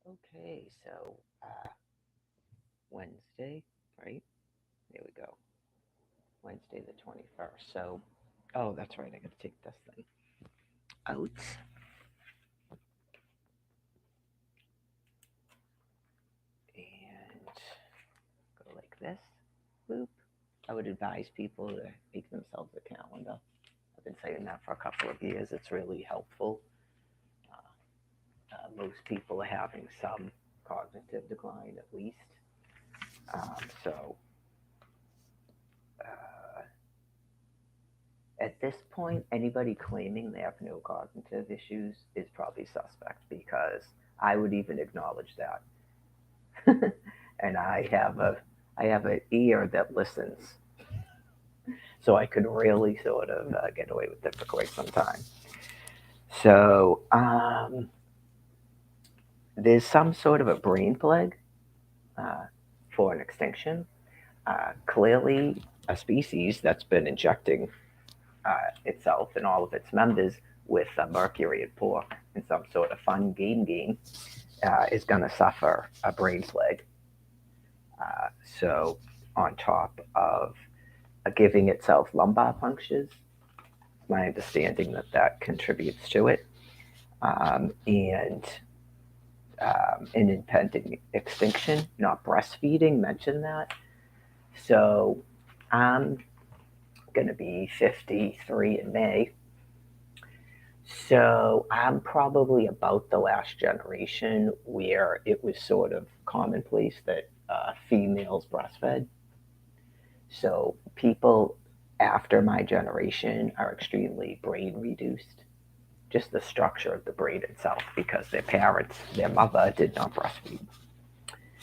Okay, so Wednesday, right? There we go. Wednesday the 21st. So, oh, that's right. I got to take this thing out and go like this. Boop. I would advise people to make themselves a calendar. I've been saying that for a couple of years. It's really helpful. Most people are having some cognitive decline at least. So, uh, at this point, anybody claiming they have no cognitive issues is probably suspect because I would even acknowledge that. And I have an ear that listens, so I could really sort of get away with it for quite some time. So there's some sort of a brain plague uh, for an extinction. Clearly, a species that's been injecting itself and all of its members with mercury and pork in some sort of fun game is going to suffer a brain plague. So, on top of giving itself lumbar punctures, it's my understanding that that contributes to it, and an impending extinction, not breastfeeding, mentioned that. So, I'm going to be 53 in May. So I'm probably about the last generation where it was sort of commonplace that females breastfed. So people after my generation are extremely brain reduced, just the structure of the brain itself, because their parents, their mother did not breastfeed.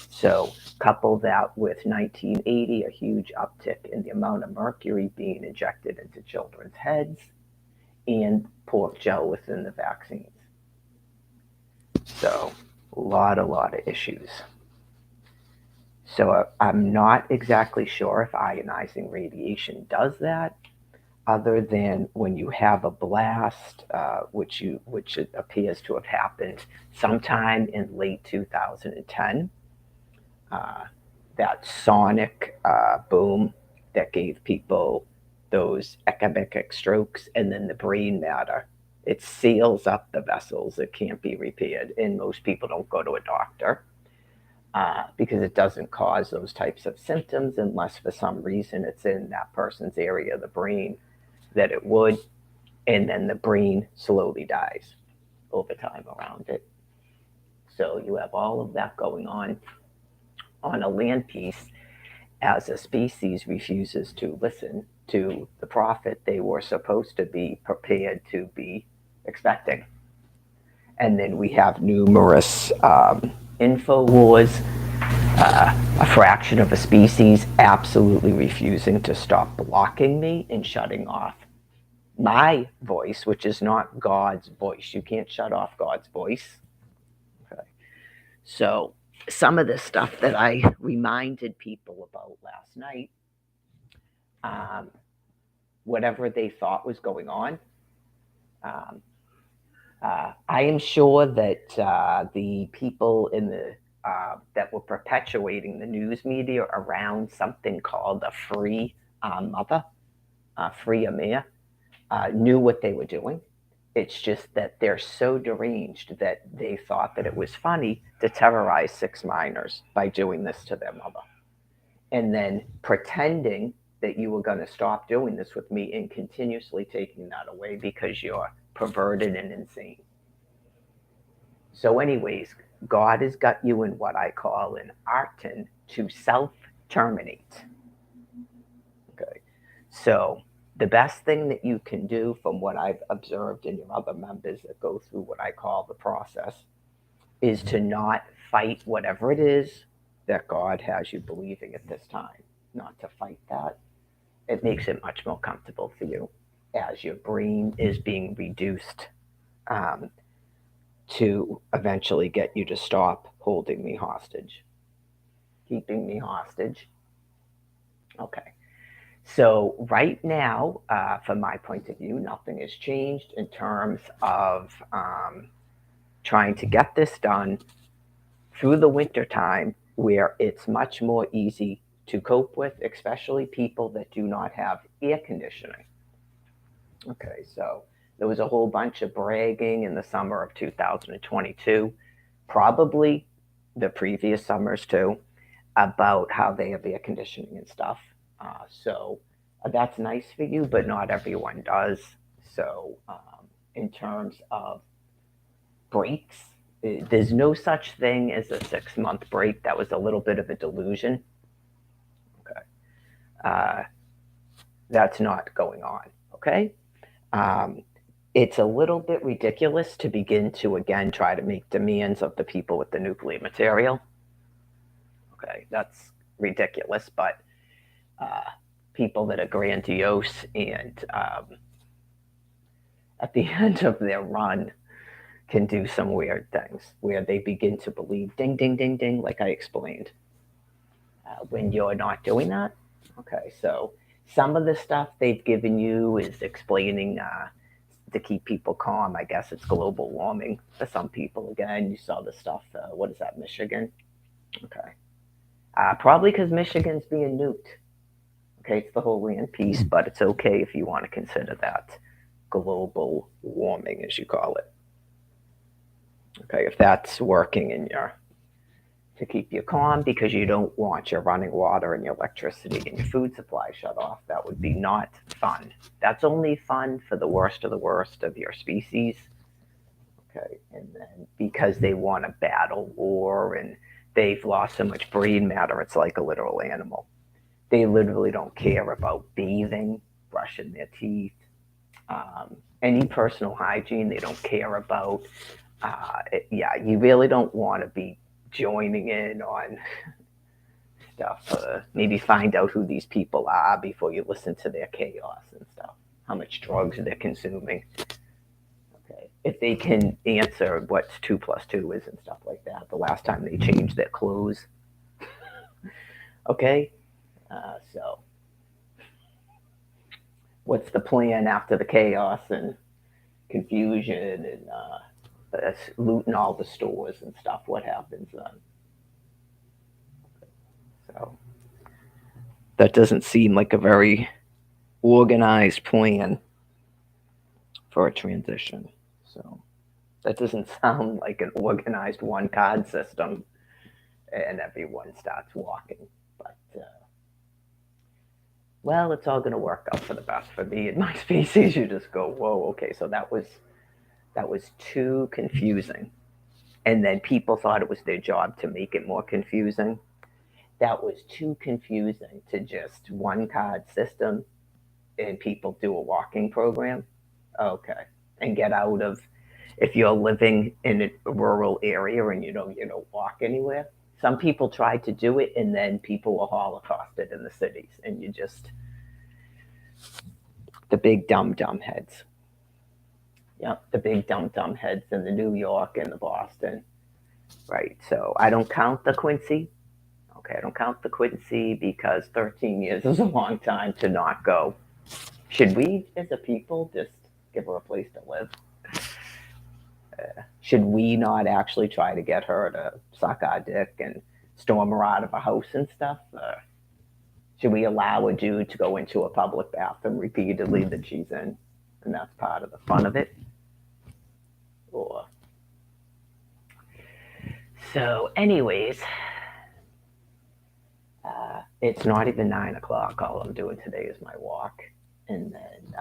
So couple that with 1980, a huge uptick in the amount of mercury being injected into children's heads and pork gel within the vaccines. So a lot of issues. So I'm not exactly sure if ionizing radiation does that, other than when you have a blast, which it appears to have happened sometime in late 2010. Uh, that sonic boom that gave people those ecumenic strokes, and then the brain matter. It seals up the vessels. It can't be repaired, and most people don't go to a doctor because it doesn't cause those types of symptoms unless for some reason it's in that person's area of the brain that it would, and then the brain slowly dies over time around it. So you have all of that going on a land piece as a species refuses to listen to the prophet they were supposed to be prepared to be expecting. And then we have numerous info wars, a fraction of a species absolutely refusing to stop blocking me and shutting off my voice, which is not God's voice. You can't shut off God's voice. Okay. So, some of the stuff that I reminded people about last night, um, whatever they thought was going on, um, I am sure that the people in the that were perpetuating the news media around something called a free mother, free Amir, knew what they were doing. It's just that they're so deranged that they thought that it was funny to terrorize 6 minors by doing this to their mother. And then pretending that you were going to stop doing this with me and continuously taking that away because you're perverted and insane. So, anyways, God has got you in what I call an arton to self terminate. Okay. So, the best thing that you can do, from what I've observed in your other members that go through what I call the process, is to not fight whatever it is that God has you believing at this time. Not to fight that. It makes it much more comfortable for you as your brain is being reduced um, to eventually get you to stop holding me hostage, keeping me hostage. Okay. So, right now, from my point of view, nothing has changed in terms of trying to get this done through the winter time where it's much more easy to cope with, especially people that do not have air conditioning. Okay, so there was a whole bunch of bragging in the summer of 2022, probably the previous summers too, about how they have air conditioning and stuff. So that's nice for you, but not everyone does. So, in terms of breaks, there's no such thing as a 6 month break. That was a little bit of a delusion. Okay. Uh, that's not going on. Okay. Um, it's a little bit ridiculous to begin to again try to make demands of the people with the nuclear material. Okay. That's ridiculous, but uh, people that are grandiose and at the end of their run can do some weird things where they begin to believe ding, ding, ding, ding, like I explained, when you're not doing that. Okay, so some of the stuff they've given you is explaining to keep people calm. I guess it's global warming for some people. Again, you saw the stuff. What is that, Michigan? Okay. Probably because Michigan's being nuked. Okay, it's the whole land piece, but it's okay if you want to consider that global warming, as you call it. Okay, if that's working in your to keep you calm because you don't want your running water and your electricity and your food supply shut off, that would be not fun. That's only fun for the worst of your species. Okay, and then because they want to battle war and they've lost so much brain matter, it's like a literal animal. They literally don't care about bathing, brushing their teeth, any personal hygiene. They don't care about. Yeah, you really don't want to be joining in on stuff. Maybe find out who these people are before you listen to their chaos and stuff. How much drugs they're consuming. Okay, if they can answer what's 2 plus 2 is and stuff like that. The last time they changed their clothes. Okay, so what's the plan after the chaos and confusion and looting all the stores and stuff? What happens then? So that doesn't seem like a very organized plan for a transition. So that doesn't sound like an organized one card system and everyone starts walking. But well, it's all going to work out for the best for me and my species. You just go, whoa, okay, so that was too confusing. And then people thought it was their job to make it more confusing. That was too confusing to just one card system and people do a walking program. Okay. And get out of if you're living in a rural area and you don't walk anywhere. Some people tried to do it and then people were holocausted in the cities and you just the big dumb heads. Yep, the big dumb heads in the New York and the Boston. Right. So I don't count the Quincy. Okay, I don't count the Quincy because 13 years is a long time to not go. Should we, as a people, just give her a place to live? Should we not actually try to get her to suck our dick and storm her out of a house and stuff? Should we allow a dude to go into a public bathroom repeatedly that she's in, and that's part of the fun of it? Or so, anyways, it's not even 9 o'clock. All I'm doing today is my walk, and then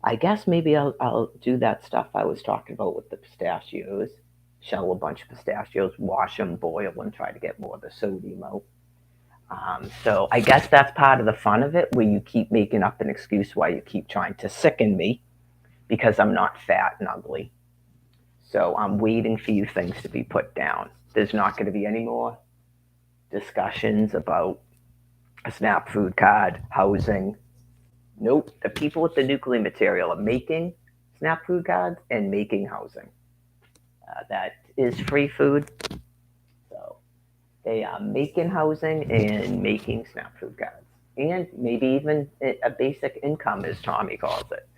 I guess maybe I'll do that stuff I was talking about with the pistachios. Shell a bunch of pistachios, wash them, boil them, try to get more of the sodium out. So I guess that's part of the fun of it, where you keep making up an excuse why you keep trying to sicken me because I'm not fat and ugly. So I'm waiting for you things to be put down. There's not going to be any more discussions about a SNAP food card, housing. Nope. The people with the nuclear material are making SNAP food cards and making housing. That is free food. So they are making housing and making SNAP food cards. And maybe even a basic income, as Tommy calls it.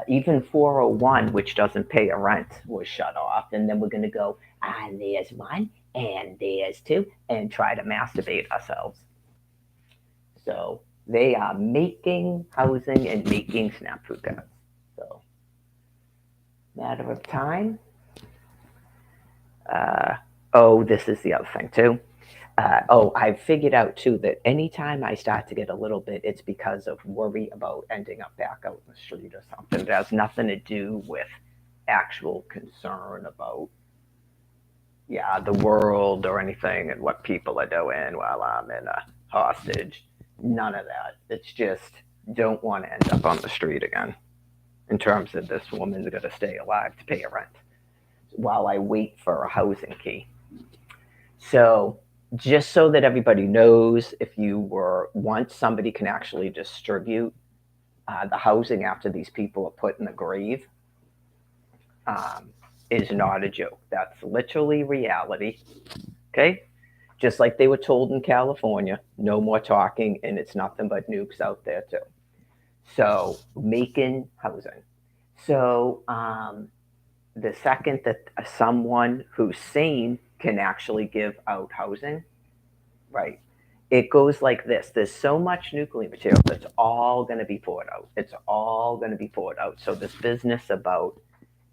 Even 401, which doesn't pay a rent, was shut off. And then we're going to go, there's one and theirs too, and try to masturbate ourselves. So they are making housing and making SNAP food cards. So, matter of time. Uh, oh, this is the other thing too. I figured out too that anytime I start to get a little bit, it's because of worry about ending up back out in the street or something. It has nothing to do with actual concern about, yeah, the world or anything and what people are doing while I'm in a hostage. None of that. It's just don't want to end up on the street again in terms of this woman's going to stay alive to pay her rent while I wait for a housing key. So, just so that everybody knows, if you were once somebody can actually distribute the housing after these people are put in the grave, um, is not a joke. That's literally reality. Okay? Just like they were told in California, no more talking, and it's nothing but nukes out there, too. So, making housing. So, the second that someone who's sane can actually give out housing, right? It goes like this. There's so much nuclear material that's all going to be poured out. It's all going to be poured out. So this business about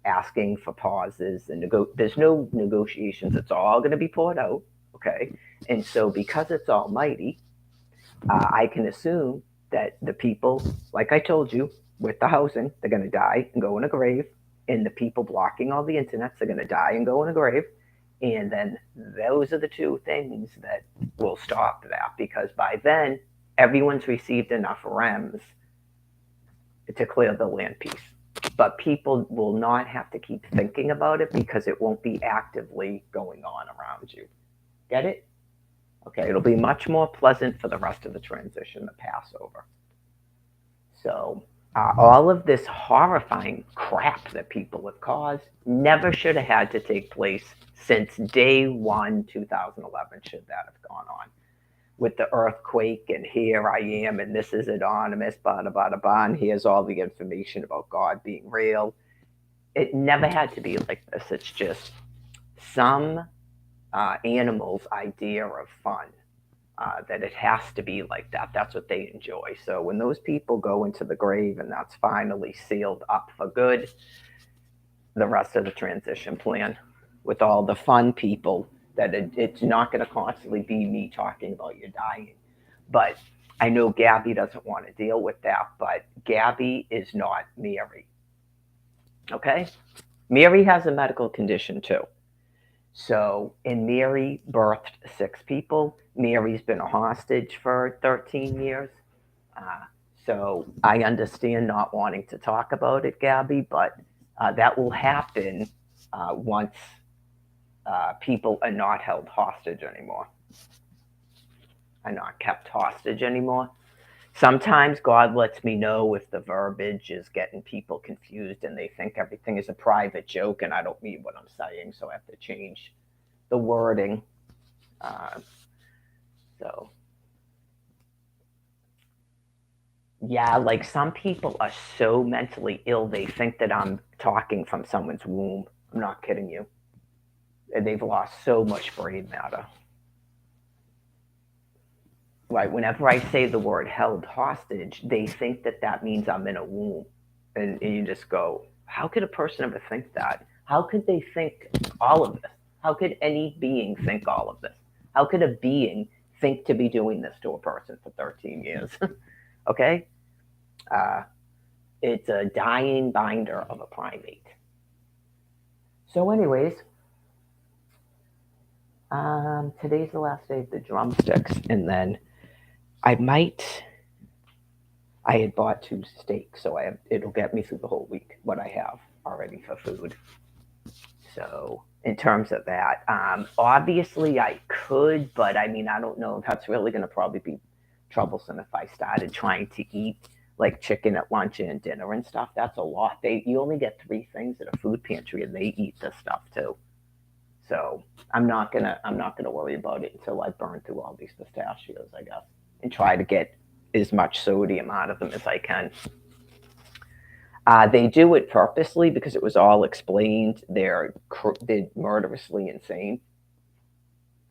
asking for pauses and there's no negotiations. It's all going to be poured out. Okay. And so because it's almighty, I can assume that the people, like I told you, with the housing, they're going to die and go in a grave. And the people blocking all the internets are going to die and go in a grave. And then those are the two things that will stop that because by then, everyone's received enough REMs to clear the land piece. But people will not have to keep thinking about it because it won't be actively going on around you. Get it? Okay, it'll be much more pleasant for the rest of the transition, the Passover. So, all of this horrifying crap that people have caused never should have had to take place since day one, 2011, should that have gone on. With the earthquake, and here I am, and this is anonymous, bada bada bada, and here's all the information about God being real. It never had to be like this. It's just some animal's idea of fun that it has to be like that. That's what they enjoy. So when those people go into the grave and that's finally sealed up for good, the rest of the transition plan with all the fun people, that it's not going to constantly be me talking about you dying. But I know Gabby doesn't want to deal with that, but Gabby is not Mary. Okay? Mary has a medical condition too. So, and Mary birthed 6 people. Mary's been a hostage for 13 years. Uh, so I understand not wanting to talk about it, Gabby, but that will happen once people are not held hostage anymore, are not kept hostage anymore. Sometimes God lets me know if the verbiage is getting people confused and they think everything is a private joke and I don't mean what I'm saying, so I have to change the wording. Uh, so, yeah, like some people are so mentally ill, they think that I'm talking from someone's womb. I'm not kidding you. And they've lost so much brain matter. Right, whenever I say the word held hostage, they think that that means I'm in a womb. And you just go, how could a person ever think that? How could they think all of this? How could any being think all of this? How could a being think to be doing this to a person for 13 years? Okay? Uh, it's a dying binder of a primate. So, anyways, today's the last day of the drumsticks, and then I might. I had bought 2 steaks, so it'll get me through the whole week. What I have already for food. So, in terms of that, obviously I could, but I mean, I don't know if that's really going to probably be troublesome if I started trying to eat like chicken at lunch and dinner and stuff. That's a lot. You only get 3 things at a food pantry, and they eat this stuff too. So I'm not gonna worry about it until I burn through all these pistachios, I guess, and try to get as much sodium out of them as I can. They do it purposely because it was all explained. They're murderously insane.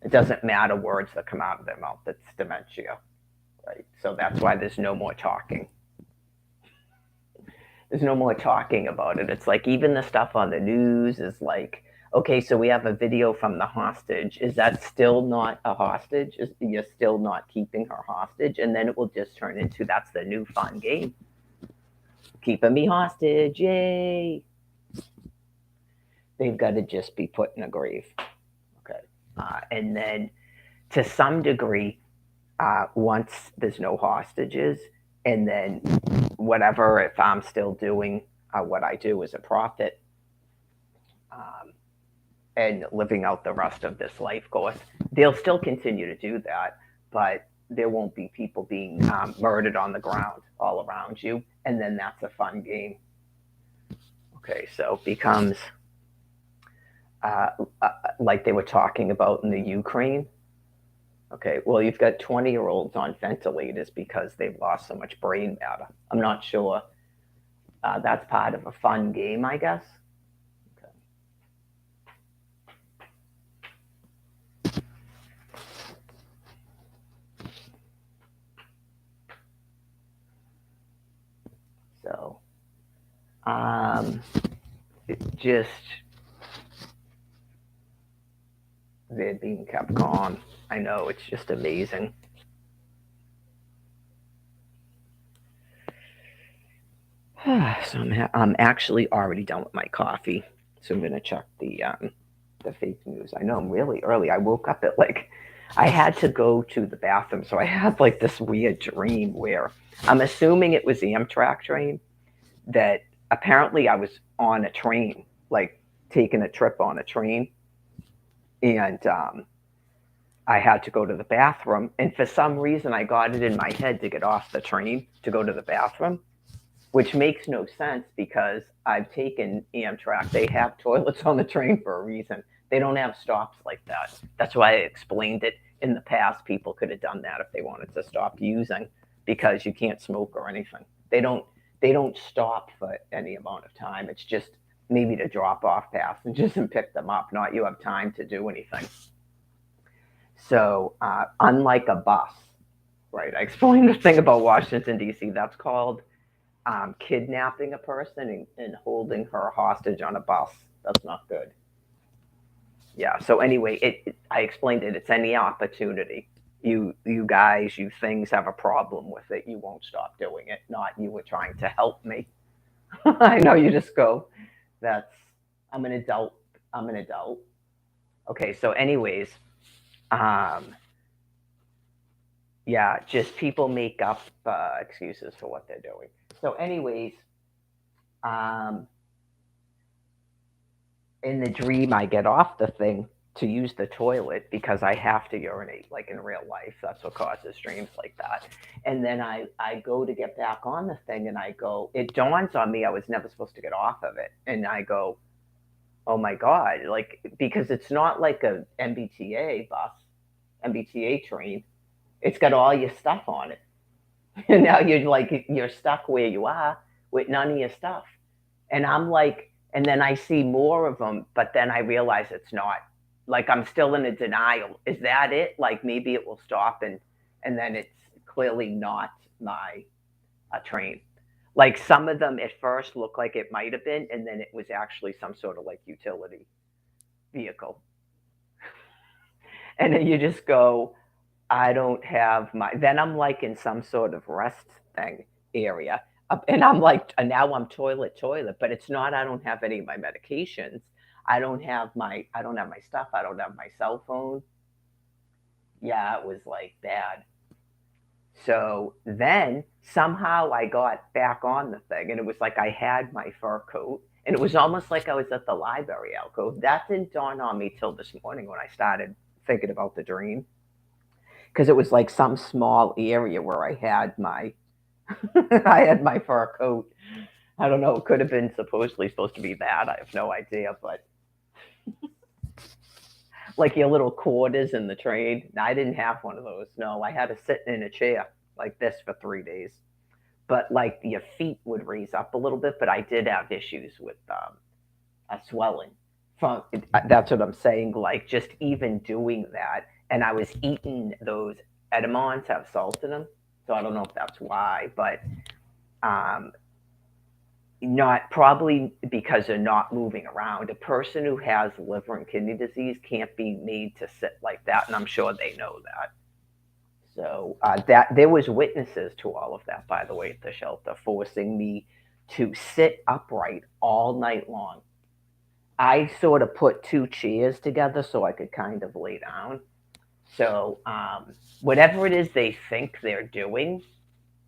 It doesn't matter words that come out of their mouth. It's dementia, right? So that's why there's no more talking. There's no more talking about it. It's like even the stuff on the news is like, okay, so we have a video from the hostage. Is that still not a hostage? You're still not keeping her hostage? And then it will just turn into that's the new fun game. Keeping me hostage, yay. They've got to just be put in a grave. Okay. And then to some degree, once there's no hostages, and then whatever, if I'm still doing what I do as a prophet, um, and living out the rest of this life course, they'll still continue to do that, but there won't be people being murdered on the ground all around you, and then that's a fun game. Okay, so it becomes uh, like they were talking about in the Ukraine. Okay, well, you've got 20-year-olds on ventilators because they've lost so much brain matter. I'm not sure. That's part of a fun game, I guess. Okay. So, it just they're being kept gone. I know it's just amazing. So I'm actually already done with my coffee. So I'm gonna check the fake news. I know I'm really early. I woke up at like I had to go to the bathroom, so I had like this weird dream where I'm assuming it was the Amtrak train that apparently I was on a train, like taking a trip on a train, and I had to go to the bathroom. And for some reason, I got it in my head to get off the train to go to the bathroom, which makes no sense because I've taken Amtrak. They have toilets on the train for a reason. They don't have stops like that. That's why I explained it in the past. People could have done that if they wanted to stop using because you can't smoke or anything. They don't they don't stop for any amount of time. It's just maybe to drop off passengers and pick them up, not you have time to do anything. So unlike a bus, right? I explained the thing about Washington D.C. That's called kidnapping a person and holding her hostage on a bus. That's not good. Yeah. So anyway, I explained it. It's any opportunity. You guys, you things have a problem with it. You won't stop doing it. Not you were trying to help me. I know you just go. That's I'm an adult. I'm an adult. Okay. So anyways, um, yeah, just people make up excuses for what they're doing. So anyways, um, in the dream I get off the thing to use the toilet because I have to urinate like in real life. That's what causes dreams like that. And then I go to get back on the thing and I go, it dawns on me I was never supposed to get off of it. And I go, oh my God, like because it's not like a MBTA bus, MBTA train. It's got all your stuff on it. And now you're stuck where you are with none of your stuff. And I'm like, and then I see more of them, but then I realize it's not. Like I'm still in a denial. Is that it? Like maybe it will stop and then it's clearly not my train. Like some of them at first look like it might have been, and then it was actually some sort of like utility vehicle. And then you just go, I don't have my. Then I'm like in some sort of rest thing area, and I'm like, and now I'm toilet, but it's not. I don't have any of my medications. I don't have my. I don't have my stuff. I don't have my cell phone. Yeah, it was like bad. So then somehow I got back on the thing, and it was like I had my fur coat, and it was almost like I was at the library alcove. That didn't dawn on me till this morning when I started thinking about the dream because it was like some small area where I had my I had my fur coat. I don't know. It could have been supposedly supposed to be that. I have no idea. But like your little quarters in the train, I didn't have one of those. No, I had to sit in a chair like this for 3 days. But like your feet would raise up a little bit. But I did have issues with swelling from that's what I'm saying. Like just even doing that, and I was eating those edamons have salt in them, so I don't know if that's why, but um, not probably because they're not moving around. A person who has liver and kidney disease can't be made to sit like that, and I'm sure they know that. So that there was witnesses to all of that, by the way, at the shelter, forcing me to sit upright all night long. I sort of put two chairs together so I could kind of lay down. So whatever it is they think they're doing,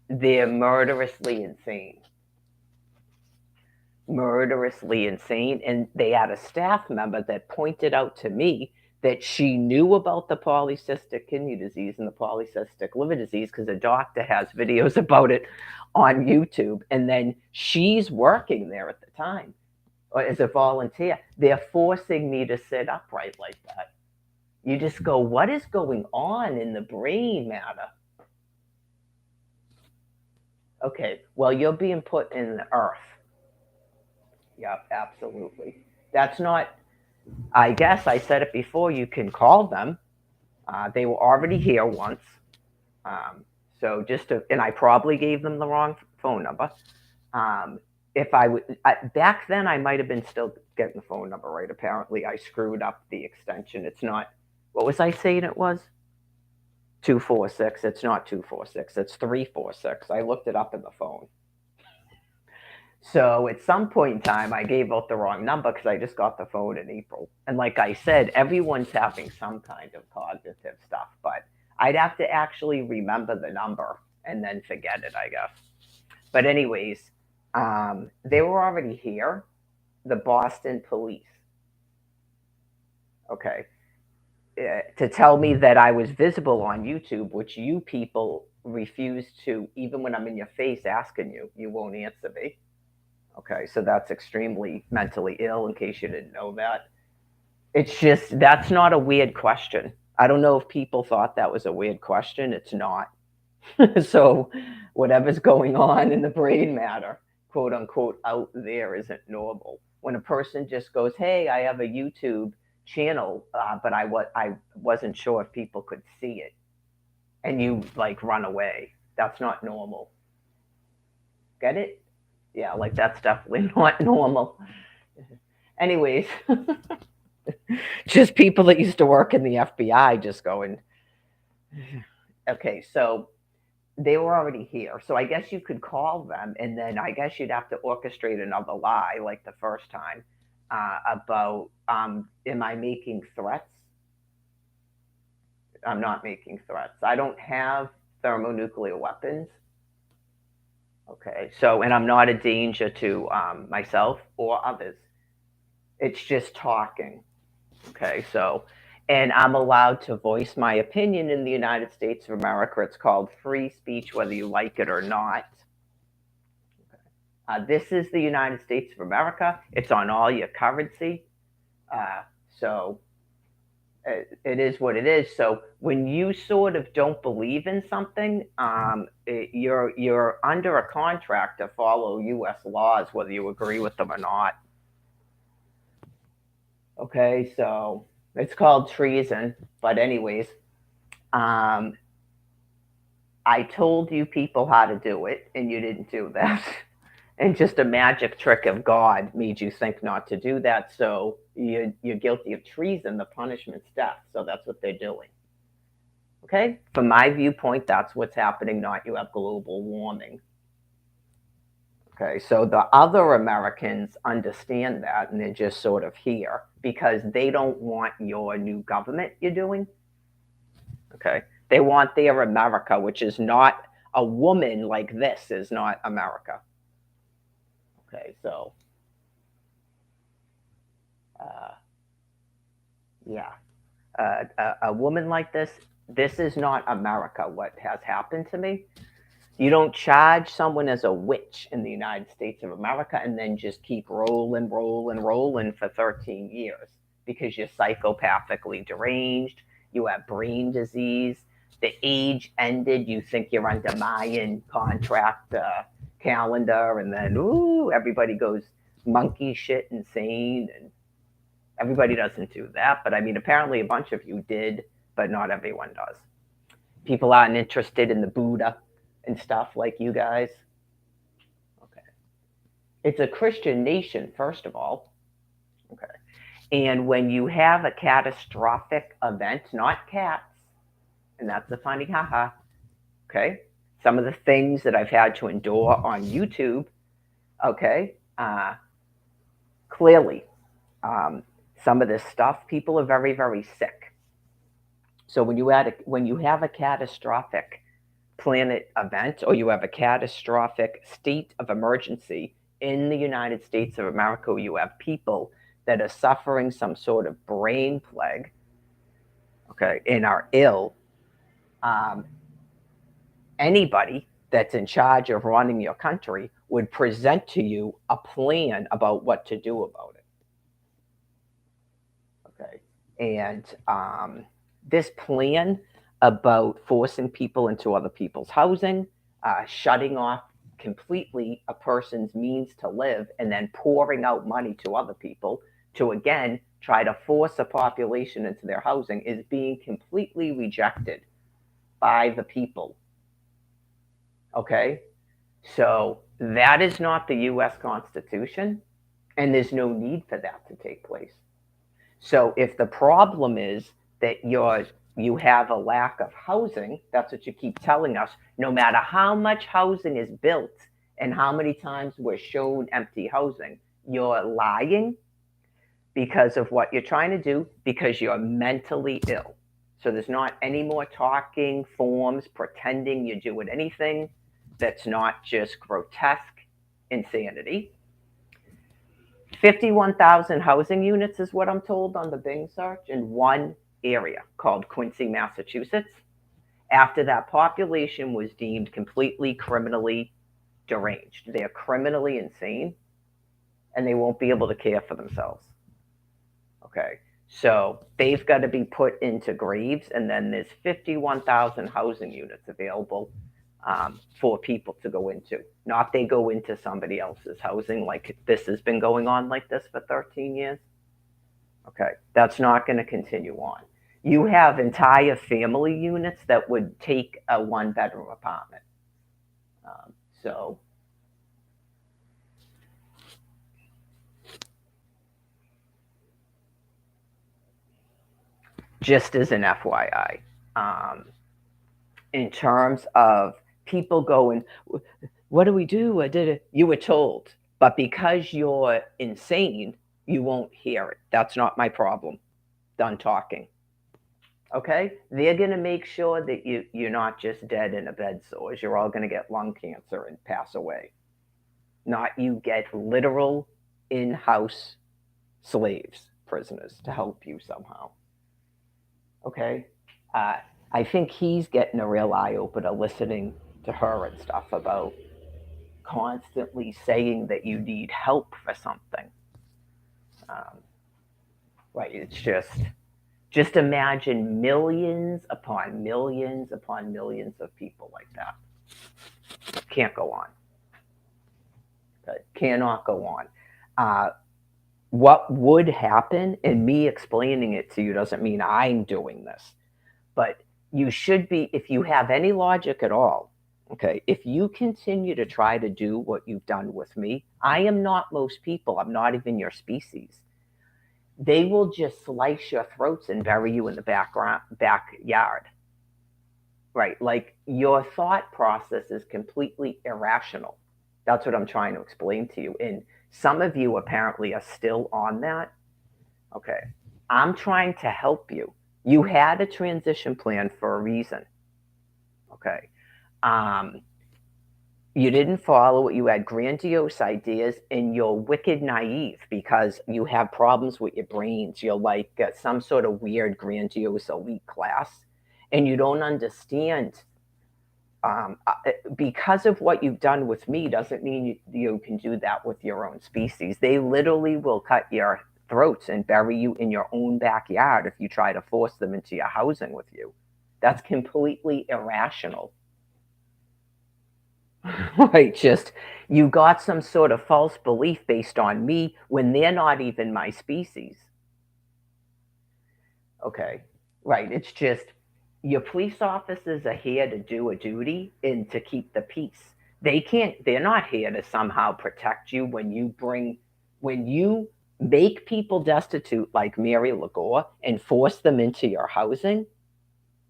they're murderously insane. And they had a staff member that pointed out to me that she knew about the polycystic kidney disease and the polycystic liver disease because a doctor has videos about it on YouTube. And then she's working there at the time or as a volunteer. They're forcing me to sit upright like that. You just go, what is going on in the brain matter? Okay, well, you're being put in the earth. Yep, absolutely. That's not, I guess I said it before, you can call them. They were already here once. Um, so just to, and I probably gave them the wrong phone number. If I would, back then I might have been still getting the phone number right. Apparently I screwed up the extension. It's not, what was I saying it was? 246. It's not 246. It's 346. I looked it up in the phone. So at some point in time, I gave out the wrong number because I just got the phone in April. And like I said, everyone's having some kind of cognitive stuff, but I'd have to actually remember the number and then forget it, I guess. But anyways, they were already here, the Boston police. Okay, to tell me that I was visible on YouTube, which you people refuse to, even when I'm in your face asking you, you won't answer me. Okay, so that's extremely mentally ill, in case you didn't know that. It's just, that's not a weird question. I don't know if people thought that was a weird question. It's not. So, whatever's going on in the brain matter, quote unquote, out there isn't normal. When a person just goes, "Hey, I have a YouTube channel, but I wasn't sure if people could see it," and you like run away, that's not normal. Get it? Yeah, like that's definitely not normal. Anyways, just people that used to work in the FBI just going, okay, so they were already here. So I guess you could call them, and then I guess you'd have to orchestrate another lie like the first time about, am I making threats? I'm not making threats. I don't have thermonuclear weapons. Okay, so, and I'm not a danger to myself or others. It's just talking. Okay, so, and I'm allowed to voice my opinion in the United States of America. It's called free speech, whether you like it or not. This is the United States of America. It's on all your currency. So it is what it is. So when you sort of don't believe in something, you're under a contract to follow U.S. laws, whether you agree with them or not. Okay, so it's called treason. But anyways, um, I told you people how to do it, and you didn't do that. And just a magic trick of God made you think not to do that. So you're guilty of treason. The punishment's death. So that's what they're doing. Okay? From my viewpoint, that's what's happening, not you have global warming. Okay, so the other Americans understand that and they're just sort of here because they don't want your new government you're doing. Okay, they want their America, which is not a woman like this, is not America. Okay, so uh, yeah, a woman like this is not America. What has happened to me? You don't charge someone as a witch in the United States of America and then just keep rolling for 13 years because you're psychopathically deranged, you have brain disease, the age ended, you think you're under Mayan contract calendar, and then, ooh, everybody goes monkey shit insane. And Everybody doesn't do that, but I mean, apparently a bunch of you did, but not everyone does. People aren't interested in the Buddha and stuff like you guys. Okay. It's a Christian nation, first of all. Okay. And when you have a catastrophic event, not cats, and that's the funny haha, okay? Some of the things that I've had to endure on YouTube, okay? Clearly, um, some of this stuff, people are very, very sick. So when you have a catastrophic planet event or you have a catastrophic state of emergency in the United States of America, you have people that are suffering some sort of brain plague, okay, and are ill. Um, Anybody that's in charge of running your country would present to you a plan about what to do about it. Okay. And this plan about forcing people into other people's housing, shutting off completely a person's means to live, and then pouring out money to other people to again try to force a population into their housing is being completely rejected by the people. Okay. So that is not the US Constitution, and there's no need for that to take place. So if the problem is that you have a lack of housing, that's what you keep telling us, no matter how much housing is built and how many times we're shown empty housing, you're lying because of what you're trying to do, because you're mentally ill. So there's not any more talking forms, pretending you're doing anything that's not just grotesque insanity. 51,000 housing units is what I'm told on the Bing search in one area called Quincy, Massachusetts. After that population was deemed completely criminally deranged. They're criminally insane and they won't be able to care for themselves. Okay. So they've got to be put into graves, and then there's 51,000 housing units available for people to go into. Not they go into somebody else's housing like this has been going on like this for 13 years. Okay, that's not going to continue on. You have entire family units that would take a one-bedroom apartment. So just as an FYI, in terms of people going, what do we do? I did it. You were told, but because you're insane, you won't hear it. That's not my problem. Done talking. Okay, they're going to make sure that you're not just dead in a bed sores. You're all going to get lung cancer and pass away. Not you get literal in-house slaves, prisoners to help you somehow. Okay, I think he's getting a real eye opener listening to her and stuff about constantly saying that you need help for something. Um, right? It's just imagine millions upon millions upon millions of people like that. Can't go on. It cannot go on. What would happen, and me explaining it to you doesn't mean I'm doing this, but you should be, if you have any logic at all, okay, if you continue to try to do what you've done with me, I am not most people. I'm not even your species. They will just slice your throats and bury you in the backyard. Right? Like your thought process is completely irrational. That's what I'm trying to explain to you. And some of you apparently are still on that. Okay. I'm trying to help you. You had a transition plan for a reason. Okay. Um, you didn't follow it. You had grandiose ideas and you're wicked naive because you have problems with your brains. You're like some sort of weird, grandiose elite class, and you don't understand. Because of what you've done with me doesn't mean you can do that with your own species. They literally will cut your throats and bury you in your own backyard if you try to force them into your housing with you. That's completely irrational. Right? Just you got some sort of false belief based on me when they're not even my species. Okay. Right. It's just your police officers are here to do a duty and to keep the peace. They're not here to somehow protect you when you make people destitute like Mary Lagore and force them into your housing.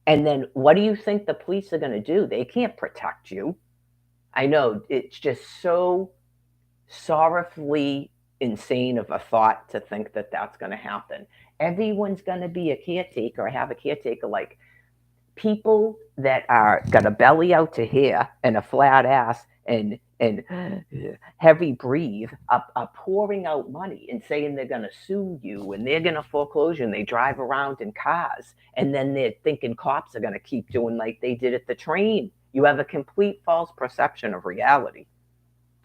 And then what do you think the police are going to do? They can't protect you. I know it's just so sorrowfully insane of a thought to think that that's going to happen. Everyone's going to be a caretaker, have a caretaker. Like people that are got a belly out to here and a flat ass and heavy breathe are pouring out money and saying they're going to sue you and they're going to foreclose you, and they drive around in cars and then they're thinking cops are going to keep doing like they did at the train. You have a complete false perception of reality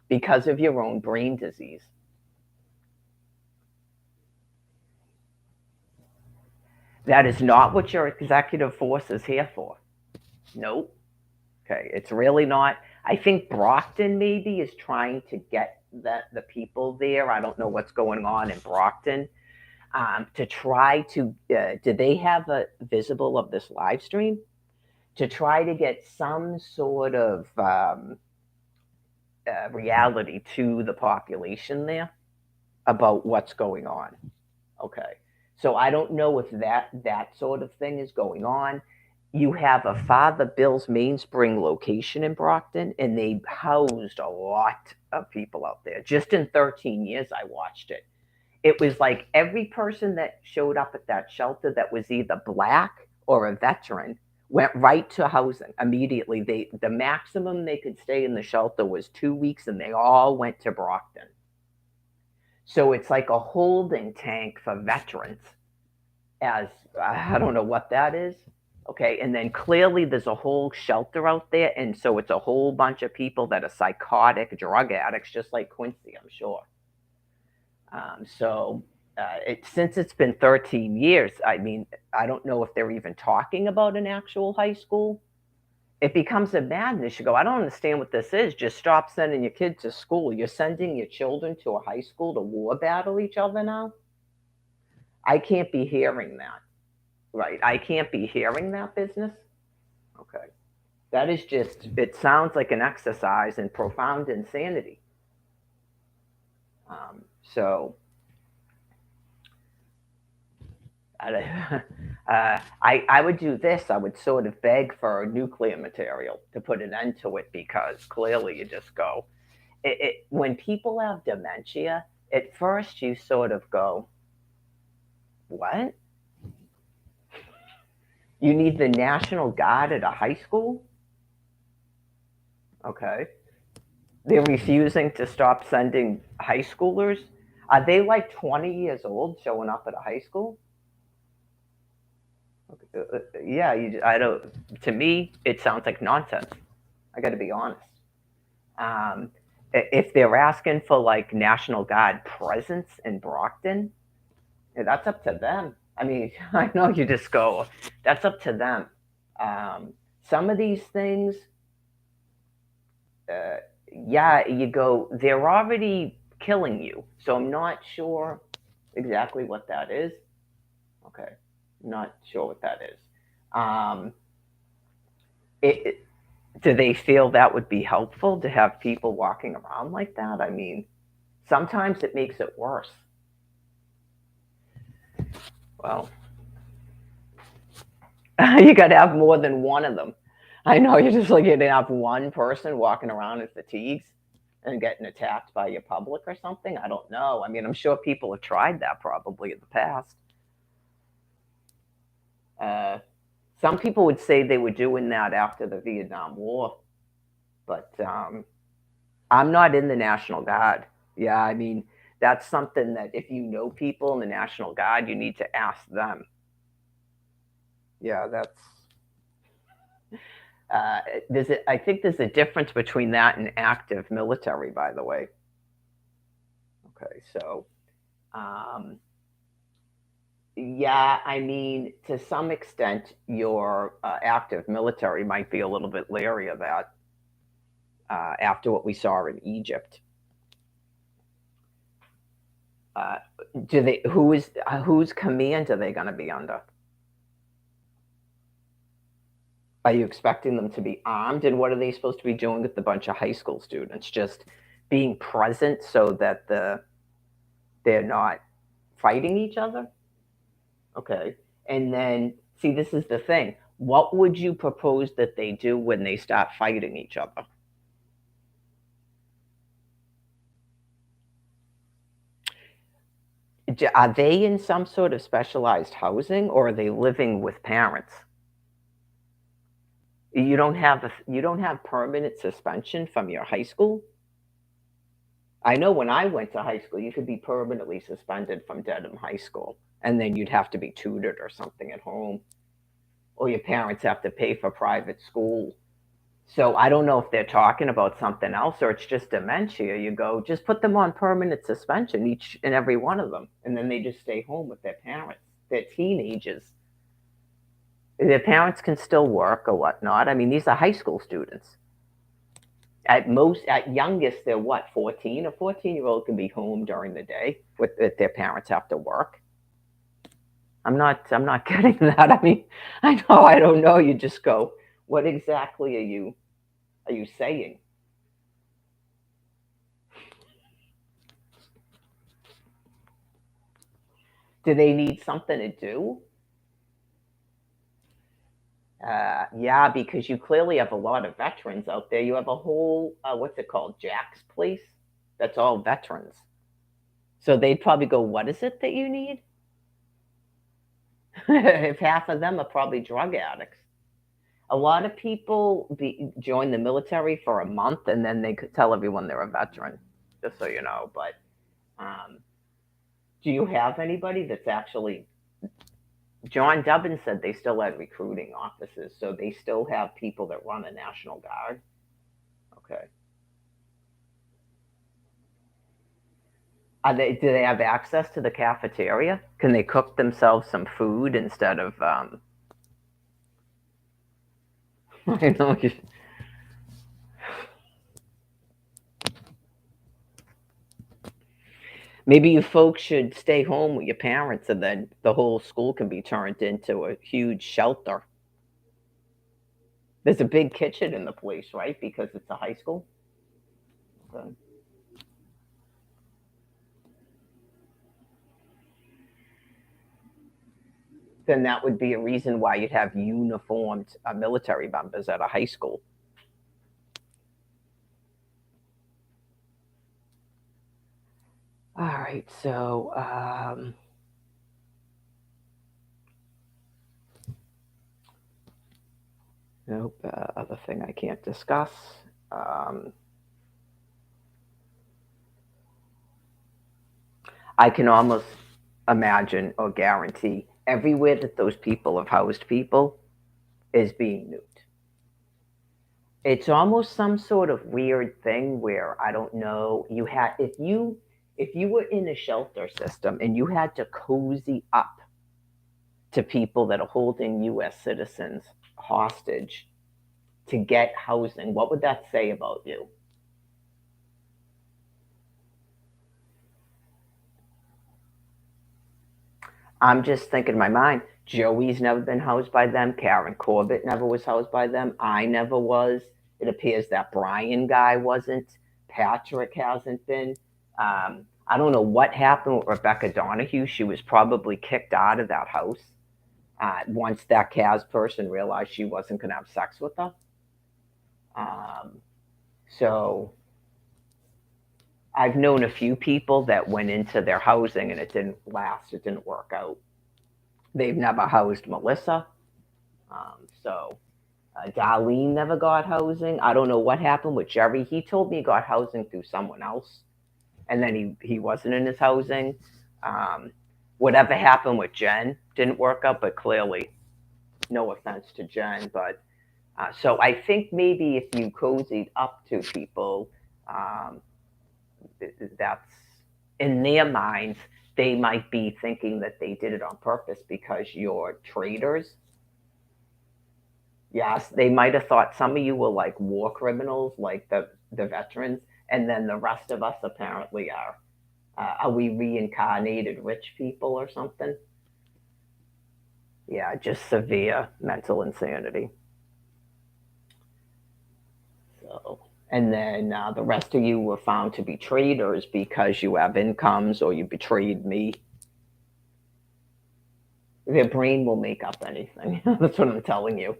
because of your own brain disease. That is not what your executive force is here for. Nope. Okay, it's really not. I think Brockton maybe is trying to get the people there. I don't know what's going on in Brockton. To try to, do they have a visible of this live stream? To try to get some sort of reality to the population there about what's going on. Okay. So I don't know if that sort of thing is going on. You have a Father Bill's Mainspring location in Brockton, and they housed a lot of people out there. Just in 13 years, I watched it. It was like every person that showed up at that shelter that was either black or a veteran went right to housing immediately. The maximum they could stay in the shelter was 2 weeks, and they all went to Brockton. So it's like a holding tank for veterans. As I don't know what that is. Okay, and then clearly there's a whole shelter out there, and so it's a whole bunch of people that are psychotic drug addicts, just like Quincy, I'm sure. Since it's been 13 years, I mean, I don't know if they're even talking about an actual high school. It becomes a madness. You go, I don't understand what this is. Just stop sending your kids to school. You're sending your children to a high school to war battle each other now. I can't be hearing that. Right. I can't be hearing that business. Okay. That is just, it sounds like an exercise in profound insanity. So I would do this. I would sort of beg for nuclear material to put an end to it, because clearly you just go, when people have dementia, at first you sort of go, what? You need the National Guard at a high school? Okay. They're refusing to stop sending high schoolers. Are they like 20 years old showing up at a high school? Yeah, I don't. To me, it sounds like nonsense. I got to be honest. Um, if they're asking for like National Guard presence in Brockton, that's up to them. I mean, I know you just go, that's up to them. Some of these things, uh, yeah, you go, they're already killing you. So I'm not sure exactly what that is. Okay, not sure what that is. Um, it, do they feel that would be helpful to have people walking around like that? I mean, sometimes it makes it worse. Well, you got to have more than one of them. I know you're just looking to have one person walking around in fatigues and getting attacked by your public or something. I don't know. I mean, I'm sure people have tried that probably in the past. Uh, some people would say they were doing that after the Vietnam War, but I'm not in the National Guard. Yeah, I mean, that's something that if you know people in the National Guard, you need to ask them. Yeah, that's I think there's a difference between that and active military, by the way. Okay, so um, yeah, I mean, to some extent, your active military might be a little bit leery of that after what we saw in Egypt. Uh, do they? Whose command are they going to be under? Are you expecting them to be armed? And what are they supposed to be doing with a bunch of high school students? Just being present so that they're not fighting each other? Okay. And then, see, this is the thing. What would you propose that they do when they start fighting each other? Are they in some sort of specialized housing or are they living with parents? You don't have permanent suspension from your high school? I know when I went to high school, you could be permanently suspended from Dedham High School, and then you'd have to be tutored or something at home, or your parents have to pay for private school. So I don't know if they're talking about something else or it's just dementia. You go, just put them on permanent suspension, each and every one of them, and then they just stay home with their parents. They're teenagers. Their parents can still work or whatnot. I mean, these are high school students. At youngest, they're what, 14? A 14-year-old can be home during the day with their parents have to work. I'm not getting that. I mean, I don't know. You just go, what exactly are you saying? Do they need something to do? Yeah, because you clearly have a lot of veterans out there. You have a whole, what's it called, Jack's Place? That's all veterans. So they'd probably go, what is it that you need? If half of them are probably drug addicts. A lot of people join the military for a month and then they could tell everyone they're a veteran, just so you know. But um, do you have anybody that's actually? John Dubin said they still had recruiting offices, so they still have people that run a National Guard. Okay. Do they have access to the cafeteria? Can they cook themselves some food instead of? I know. Maybe you folks should stay home with your parents, and then the whole school can be turned into a huge shelter. There's a big kitchen in the place, right? Because it's a high school. Okay. Then that would be a reason why you'd have uniformed military members at a high school. All right, so nope. Other thing I can't discuss. Um, I can almost imagine or guarantee everywhere that those people have housed people is being nuked. It's almost some sort of weird thing where I don't know. You had if you were in a shelter system and you had to cozy up to people that are holding U.S. citizens hostage to get housing, what would that say about you? I'm just thinking in my mind, Joey's never been housed by them. Karen Corbett never was housed by them. I never was. It appears that Brian guy wasn't. Patrick hasn't been. I don't know what happened with Rebecca Donahue. She was probably kicked out of that house once that Kaz person realized she wasn't going to have sex with her. Um, so I've known a few people that went into their housing and it didn't last. It didn't work out. They've never housed Melissa. Darlene never got housing. I don't know what happened with Jerry. He told me he got housing through someone else, and then he wasn't in his housing. Um, Whatever happened with Jen didn't work out, but clearly, no offense to Jen, but so I think maybe if you cozied up to people, um, that's in their minds, they might be thinking that they did it on purpose because you're traitors. Yes, they might have thought some of you were like war criminals, like the veterans, and then the rest of us apparently are we reincarnated rich people or something? Yeah, just severe mental insanity. So, and then the rest of you were found to be traitors because you have incomes or you betrayed me. Their brain will make up anything. That's what I'm telling you.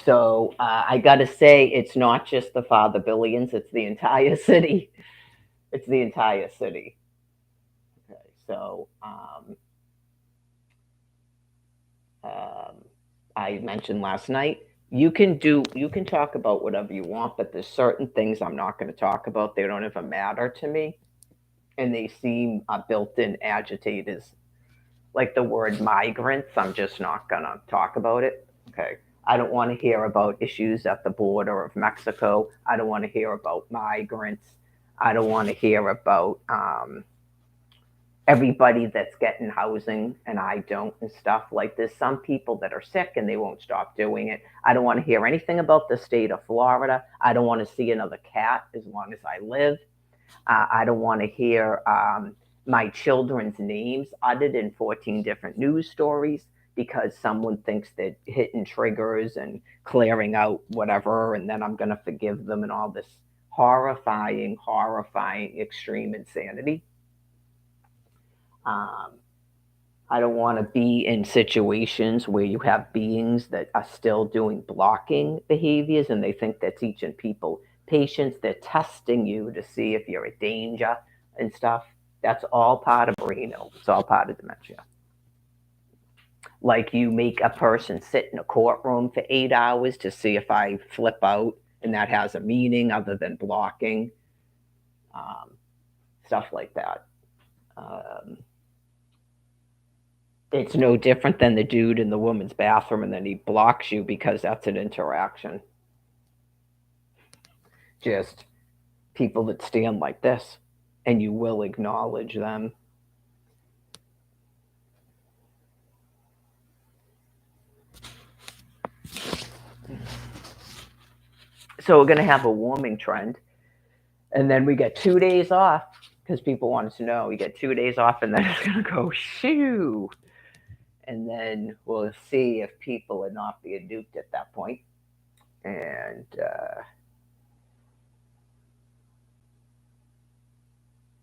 So I got to say, it's not just the Father Billions, it's the entire city. It's the entire city. Okay, so um, I mentioned last night, you can talk about whatever you want, but there's certain things I'm not going to talk about. They don't even matter to me, and they seem built-in agitators. Like the word migrants, I'm just not going to talk about it. Okay. I don't want to hear about issues at the border of Mexico. I don't want to hear about migrants. I don't want to hear about everybody that's getting housing and I don't and stuff. Like there's some people that are sick and they won't stop doing it. I don't want to hear anything about the state of Florida. I don't want to see another cat as long as I live. I don't want to hear my children's names uttered in 14 different news stories because someone thinks they're hitting triggers and clearing out whatever, and then I'm going to forgive them and all this horrifying, horrifying, extreme insanity. Um, I don't want to be in situations where you have beings that are still doing blocking behaviors and they think they're teaching people patience. They're testing you to see if you're a danger and stuff. That's all part of brain illness. It's all part of dementia. Like you make a person sit in a courtroom for 8 hours to see if I flip out, and that has a meaning other than blocking, um, stuff like that. Um, it's no different than the dude in the woman's bathroom and then he blocks you because that's an interaction. Just people that stand like this and you will acknowledge them. So we're going to have a warming trend and then we get 2 days off because people wanted to know. We get 2 days off and then it's going to go shoo. And then we'll see if people are not being duped at that point. And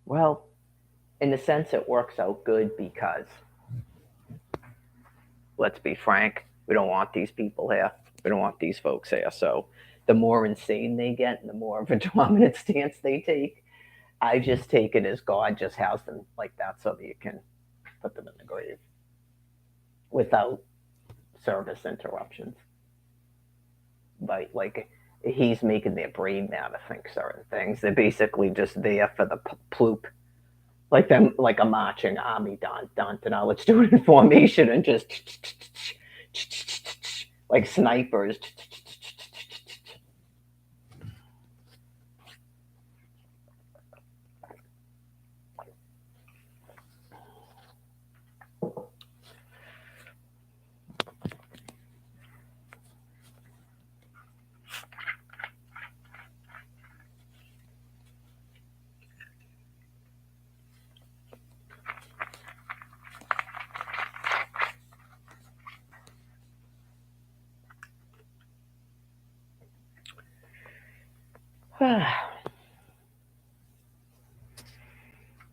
well, in a sense, it works out good because, let's be frank, we don't want these people here. We don't want these folks here. So the more insane they get and the more of a dominant stance they take, I just take it as God just has them like that so that you can put them in the grave without service interruptions. But like he's making their brain matter think certain things. They're basically just there for the ploop, like them, like a marching army. Now let's do it in formation and just like snipers.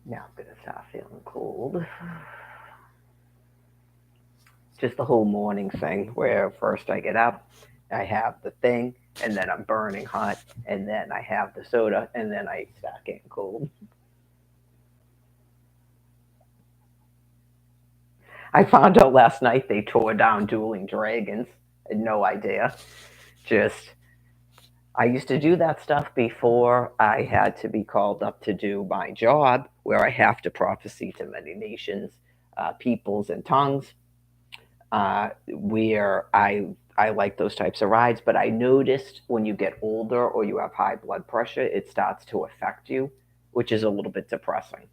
Now I'm gonna start feeling cold. Just the whole morning thing where first I get up, I have the thing, and then I'm burning hot, and then I have the soda, and then I start getting cold. I found out last night they tore down Dueling Dragons. I had no idea. Just I used to do that stuff before I had to be called up to do my job, where I have to prophecy to many nations, peoples, and tongues. Where I like those types of rides, but I noticed when you get older or you have high blood pressure, it starts to affect you, which is a little bit depressing.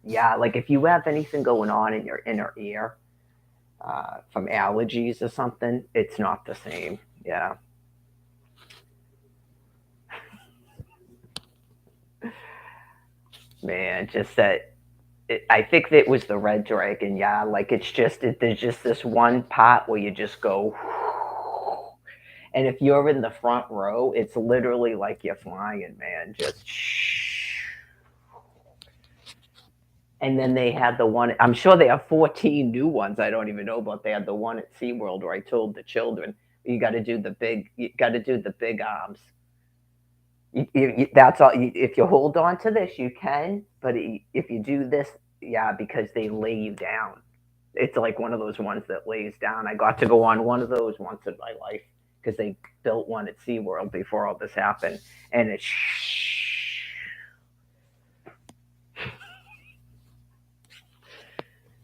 Yeah, like if you have anything going on in your inner ear from allergies or something, it's not the same. Yeah. Man, just that I think that was the red dragon. Yeah, like it's just there's just this one part where you just go, And if you're in the front row, it's literally like you're flying, man. Just shh. And then they had the one, I'm sure they have 14 new ones I don't even know about. They had the one at SeaWorld where I told the children, you got to do the big arms. That's all. If you hold on to this, you can. But if you do this, yeah, because they lay you down. It's like one of those ones that lays down. I got to go on one of those once in my life because they built one at SeaWorld before all this happened. And it's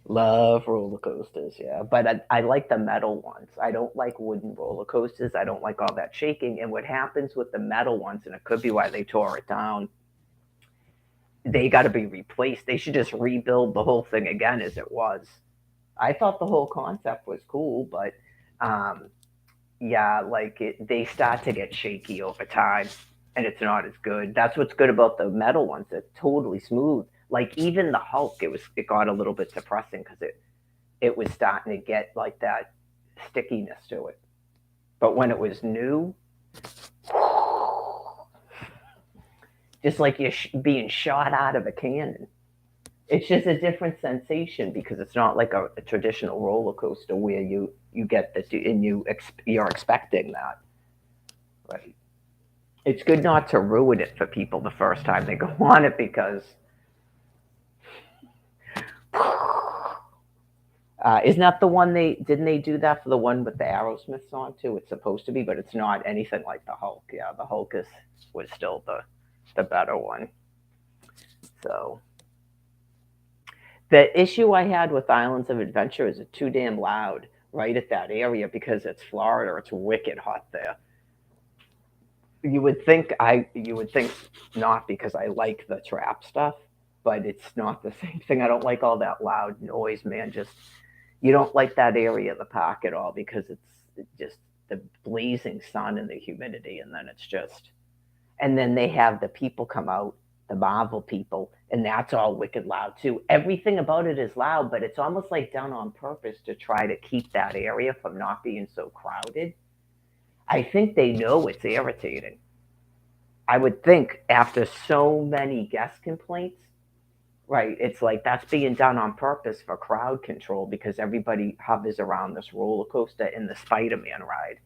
love roller coasters, yeah. But I like the metal ones. I don't like wooden roller coasters. I don't like all that shaking. And what happens with the metal ones, and it could be why they tore it down, they got to be replaced. They should just rebuild the whole thing again as it was. I thought the whole concept was cool, but um, yeah, like they start to get shaky over time, and it's not as good. That's what's good about the metal ones; they're totally smooth. Like even the Hulk, it got a little bit depressing because it was starting to get like that stickiness to it. But when it was new, just like you're being shot out of a cannon. It's just a different sensation because it's not like a traditional roller coaster where you get this and you're expecting that, right? It's good not to ruin it for people the first time they go on it because isn't that the one they didn't they do that for the one with the Aerosmith song too? It's supposed to be, but it's not anything like the Hulk. Yeah, the Hulk was still the better one. So the issue I had with Islands of Adventure is it's too damn loud right at that area because it's Florida. It's wicked hot there. You would think not because I like the trap stuff, but it's not the same thing. I don't like all that loud noise, man. Just you don't like that area of the park at all because it's just the blazing sun and the humidity, and then it's just and then they have the people come out, the Marvel people, and that's all wicked loud too. Everything about it is loud, but it's almost like done on purpose to try to keep that area from not being so crowded. I think they know it's irritating. I would think after so many guest complaints, right? It's like that's being done on purpose for crowd control because everybody hovers around this roller coaster in the Spider-Man ride.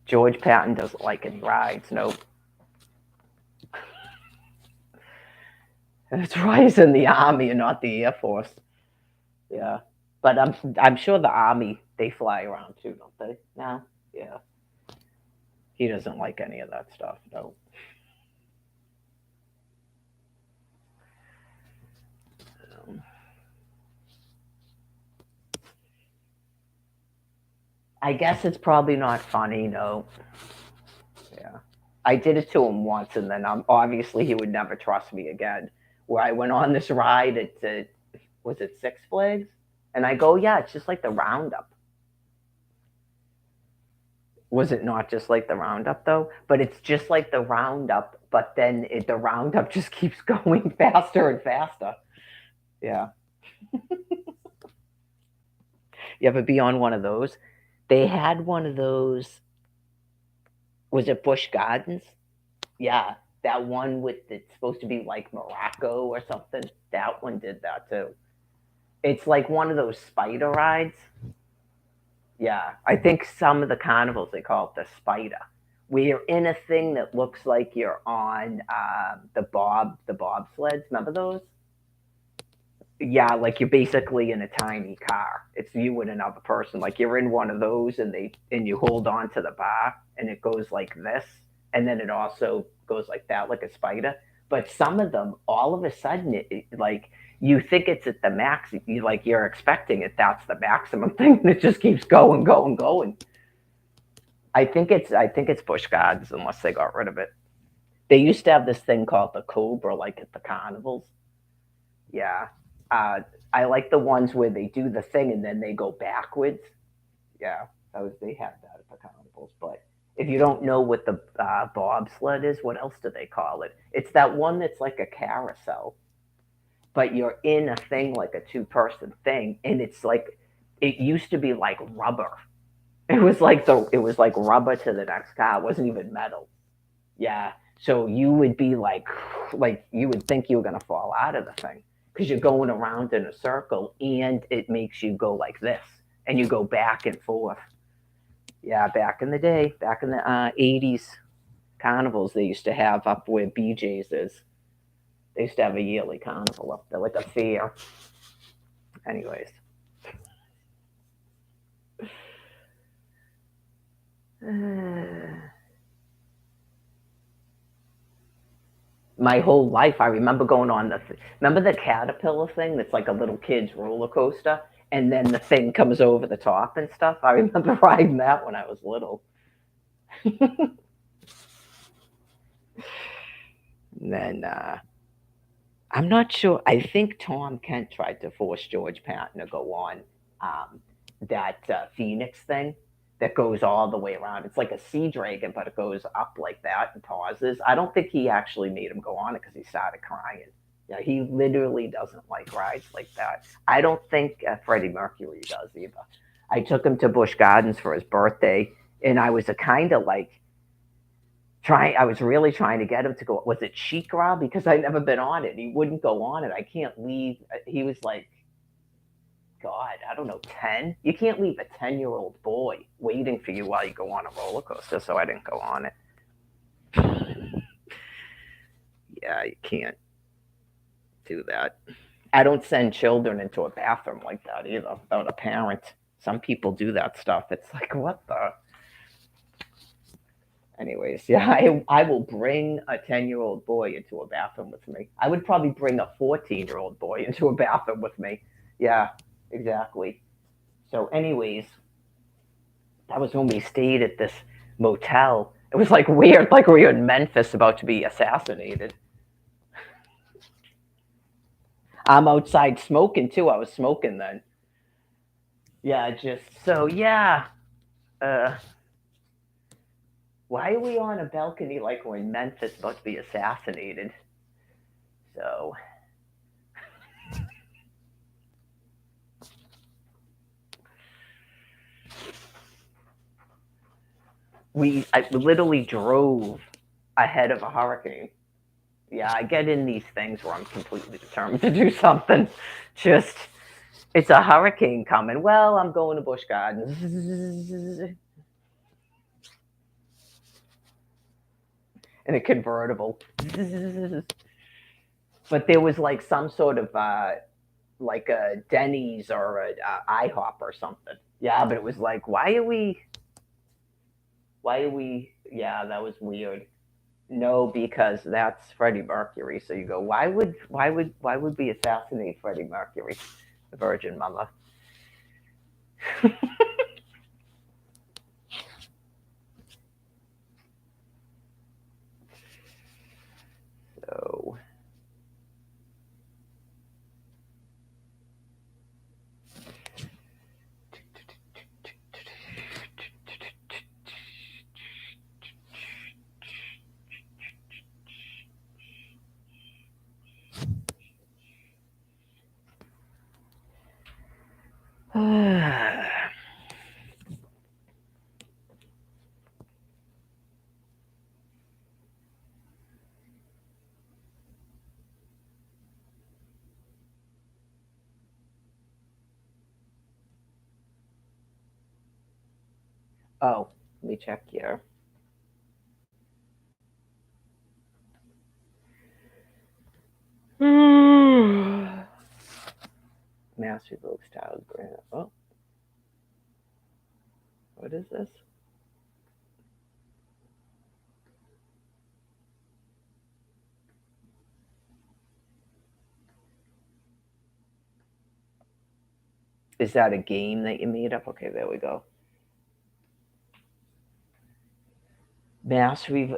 George Patton doesn't like any rides. Nope. That's why he's in the army and not the Air Force. Yeah, but I'm sure the army they fly around too, don't they? No. Yeah. He doesn't like any of that stuff. No. Um, I guess it's probably not funny. No. Yeah. I did it to him once, and then obviously he would never trust me again. Where I went on this ride at was it Six Flags, and I go, yeah, it's just like the Roundup. Was it not just like the Roundup though? But it's just like the Roundup, but then the Roundup just keeps going faster and faster. Yeah. You ever be on one of those? They had one of those. Was it Busch Gardens? Yeah, that one with it's supposed to be like Morocco or something. That one did that too. It's like one of those spider rides. Yeah, I think some of the carnivals they call it the spider. Where you're in a thing that looks like you're on the bobsleds. Remember those? Yeah, like you're basically in a tiny car. It's you and another person. Like you're in one of those, and you hold on to the bar, and it goes like this, and then it also goes like that, like a spider. But some of them, all of a sudden, like you think it's at the max. You're expecting it. That's the maximum thing, and it just keeps going, going, going. I think it's Busch Gardens unless they got rid of it. They used to have this thing called the Cobra, like at the carnivals. Yeah. Uh, I like the ones where they do the thing and then they go backwards. Yeah, they have that at the carnivals. But if you don't know what the bobsled is, what else do they call it? It's that one that's like a carousel, but you're in a thing like a two-person thing, and it used to be like rubber. It was like rubber to the next car. It wasn't even metal. Yeah. So you would be like you would think you were gonna fall out of the thing because you're going around in a circle and it makes you go like this and you go back and forth. Yeah, back in the day, back in the 80s carnivals they used to have up where BJ's is. They used to have a yearly carnival up there, like a fair. Anyways. My whole life, I remember going on remember the caterpillar thing that's like a little kid's roller coaster, and then the thing comes over the top and stuff. I remember riding that when I was little. And then I'm not sure. I think Tom Kent tried to force George Patton to go on um, that Phoenix thing that goes all the way around. It's like a sea dragon, but it goes up like that and pauses. I don't think he actually made him go on it because he started crying. Yeah, he literally doesn't like rides like that. I don't think Freddie Mercury does either. I took him to Busch Gardens for his birthday, and I was a kind of like trying. I was really trying to get him to go. Was it Shikra? Because I'd never been on it. He wouldn't go on it. I can't leave. He was like, God, I don't know, 10. You can't leave a 10-year-old boy waiting for you while you go on a roller coaster. So I didn't go on it. Yeah, you can't do that. I don't send children into a bathroom like that either without a parent. Some people do that stuff. It's like, what the? Anyways, yeah, I will bring a 10-year-old boy into a bathroom with me. I would probably bring a 14-year-old boy into a bathroom with me. Yeah, exactly. So, anyways, that was when we stayed at this motel. It was like weird, like we were in Memphis about to be assassinated. I'm outside smoking too. I was smoking then. Yeah, just so yeah. Uh, why are we on a balcony like we're in Memphis about to be assassinated? So I literally drove ahead of a hurricane. Yeah, I get in these things where I'm completely determined to do something. Just it's a hurricane coming. Well, I'm going to Busch Gardens in a convertible. But there was like some sort of like a Denny's or a IHOP or something. Yeah, but it was like, why are we? Why are we? Yeah, that was weird. No, because that's Freddie Mercury. So you go, why would we assassinate Freddie Mercury, the Virgin Mother? So oh, let me check here. Master Vogue Styles Grant. Oh, what is this? Is that a game that you made up? Okay, there we go.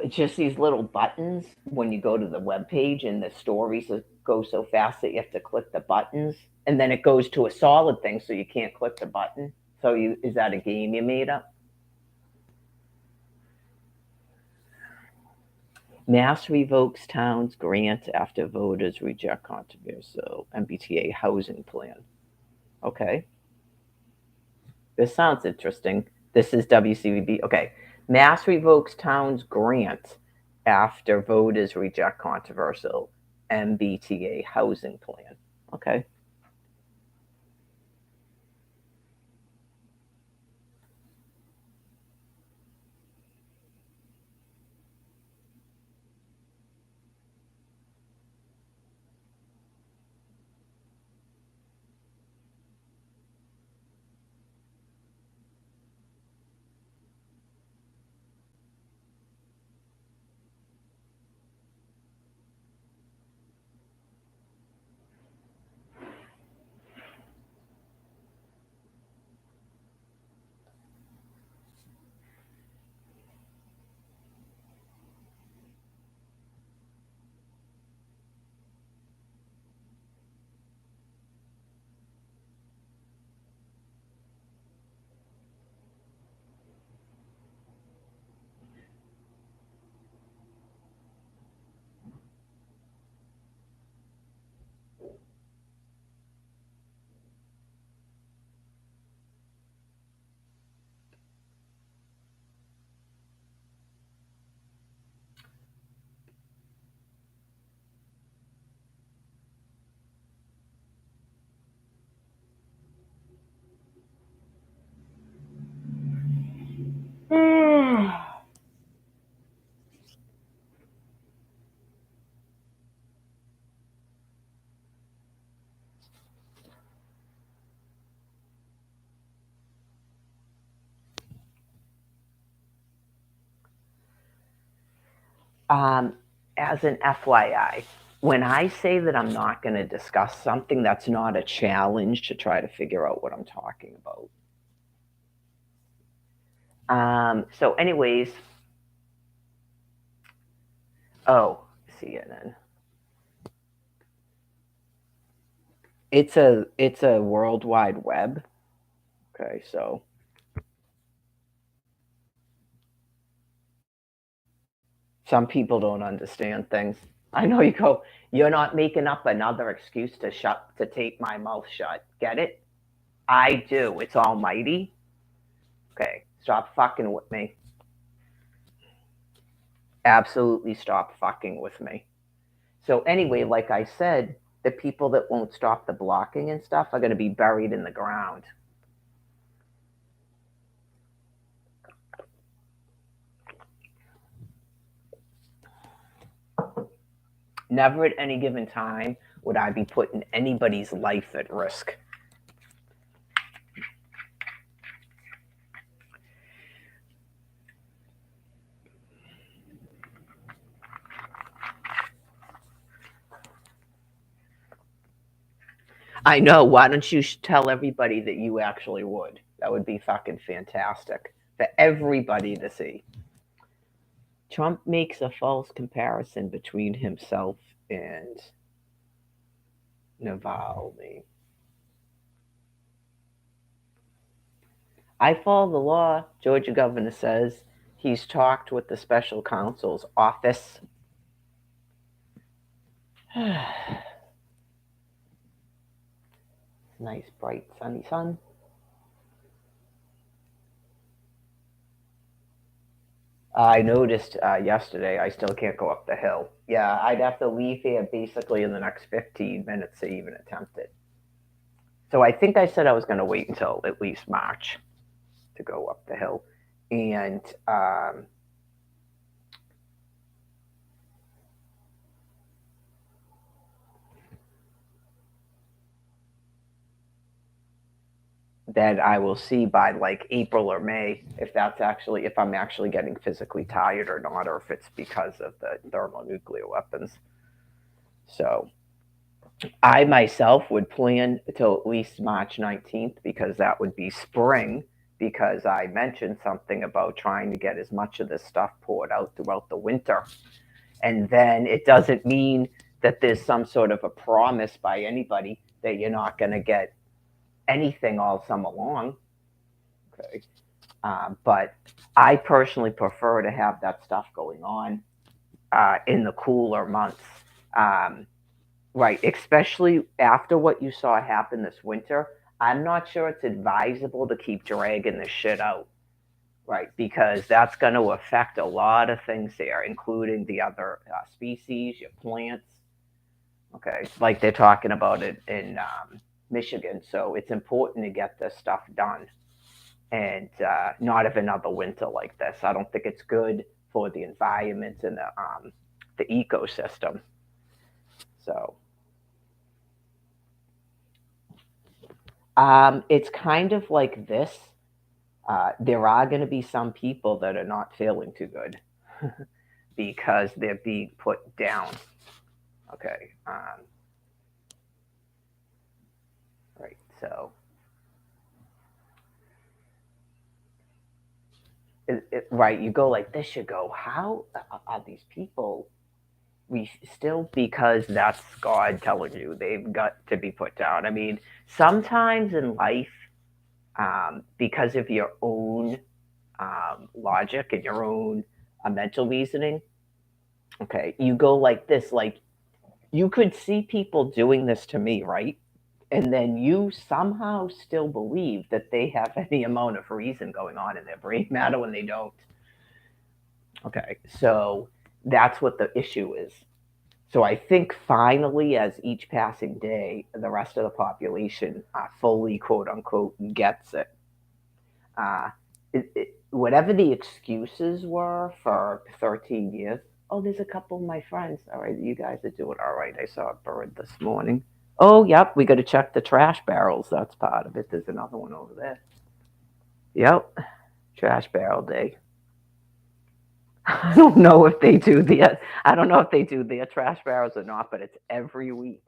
Just these little buttons when you go to the web page and the stories go so fast that you have to click the buttons and then it goes to a solid thing so you can't click the button. So you is that a game you made up? Mass revokes town's grant after voters reject controversial MBTA housing plan. Okay. This sounds interesting. This is WCVB. Okay. Mass revokes town's grant after voters reject controversial MBTA housing plan. Okay. Um, as an FYI, when I say that I'm not going to discuss something, that's not a challenge to try to figure out what I'm talking about. So, anyways, CNN. It's a World Wide Web. Okay, so some people don't understand things. I know you go, you're not making up another excuse to tape my mouth shut. Get it? I do. It's almighty. Okay, stop fucking with me. Absolutely stop fucking with me. So anyway, like I said, the people that won't stop the blocking and stuff are going to be buried in the ground. Never at any given time would I be putting anybody's life at risk. I know. Why don't you tell everybody that you actually would? That would be fucking fantastic for everybody to see. Trump makes a false comparison between himself and Navalny. I follow the law, Georgia governor says. He's talked with the special counsel's office. Nice, bright, sunny sun. I noticed yesterday I still can't go up the hill. Yeah, I'd have to leave here basically in the next 15 minutes to even attempt it. So I think I said I was going to wait until at least March to go up the hill. And then I will see by like April or May if I'm actually getting physically tired or not, or if it's because of the thermonuclear weapons. So I myself would plan till at least March 19th because that would be spring. Because I mentioned something about trying to get as much of this stuff poured out throughout the winter. And then it doesn't mean that there's some sort of a promise by anybody that you're not going to get anything all summer long. Okay. But I personally prefer to have that stuff going on in the cooler months. Right, especially after what you saw happen this winter. I'm not sure it's advisable to keep dragging this shit out, right? Because that's going to affect a lot of things there, including the other species, your plants. Okay, like they're talking about it in Michigan. So it's important to get this stuff done and not have another winter like this. I don't think it's good for the environment and the ecosystem. So it's kind of like this. There are going to be some people that are not feeling too good because they're being put down. Okay. Right. So, right. You go like this. You go, how are these people? We still, because that's God telling you they've got to be put down. I mean, sometimes in life, because of your own logic and your own mental reasoning, okay, you go like this. Like, you could see people doing this to me, right? And then you somehow still believe that they have any amount of reason going on in their brain matter when they don't. Okay, so that's what the issue is. So I think finally, as each passing day, the rest of the population fully, quote unquote, gets it. Uh, whatever the excuses were for 13 years, oh, there's a couple of my friends. All right, you guys are doing all right. I saw a bird this morning. Oh, yep, we got to check the trash barrels. That's part of it. There's another one over there. Yep, trash barrel day. I don't know if they do the. I don't know if they do their trash barrels or not, but it's every week.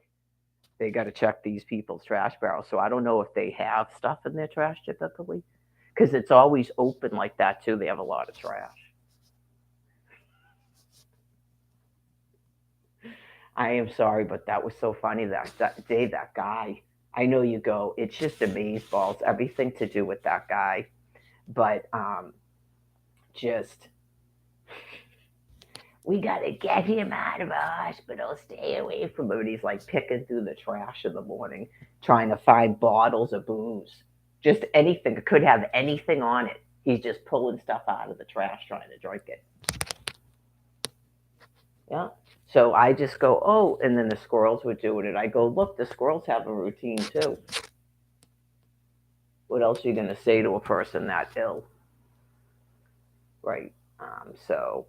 They got to check these people's trash barrels. So I don't know if they have stuff in their trash typically, because it's always open like that too. They have a lot of trash. I am sorry, but that was so funny that day. That guy. I know you go. It's just amazeballs. Everything to do with that guy, but just we gotta get him out of the hospital. Stay away from him. And he's like picking through the trash in the morning, trying to find bottles of booze. Just anything. It could have anything on it. He's just pulling stuff out of the trash, trying to drink it. Yeah. So I just go, oh, and then the squirrels would do it. I go, look, the squirrels have a routine too. What else are you going to say to a person that ill? Right. So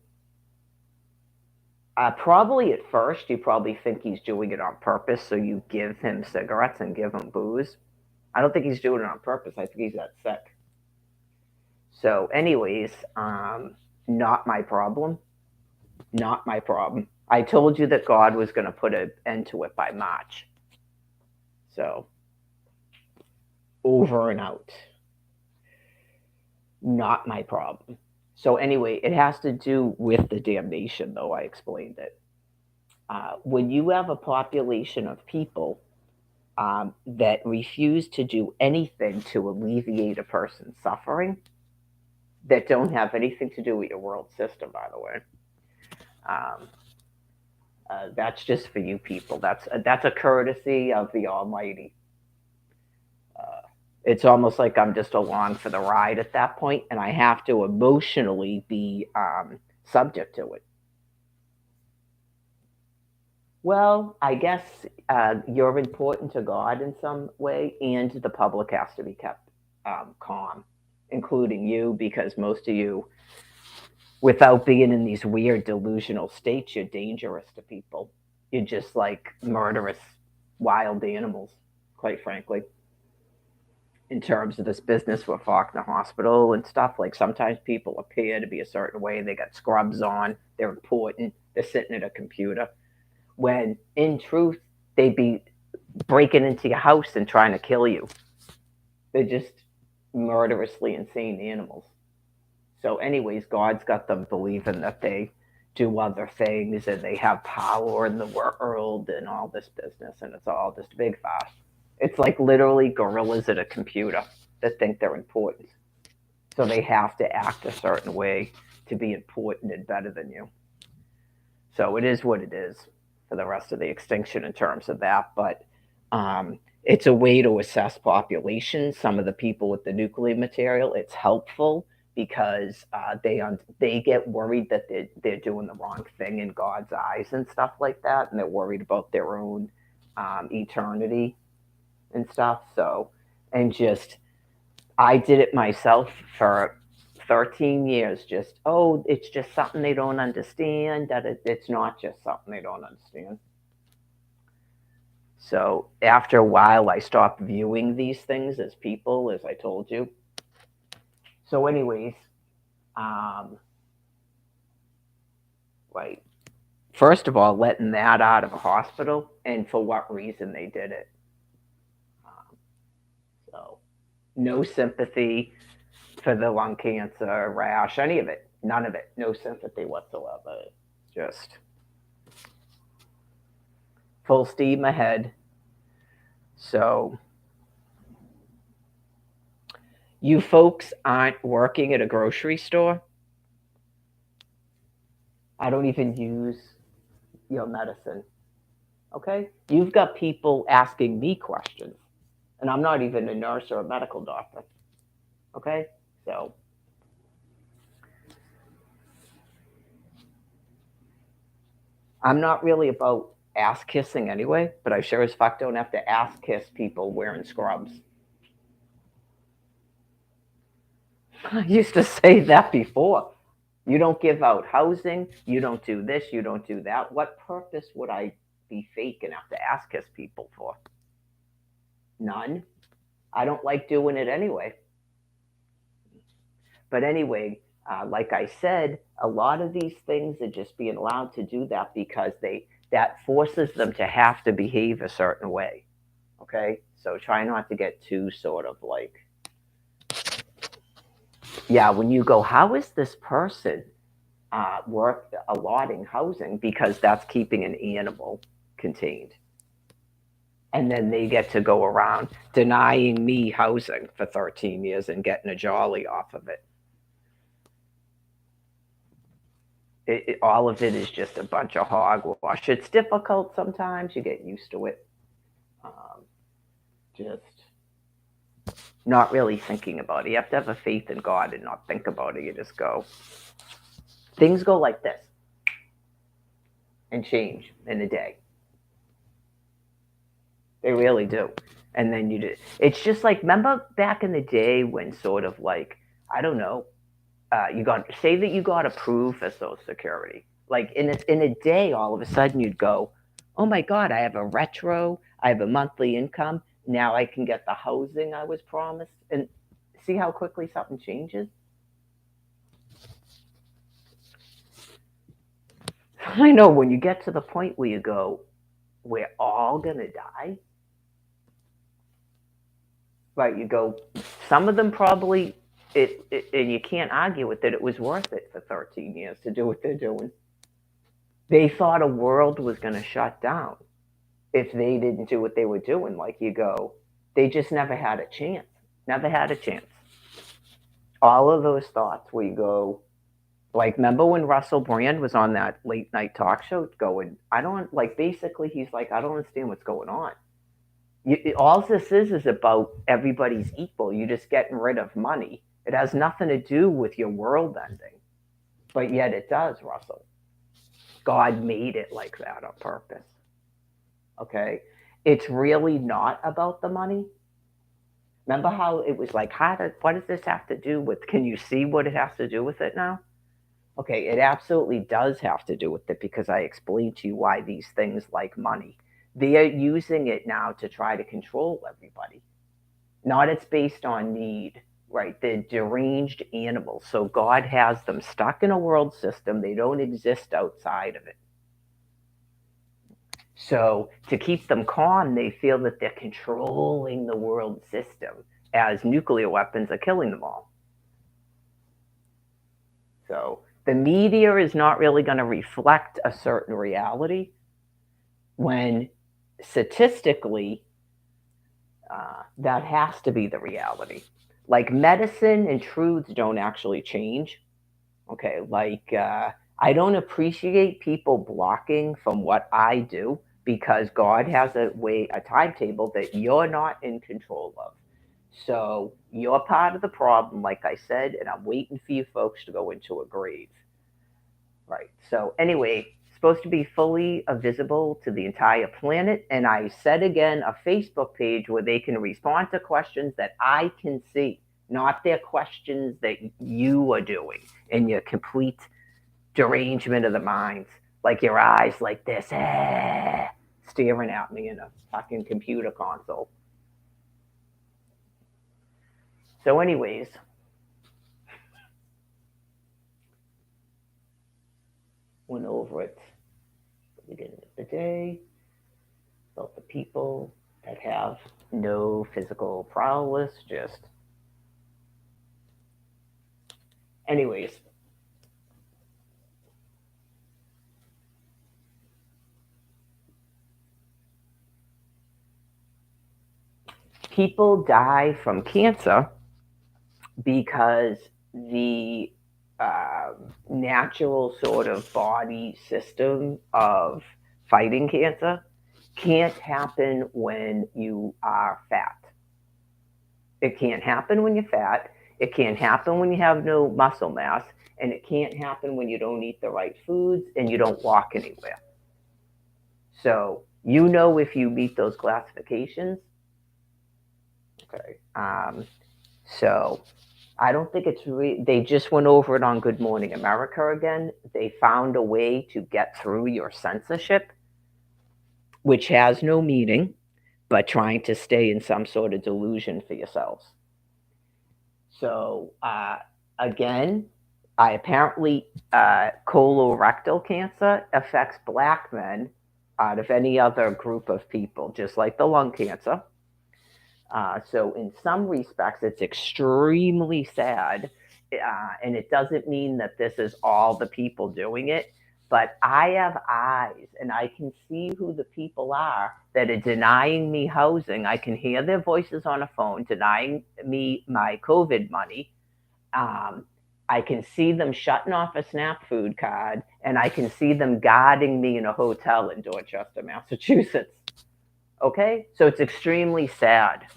probably at first, you probably think he's doing it on purpose. So you give him cigarettes and give him booze. I don't think he's doing it on purpose. I think he's that sick. So, anyways, not my problem. Not my problem. I told you that God was going to put an end to it by March. So, over and out. Not my problem. So, anyway, it has to do with the damnation, though. I explained it. When you have a population of people that refuse to do anything to alleviate a person's suffering, that don't have anything to do with your world system, by the way. Um, that's just for you people. That's a courtesy of the Almighty. Uh, it's almost like I'm just along for the ride at that point, and I have to emotionally be subject to it. Well, I guess you're important to God in some way, and the public has to be kept calm, including you, because most of you, without being in these weird delusional states, you're dangerous to people. You're just like murderous wild animals, quite frankly. In terms of this business with Faulkner Hospital and stuff, like sometimes people appear to be a certain way. They got scrubs on, they're important, they're sitting at a computer. When in truth, they'd be breaking into your house and trying to kill you. They're just murderously insane animals. So, anyways, God's got them believing that they do other things and they have power in the world and all this business, and it's all just a big farce. It's like literally gorillas at a computer that think they're important. So they have to act a certain way to be important and better than you. So it is what it is for the rest of the extinction in terms of that. But It's a way to assess populations. Some of the people with the nuclear material, it's helpful because they get worried that they're doing the wrong thing in God's eyes and stuff like that, and they're worried about their own eternity and stuff. So, and just I did it myself for 13 years. Just it's just something they don't understand. That it's not just something they don't understand. So after a while, I stopped viewing these things as people, as I told you. So, anyways, um, like first of all, letting that out of a hospital, and for what reason they did it. Um, so, no sympathy for the lung cancer, rash, any of it, none of it, no sympathy whatsoever. Just full steam ahead. So, you folks aren't working at a grocery store. I don't even use your medicine. Okay? You've got people asking me questions, and I'm not even a nurse or a medical doctor. Okay? So, I'm not really about ass kissing anyway, but I sure as fuck don't have to ass kiss people wearing scrubs. I used to say that before. You don't give out housing, you don't do this, you don't do that. What purpose would I be fake and have to ass kiss people for? None. I don't like doing it anyway. But anyway, like I said, a lot of these things are just being allowed to do that because that forces them to have to behave a certain way. Okay, so try not to get too sort of like, yeah, when you go, how is this person worth allotting housing because that's keeping an animal contained, and then they get to go around denying me housing for 13 years and getting a jolly off of it. All of it is just a bunch of hogwash. It's difficult sometimes. You get used to it. Um, just not really thinking about it. You have to have a faith in God and not think about it. You just go. Things go like this and change in a day. They really do. And then you do. It's just like remember back in the day when sort of like I don't know, you got say that you got approved for Social Security. Like in a day, all of a sudden you'd go, oh my God, I have a retro, I have a monthly income. Now I can get the housing I was promised. And see how quickly something changes? I know when you get to the point where you go, we're all going to die. Right, you go, some of them probably, and you can't argue with it, it was worth it for 13 years to do what they're doing. They thought a world was going to shut down if they didn't do what they were doing. Like you go, they just never had a chance. Never had a chance. All of those thoughts where you go, like, remember when Russell Brand was on that late night talk show going, I don't, like, basically, he's like, I don't understand what's going on. All this is about everybody's equal. You're just getting rid of money. It has nothing to do with your world ending. But yet it does, Russell. God made it like that on purpose. Okay? It's really not about the money. Remember how it was like, what does this have to do with? Can you see what it has to do with it now? Okay, it absolutely does have to do with it because I explained to you why these things like money. They are using it now to try to control everybody. Not it's based on need, right? They're deranged animals. So God has them stuck in a world system. They don't exist outside of it. So to keep them calm, they feel that they're controlling the world system as nuclear weapons are killing them all. So the media is not really going to reflect a certain reality when statistically that has to be the reality. Like medicine and truths don't actually change. Okay, like I don't appreciate people blocking from what I do because God has a timetable that you're not in control of. So you're part of the problem, like I said, and I'm waiting for you folks to go into a grave. Right. So anyway, supposed to be fully visible to the entire planet. And I said again, a Facebook page where they can respond to questions that I can see, not their questions that you are doing in your complete derangement of the minds, like your eyes like this, staring at me in a fucking computer console. So, anyways, went over it at the beginning of the day about the people that have no physical prowess, just anyways. People die from cancer because the natural sort of body system of fighting cancer can't happen when you are fat. It can't happen when you're fat. It can't happen when you have no muscle mass. And it can't happen when you don't eat the right foods and you don't walk anywhere. So, you know, if you meet those classifications, okay. So, I don't think they just went over it on Good Morning America again. They found a way to get through your censorship, which has no meaning, but trying to stay in some sort of delusion for yourselves. So, again, I apparently colorectal cancer affects black men out of any other group of people, just like the lung cancer. So, in some respects, it's extremely sad. And it doesn't mean that this is all the people doing it, but I have eyes and I can see who the people are that are denying me housing. I can hear their voices on a phone denying me my COVID money. Um, I can see them shutting off a SNAP food card, and I can see them guarding me in a hotel in Dorchester, Massachusetts. Okay? So it's extremely sad.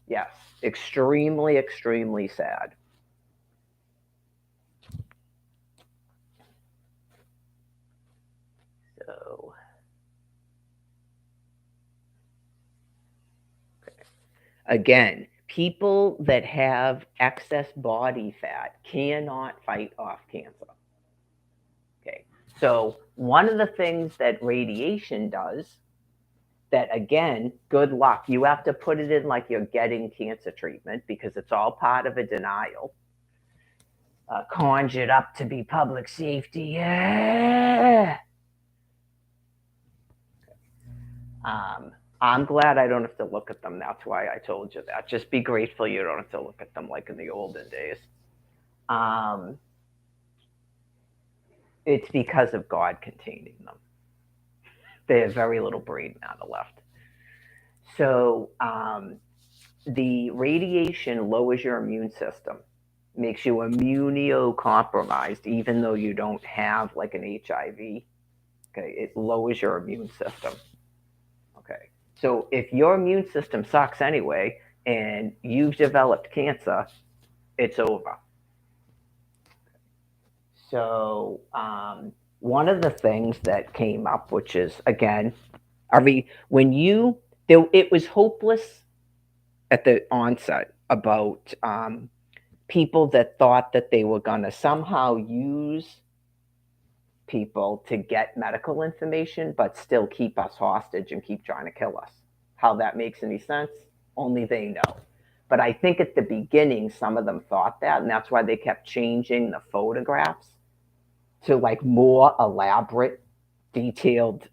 Yes, extremely, extremely sad. So, again, people that have excess body fat cannot fight off cancer. Okay. So, one of the things that radiation does, that again, good luck. You have to put it in like you're getting cancer treatment because it's all part of a denial. Conjured up to be public safety. Yeah. Um, I'm glad I don't have to look at them. That's why I told you that. Just be grateful you don't have to look at them like in the olden days. Um, it's because of God containing them. They have very little brain matter left. So the radiation lowers your immune system, makes you immunocompromised, even though you don't have like an HIV. Okay, it lowers your immune system. Okay, so if your immune system sucks anyway, and you've developed cancer, it's over. So one of the things that came up, which is again, I mean, when you there, it was hopeless at the onset about people that thought that they were going to somehow use people to get medical information, but still keep us hostage and keep trying to kill us. How that makes any sense, only they know. But I think at the beginning, some of them thought that, and that's why they kept changing the photographs to like more elaborate, detailed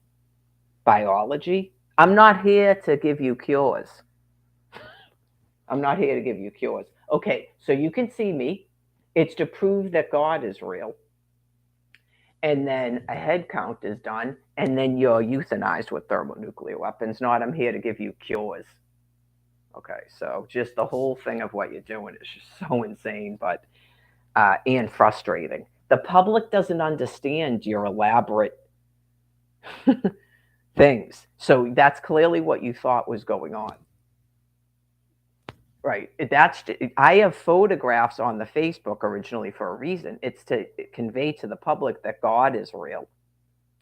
biology. I'm not here to give you cures. I'm not here to give you cures. Okay, so you can see me. It's to prove that God is real. And then a head count is done, and then you're euthanized with thermonuclear weapons. Not, I'm here to give you cures. Okay, so just the whole thing of what you're doing is just so insane, but and frustrating. The public doesn't understand your elaborate things. So that's clearly what you thought was going on. Right. I have photographs on the Facebook originally for a reason. It's to convey to the public that God is real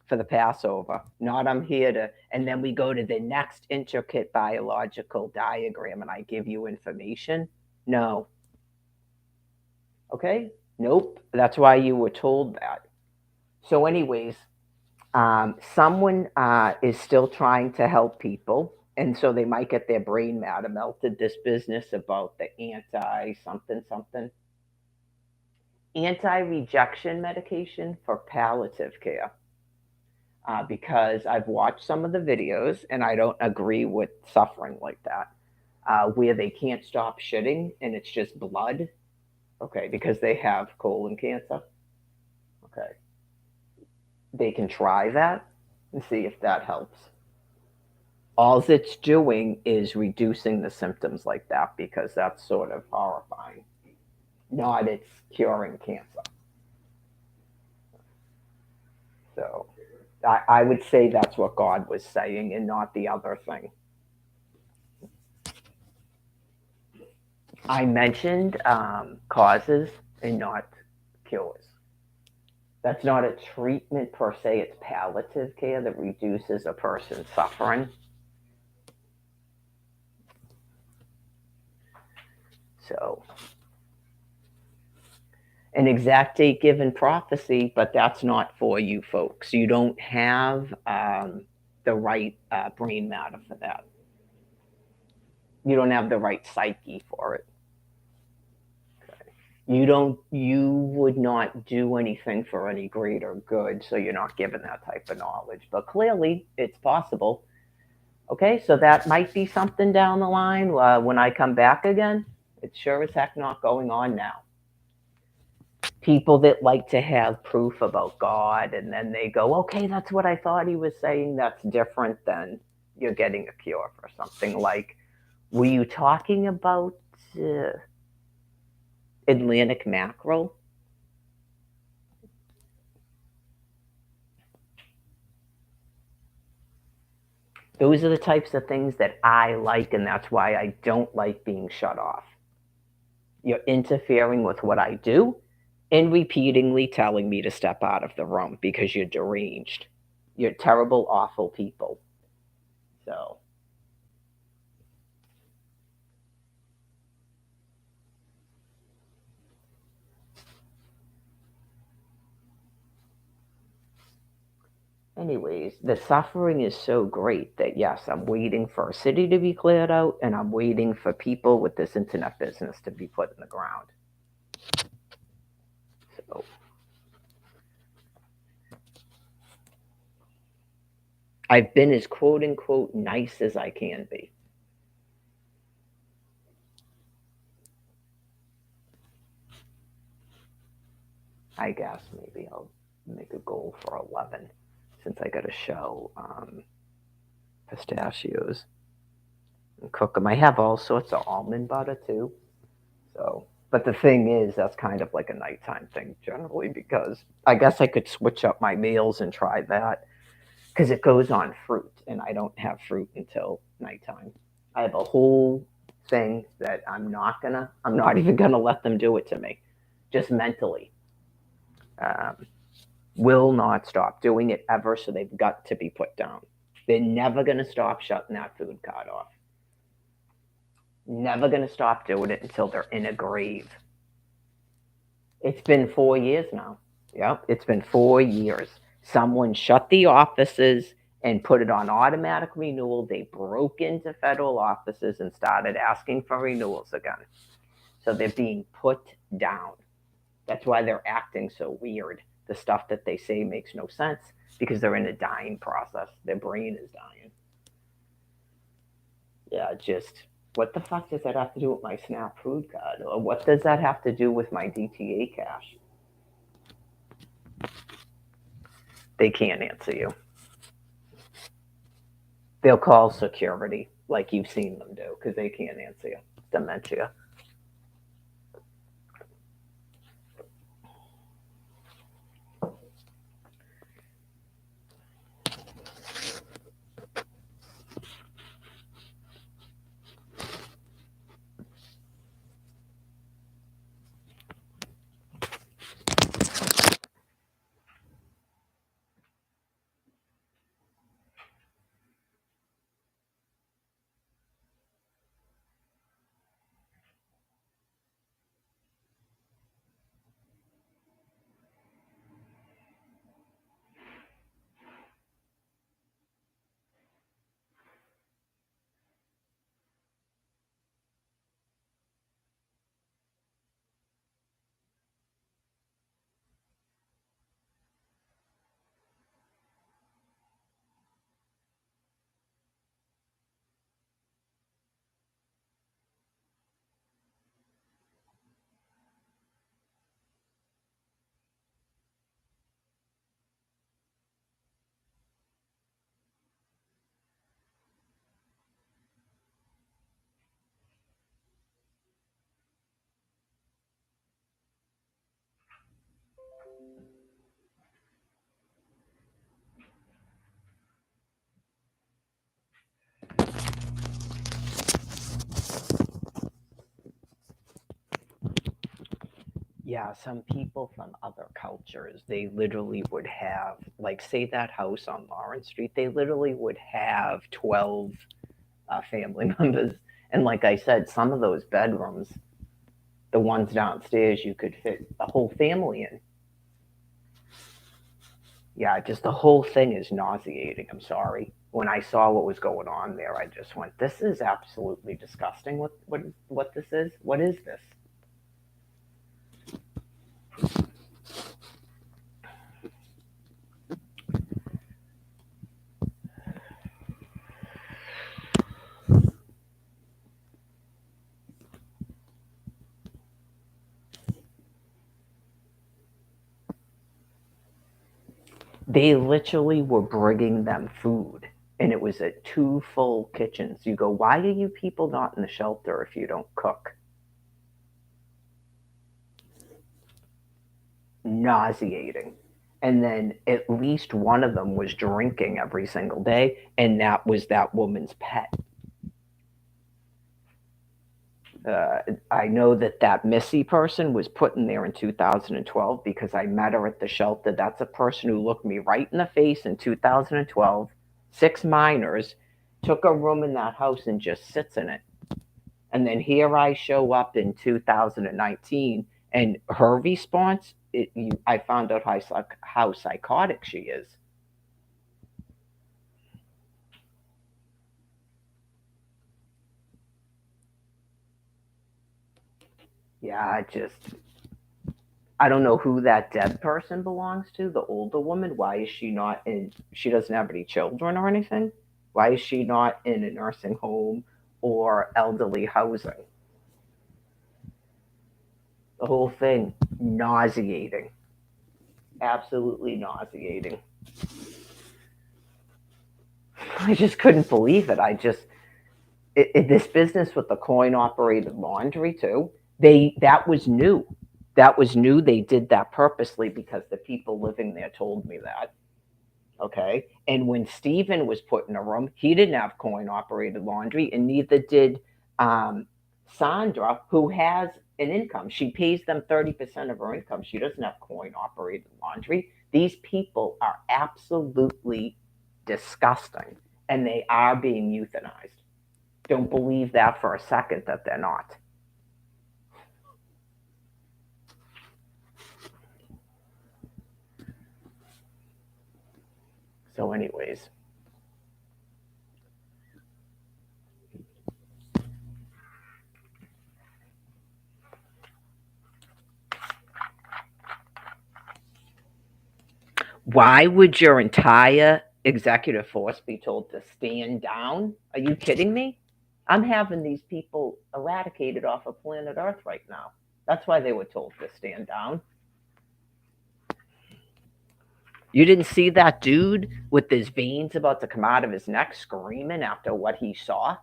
for the Passover. Not I'm here to, and then we go to the next intricate biological diagram and I give you information. No. Okay. Nope. That's why you were told that. So, anyways, someone is still trying to help people. And so they might get their brain matter melted. This business about the anti something something, anti rejection medication for palliative care. Because I've watched some of the videos and I don't agree with suffering like that, where they can't stop shitting and it's just blood. Okay, because they have colon cancer. Okay, they can try that and see if that helps. All it's doing is reducing the symptoms like that because that's sort of horrifying. Not it's curing cancer. So I would say that's what God was saying and not the other thing. I mentioned causes and not cures. That's not a treatment per se, it's palliative care that reduces a person's suffering. So, an exact date given prophecy, but that's not for you folks. You don't have the right brain matter for that. You don't have the right psyche for it. You would not do anything for any greater good, so you're not given that type of knowledge. But clearly, it's possible. Okay, so that might be something down the line when I come back again. It's sure as heck not going on now. People that like to have proof about God and then they go, okay, that's what I thought he was saying. That's different than you're getting a cure for something. Like, were you talking about Atlantic mackerel? Those are the types of things that I like, and that's why I don't like being shut off. You're interfering with what I do and repeatedly telling me to step out of the room because you're deranged. You're terrible, awful people. So, anyways, the suffering is so great that yes, I'm waiting for a city to be cleared out and I'm waiting for people with this internet business to be put in the ground. So, I've been as quote unquote nice as I can be. I guess maybe I'll make a goal for 11 since I got to show pistachios and cook them. I have all sorts of almond butter too. So, but the thing is, that's kind of like a nighttime thing generally because I guess I could switch up my meals and try that because it goes on fruit and I don't have fruit until nighttime. I have a whole thing that I'm not even gonna let them do it to me, just mentally. Um, will not stop doing it ever, so they've got to be put down. They're never going to stop shutting that food card off. Never going to stop doing it until they're in a grave. It's been 4 years now. Yep, it's been 4 years. Someone shut the offices and put it on automatic renewal. They broke into federal offices and started asking for renewals again. So they're being put down. That's why they're acting so weird. The stuff that they say makes no sense because they're in a dying process. Their brain is dying. Yeah, just what the fuck does that have to do with my Snap food card? Or what does that have to do with my DTA cash? They can't answer you. They'll call security like you've seen them do because they can't answer you. Dementia. Yeah, some people from other cultures, they literally would have, like, say that house on Lawrence Street, they literally would have 12 family members. And like I said, some of those bedrooms, the ones downstairs, you could fit a whole family in. Yeah, just the whole thing is nauseating. I'm sorry. When I saw what was going on there, I just went, "This is absolutely disgusting. What this is? What is this?" They literally were bringing them food, and it was at two full kitchens. You go, "Why are you people not in the shelter if you don't cook?" Nauseating. And then at least one of them was drinking every single day, and that was that woman's pet. I know that that Missy person was put in there in 2012 because I met her at the shelter. That's a person who looked me right in the face in 2012. Six minors took a room in that house and just sits in it. And then here I show up in 2019, and her response, I found out how psychotic she is. Yeah, I don't know who that dead person belongs to, the older woman. Why is she not in? She doesn't have any children or anything. Why is she not in a nursing home or elderly housing? The whole thing, nauseating. Absolutely nauseating. I just couldn't believe it. This business with the coin operated laundry too. That was new. That was new. They did that purposely because the people living there told me that. Okay. And when Steven was put in a room, he didn't have coin operated laundry, and neither did um, Sandra, who has an income. She pays them 30% of her income. She doesn't have coin operated laundry. These people are absolutely disgusting, and they are being euthanized. Don't believe that for a second that they're not. So, anyways, why would your entire executive force be told to stand down? Are you kidding me? I'm having these people eradicated off of planet Earth right now. That's why they were told to stand down. You didn't see that dude with his veins about to come out of his neck screaming after what he saw?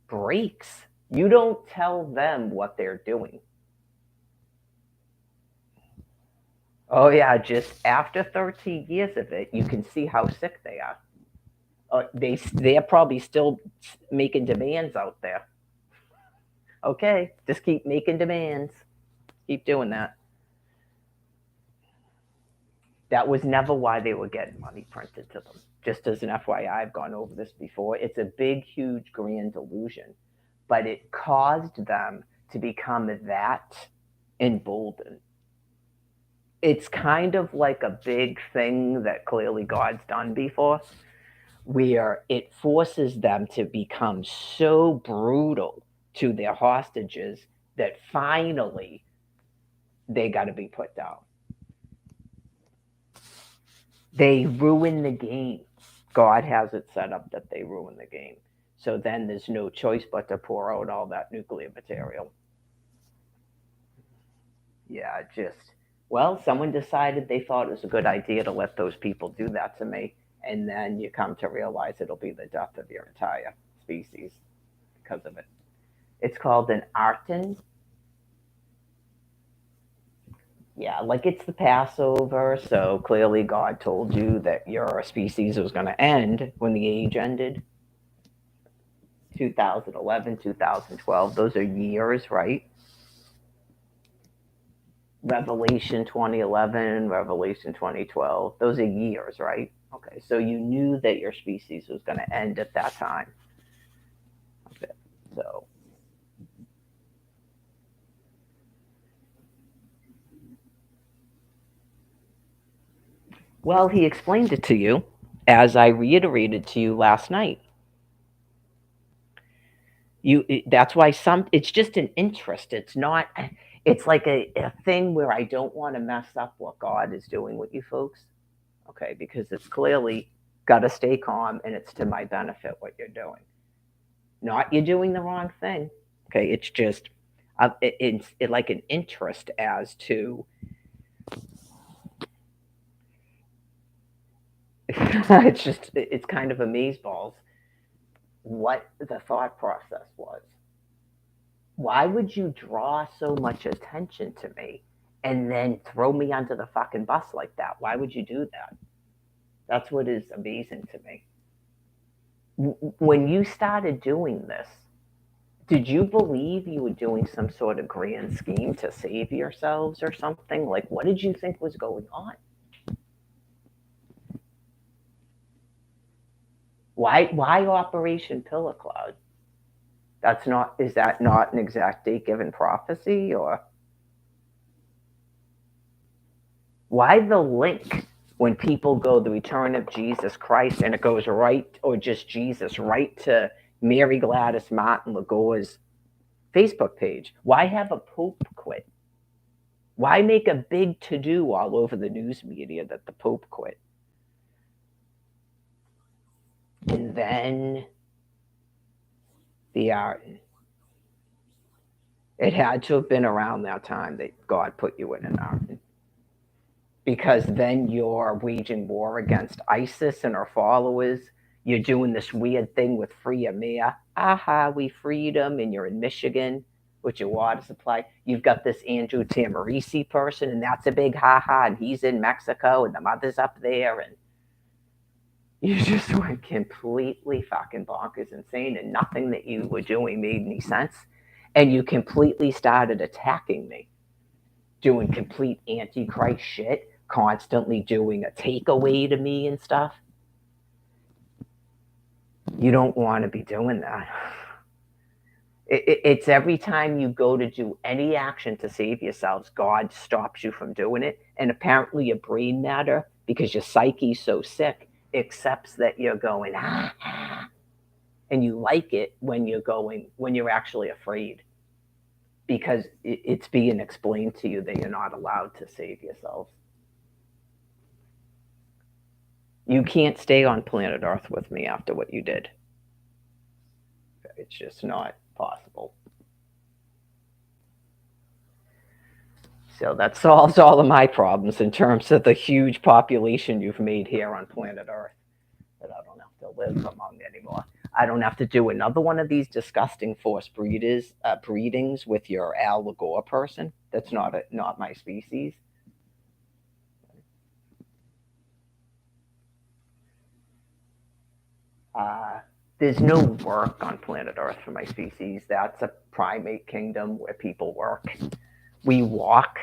Breaks. You don't tell them what they're doing. Oh, yeah, just after 13 years of it, you can see how sick they are. They're probably still making demands out there. Okay, just keep making demands. Keep doing that. That was never why they were getting money printed to them. Just as an FYI, I've gone over this before. It's a big, huge, grand illusion, but it caused them to become that emboldened. It's kind of like a big thing that clearly God's done before, where it forces them to become so brutal to their hostages that finally they got to be put down. They ruin the game. God has it set up that they ruin the game. So then there's no choice but to pour out all that nuclear material. Yeah, just, well, someone decided they thought it was a good idea to let those people do that to me. And then you come to realize it'll be the death of your entire species because of it. It's called an Arton. Yeah, like it's the Passover, so clearly God told you that your species was going to end when the age ended. 2011, 2012, those are years, right? Revelation 2011, Revelation 2012. Those are years, right? Okay, so you knew that your species was going to end at that time. Okay, so. Well, he explained it to you as I reiterated to you last night. That's why it's just an interest. It's not, it's like a thing where I don't want to mess up what God is doing with you folks. Okay, because it's clearly got to stay calm and it's to my benefit what you're doing. Not you're doing the wrong thing. Okay, it's just it's like an interest as to it's kind of amazeballs what the thought process was. Why would you draw so much attention to me and then throw me under the fucking bus like that? Why would you do that? That's what is amazing to me. When you started doing this, did you believe you were doing some sort of grand scheme to save yourselves or something? Like, what did you think was going on? Why Operation Pillar Cloud? Is that not an exact date given prophecy, or why the link when people go the return of Jesus Christ and it goes right, or just Jesus, right to Mary Gladys Martin Lagoa's Facebook page? Why have a Pope quit? Why make a big to do all over the news media that the Pope quit? And then the it had to have been around that time that God put you in an Arden. Because then you're waging war against ISIS and her followers. You're doing this weird thing with Free EMEA. Aha, we freed them, and you're in Michigan with your water supply. You've got this Andrew Tamarisi person, and that's a big ha-ha, and he's in Mexico, and the mother's up there, and you just went completely fucking bonkers insane, and nothing that you were doing made any sense. And you completely started attacking me, doing complete antichrist shit, constantly doing a takeaway to me and stuff. You don't want to be doing that. It's every time you go to do any action to save yourselves, God stops you from doing it. And apparently, your brain matter, because your psyche's so sick, accepts that you're going, and you like it when you're actually afraid, because it's being explained to you that you're not allowed to save yourselves. You can't stay on planet Earth with me after what you did. It's just not possible. So that solves all of my problems in terms of the huge population you've made here on planet Earth that I don't have to live among anymore. I don't have to do another one of these disgusting forced breedings with your Al Gore person. That's not my species. There's no work on planet Earth for my species. That's a primate kingdom where people work. We walk.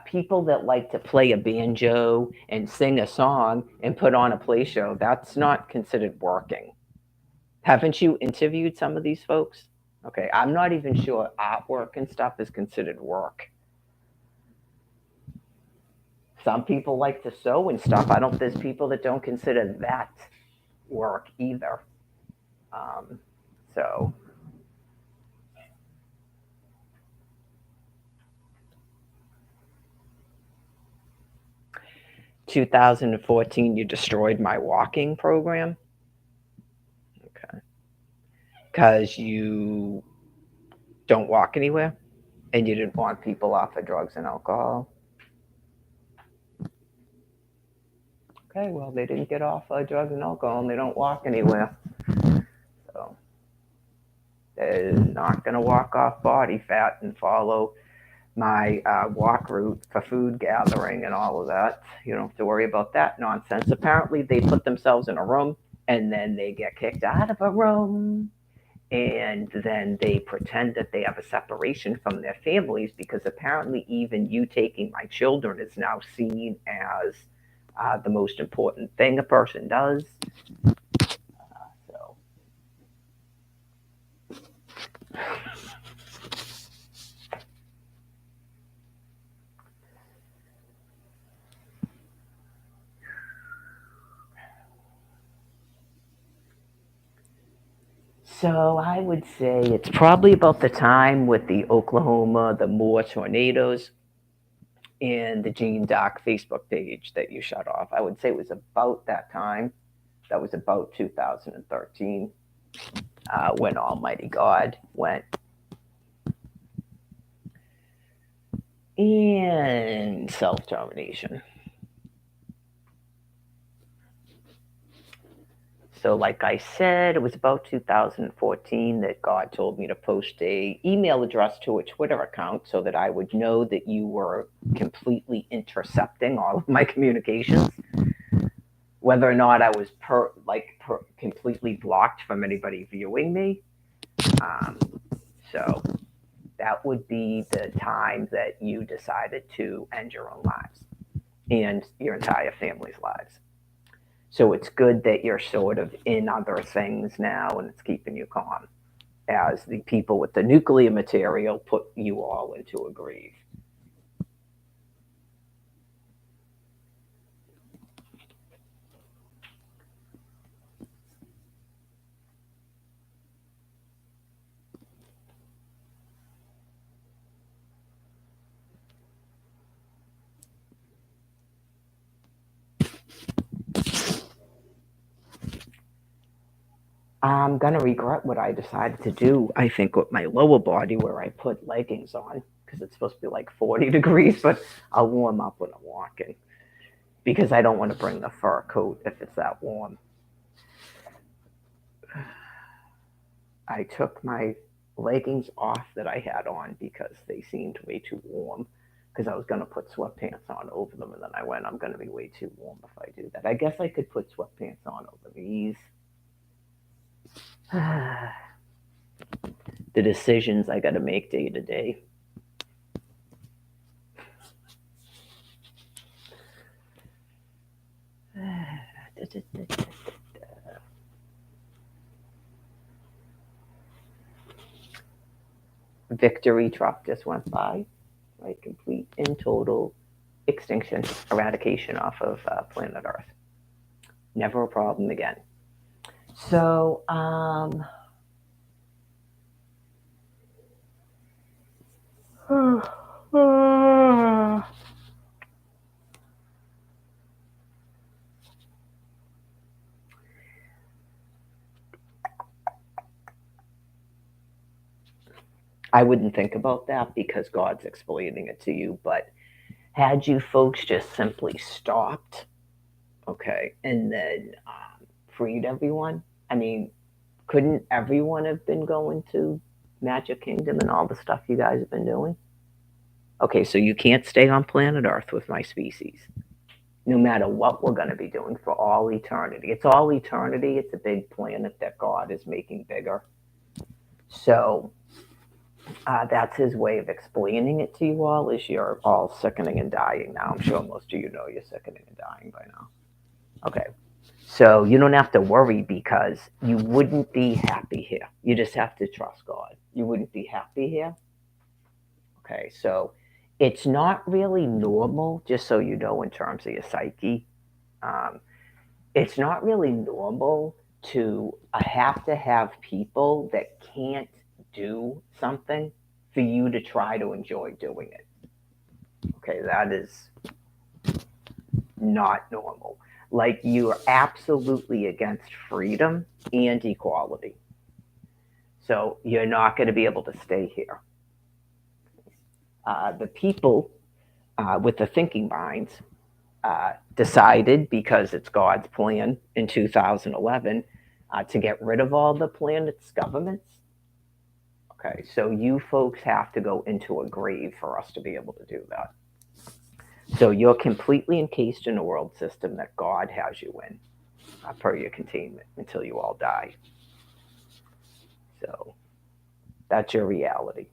People that like to play a banjo and sing a song and put on a play show, that's not considered working. Haven't you interviewed some of these folks? Okay, I'm not even sure artwork and stuff is considered work. Some people like to sew and stuff. There's people that don't consider that work either. So 2014, you destroyed my walking program. Okay. Because you don't walk anywhere and you didn't want people off of drugs and alcohol. Okay, well, they didn't get off of drugs and alcohol and they don't walk anywhere. So they're not going to walk off body fat and follow my walk route for food gathering and all of that. You don't have to worry about that nonsense. Apparently, they put themselves in a room and then they get kicked out of a room And then they pretend that they have a separation from their families because apparently even you taking my children is now seen as the most important thing a person does. So So I would say it's probably about the time with the Oklahoma, the Moore tornadoes, and the Gene Doc Facebook page that you shut off. I would say it was about that time. That was about 2013 when Almighty God went. And self termination. So, like I said, it was about 2014 that God told me to post a email address to a Twitter account so that I would know that you were completely intercepting all of my communications. Whether or not I was completely blocked from anybody viewing me. Um, so that would be the time that you decided to end your own lives and your entire family's lives. So it's good that you're sort of in other things now and it's keeping you calm as the people with the nuclear material put you all into a grave. I'm going to regret what I decided to do, I think, with my lower body where I put leggings on because it's supposed to be like 40 degrees, but I'll warm up when I'm walking because I don't want to bring the fur coat if it's that warm. I took my leggings off that I had on because they seemed way too warm because I was going to put sweatpants on over them. And then I went, I'm going to be way too warm if I do that. I guess I could put sweatpants on over these. The decisions I got to make day to day. Victory truck just went by, right? Complete and total extinction, eradication off of planet Earth. Never a problem again. So, I wouldn't think about that because God's explaining it to you. But had you folks just simply stopped, okay, and then freed everyone, I mean, couldn't everyone have been going to Magic Kingdom and all the stuff you guys have been doing? Okay, so you can't stay on planet Earth with my species, no matter what we're going to be doing for all eternity. It's all eternity. It's a big planet that God is making bigger. So that's his way of explaining it to you all is you're all sickening and dying now. I'm sure most of you know you're sickening and dying by now. Okay. So you don't have to worry because you wouldn't be happy here. You just have to trust God. You wouldn't be happy here. Okay. So it's not really normal, just so you know, in terms of your psyche. Um, it's not really normal to have people that can't do something for you to try to enjoy doing it. Okay, that is not normal. Like you are absolutely against freedom and equality. So you're not going to be able to stay here. The people with the thinking minds decided, because it's God's plan in 2011, to get rid of all the planet's governments. Okay, so you folks have to go into a grave for us to be able to do that. So you're completely encased in a world system that God has you in, per your containment, until you all die. So that's your reality.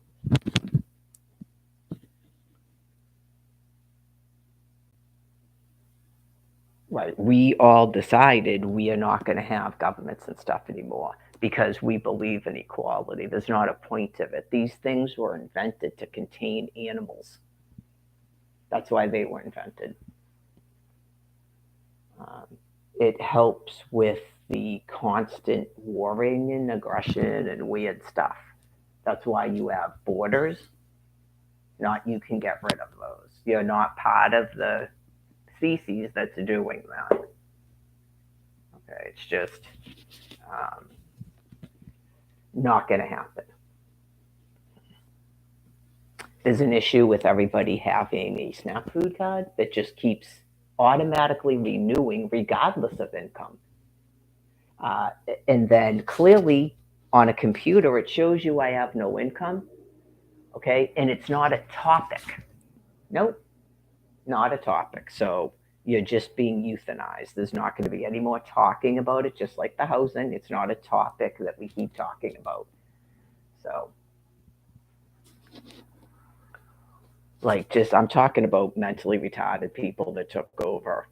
Right. We all decided we are not going to have governments and stuff anymore because we believe in equality. There's not a point of it. These things were invented to contain animals. That's why they were invented. Um, it helps with the constant warring and aggression and weird stuff. That's why you have borders. Not you can get rid of those. You're not part of the species that's doing that. Okay, it's just um, not going to happen. There's an issue with everybody having a SNAP food card that just keeps automatically renewing regardless of income. Uh, and then clearly on a computer, it shows you I have no income. Okay. And it's not a topic. Nope, not a topic. So you're just being euthanized. There's not going to be any more talking about it, just like the housing. It's not a topic that we keep talking about. So, like, just I'm talking about mentally retarded people that took over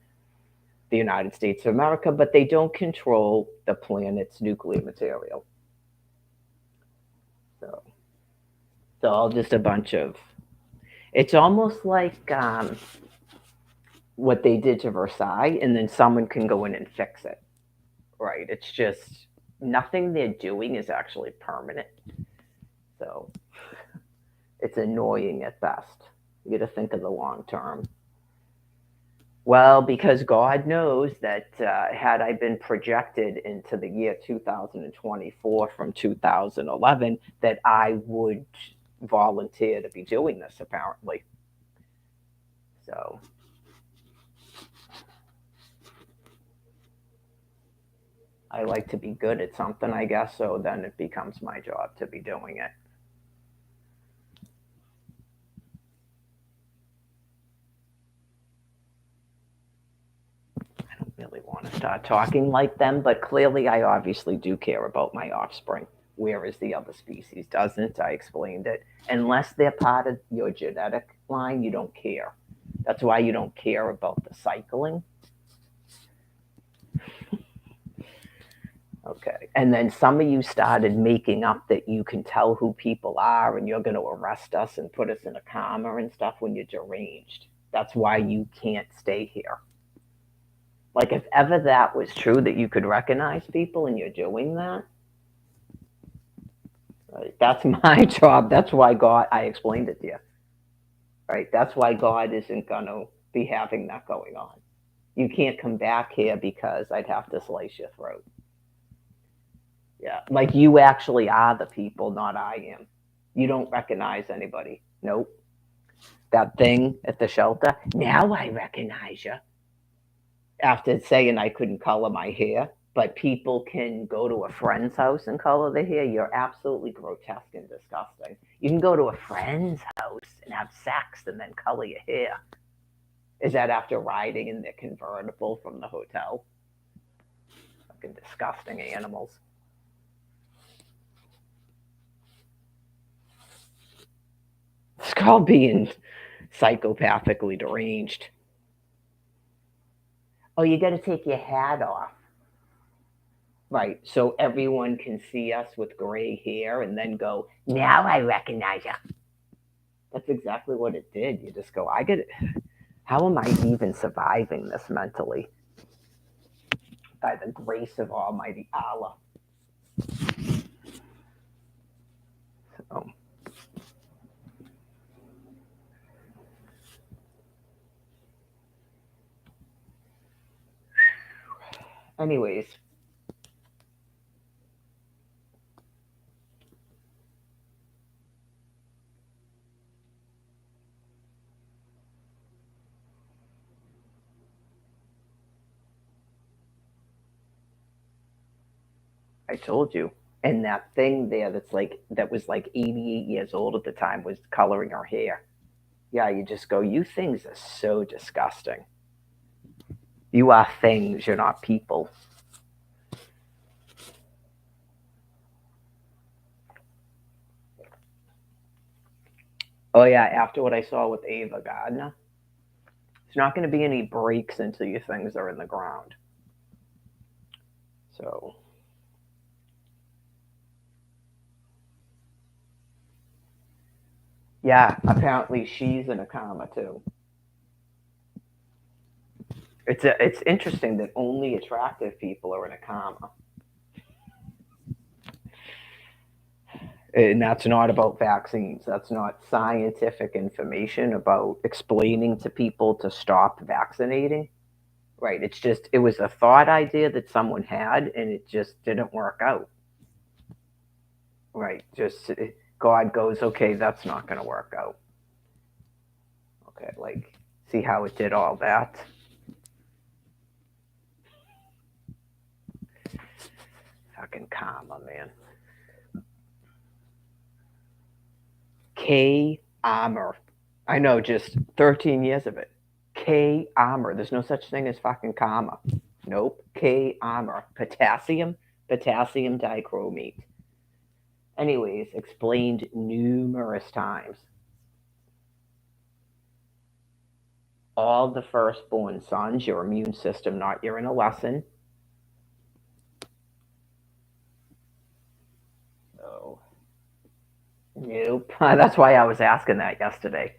the United States of America, but they don't control the planet's nuclear material. So it's all just a bunch of. It's almost like what they did to Versailles, and then someone can go in and fix it. Right? It's just nothing they're doing is actually permanent. So it's annoying at best. You got to think of the long term. Well, because God knows that had I been projected into the year 2024 from 2011, that I would volunteer to be doing this, apparently. So I like to be good at something, I guess, so then it becomes my job to be doing it. I don't really want to start talking like them, but clearly I obviously do care about my offspring. Whereas the other species doesn't. I explained it. Unless they're part of your genetic line, you don't care. That's why you don't care about the cycling. Okay. And then some of you started making up that you can tell who people are and you're going to arrest us and put us in a coma and stuff when you're deranged. That's why you can't stay here. Like, if ever that was true that you could recognize people and you're doing that, right, that's my job. That's why God, I explained it to you, right? That's why God isn't going to be having that going on. You can't come back here because I'd have to slice your throat. Yeah, like you actually are the people, not I am. You don't recognize anybody. Nope. That thing at the shelter, now I recognize you. After saying I couldn't color my hair, but people can go to a friend's house and color their hair. You're absolutely grotesque and disgusting. You can go to a friend's house and have sex and then color your hair. Is that after riding in their convertible from the hotel? Fucking disgusting animals. It's called being psychopathically deranged. Oh, you got to take your hat off. Right. So everyone can see us with gray hair and then go, now I recognize you. That's exactly what it did. You just go, I get it. How am I even surviving this mentally? By the grace of Almighty Allah. So, anyways, I told you. And that thing there that was like 88 years old at the time was coloring her hair. Yeah, you just go, you things are so disgusting. You are things, you're not people. Oh yeah, after what I saw with Ava Gardner, there's not going to be any breaks until your things are in the ground. So yeah, apparently she's in a coma too. It's interesting that only attractive people are in a coma, and that's not about vaccines. That's not scientific information about explaining to people to stop vaccinating. Right? It's just it was a thought idea that someone had, and it just didn't work out. Right? Just God goes, okay, that's not going to work out. Okay, like see how it did all that. Fucking karma, man. K Armor. I know, just 13 years of it. K Armor. There's no such thing as fucking karma. Nope. K Armor. Potassium dichromate. Anyways, explained numerous times. All the firstborn sons, your immune system, not you're in a lesson. So, nope. That's why I was asking that yesterday.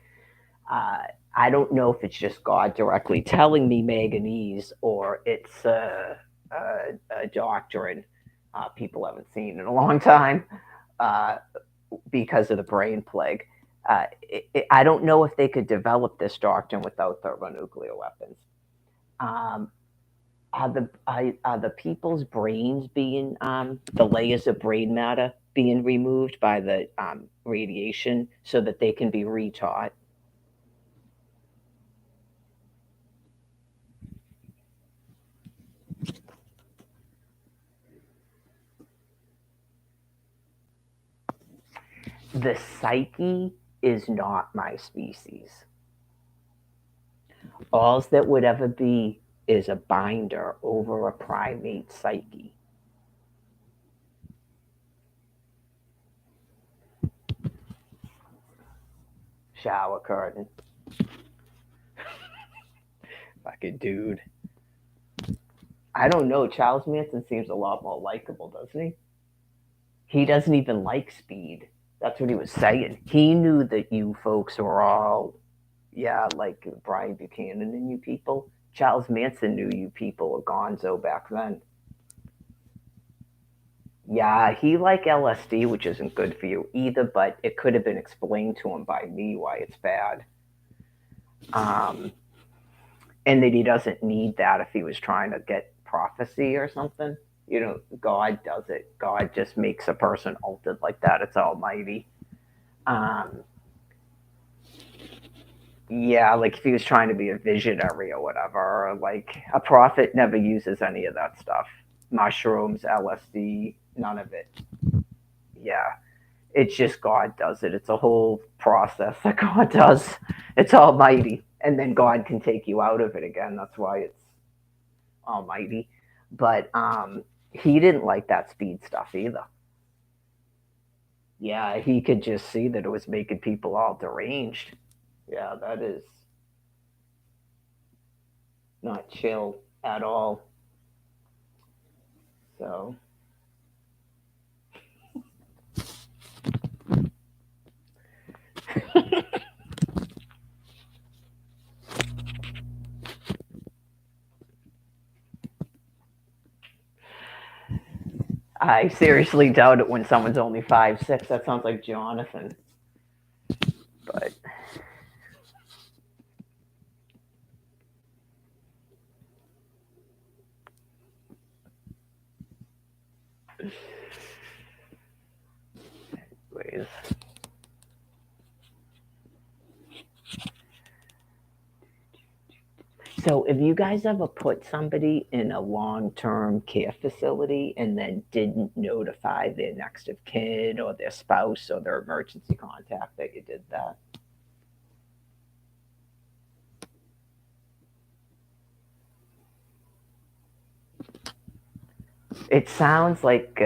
Uh, I don't know if it's just God directly telling me manganese or it's a doctrine people haven't seen in a long time uh, because of the brain plague. I don't know if they could develop this doctrine without thermonuclear weapons. Um, are the people's brains being the layers of brain matter being removed by the radiation so that they can be retaught? The psyche is not my species. All that would ever be is a binder over a primate psyche. Shower curtain. Fucking dude. I don't know. Charles Manson seems a lot more likable, doesn't he? He doesn't even like speed. That's what he was saying. He knew that you folks were all, yeah, like Brian Buchanan and you people. Charles Manson knew you people were gonzo back then. Yeah, he liked LSD, which isn't good for you either, but it could have been explained to him by me why it's bad. Um, and that he doesn't need that if he was trying to get prophecy or something. You know, God does it. God just makes a person altered like that. It's almighty. Um, yeah, like if he was trying to be a visionary or whatever, or like a prophet never uses any of that stuff. Mushrooms, LSD, none of it. Yeah, it's just God does it. It's a whole process that God does. It's almighty. And then God can take you out of it again. That's why it's almighty. But he didn't like that speed stuff either. Yeah, he could just see that it was making people all deranged. Yeah, that is not chill at all. So I seriously doubt it when someone's only 5'6". That sounds like Jonathan. But anyways. So, have you guys ever put somebody in a long term care facility and then didn't notify their next of kin or their spouse or their emergency contact that you did that? It sounds like,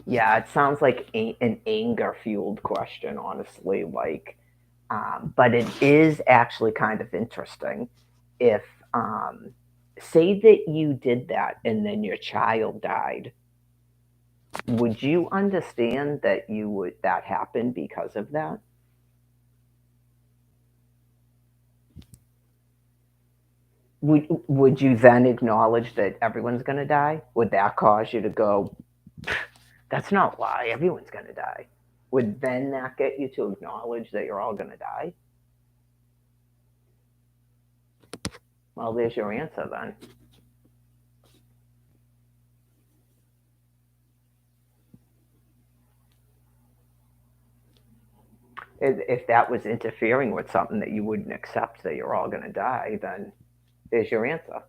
yeah, it sounds like an anger fueled question, honestly. Like, But it is actually kind of interesting if, um, say that you did that and then your child died, would you understand that you would that happened because of that? Would you then acknowledge that everyone's going to die? Would that cause you to go, that's not why everyone's going to die? Would then that get you to acknowledge that you're all going to die? Well, there's your answer then. If that was interfering with something that you wouldn't accept that you're all going to die, then there's your answer.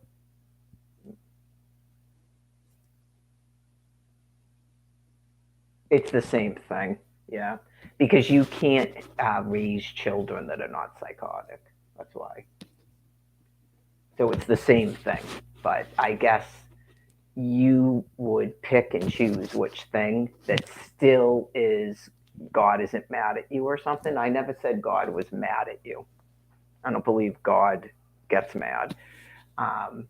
It's the same thing, yeah, because you can't raise children that are not psychotic. That's why. So it's the same thing, but I guess you would pick and choose which thing that still is God isn't mad at you or something. I never said God was mad at you. I don't believe God gets mad. Um,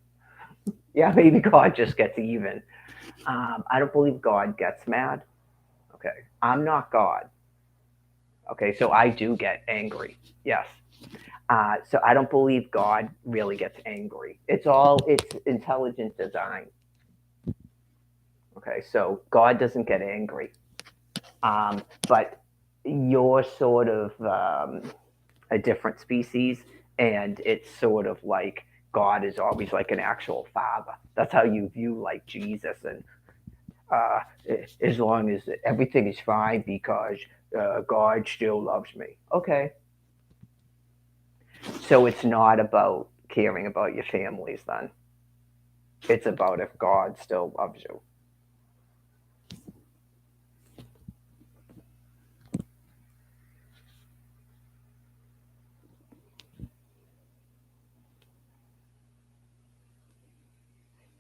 yeah, maybe God just gets even. I don't believe God gets mad. Okay, I'm not God. Okay, so I do get angry. Yes. So I don't believe God really gets angry. It's intelligent design. Okay, so God doesn't get angry. But you're sort of a different species, and it's sort of like God is always like an actual father. That's how you view like Jesus, and uh, as long as everything is fine because God still loves me. Okay, so it's not about caring about your families then. It's about if God still loves you.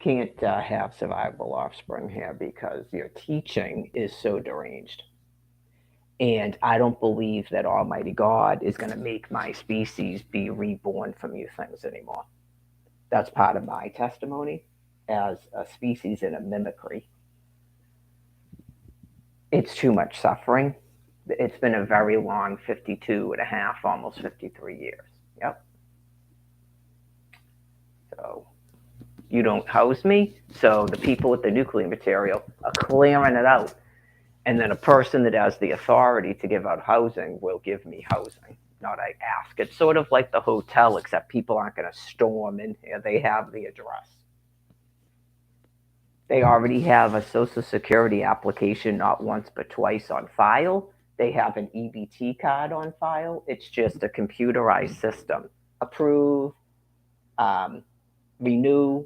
Can't have survivable offspring here because your teaching is so deranged. And I don't believe that Almighty God is going to make my species be reborn from you things anymore. That's part of my testimony as a species in a mimicry. It's too much suffering. It's been a very long 52 and a half, almost 53 years. Yep. So you don't house me. So the people with the nuclear material are clearing it out. And then a person that has the authority to give out housing will give me housing, not I ask. It's sort of like the hotel, except people aren't going to storm in here. They have the address. They already have a social security application not once but twice on file. They have an EBT card on file. It's just a computerized system. Approve, um, renew.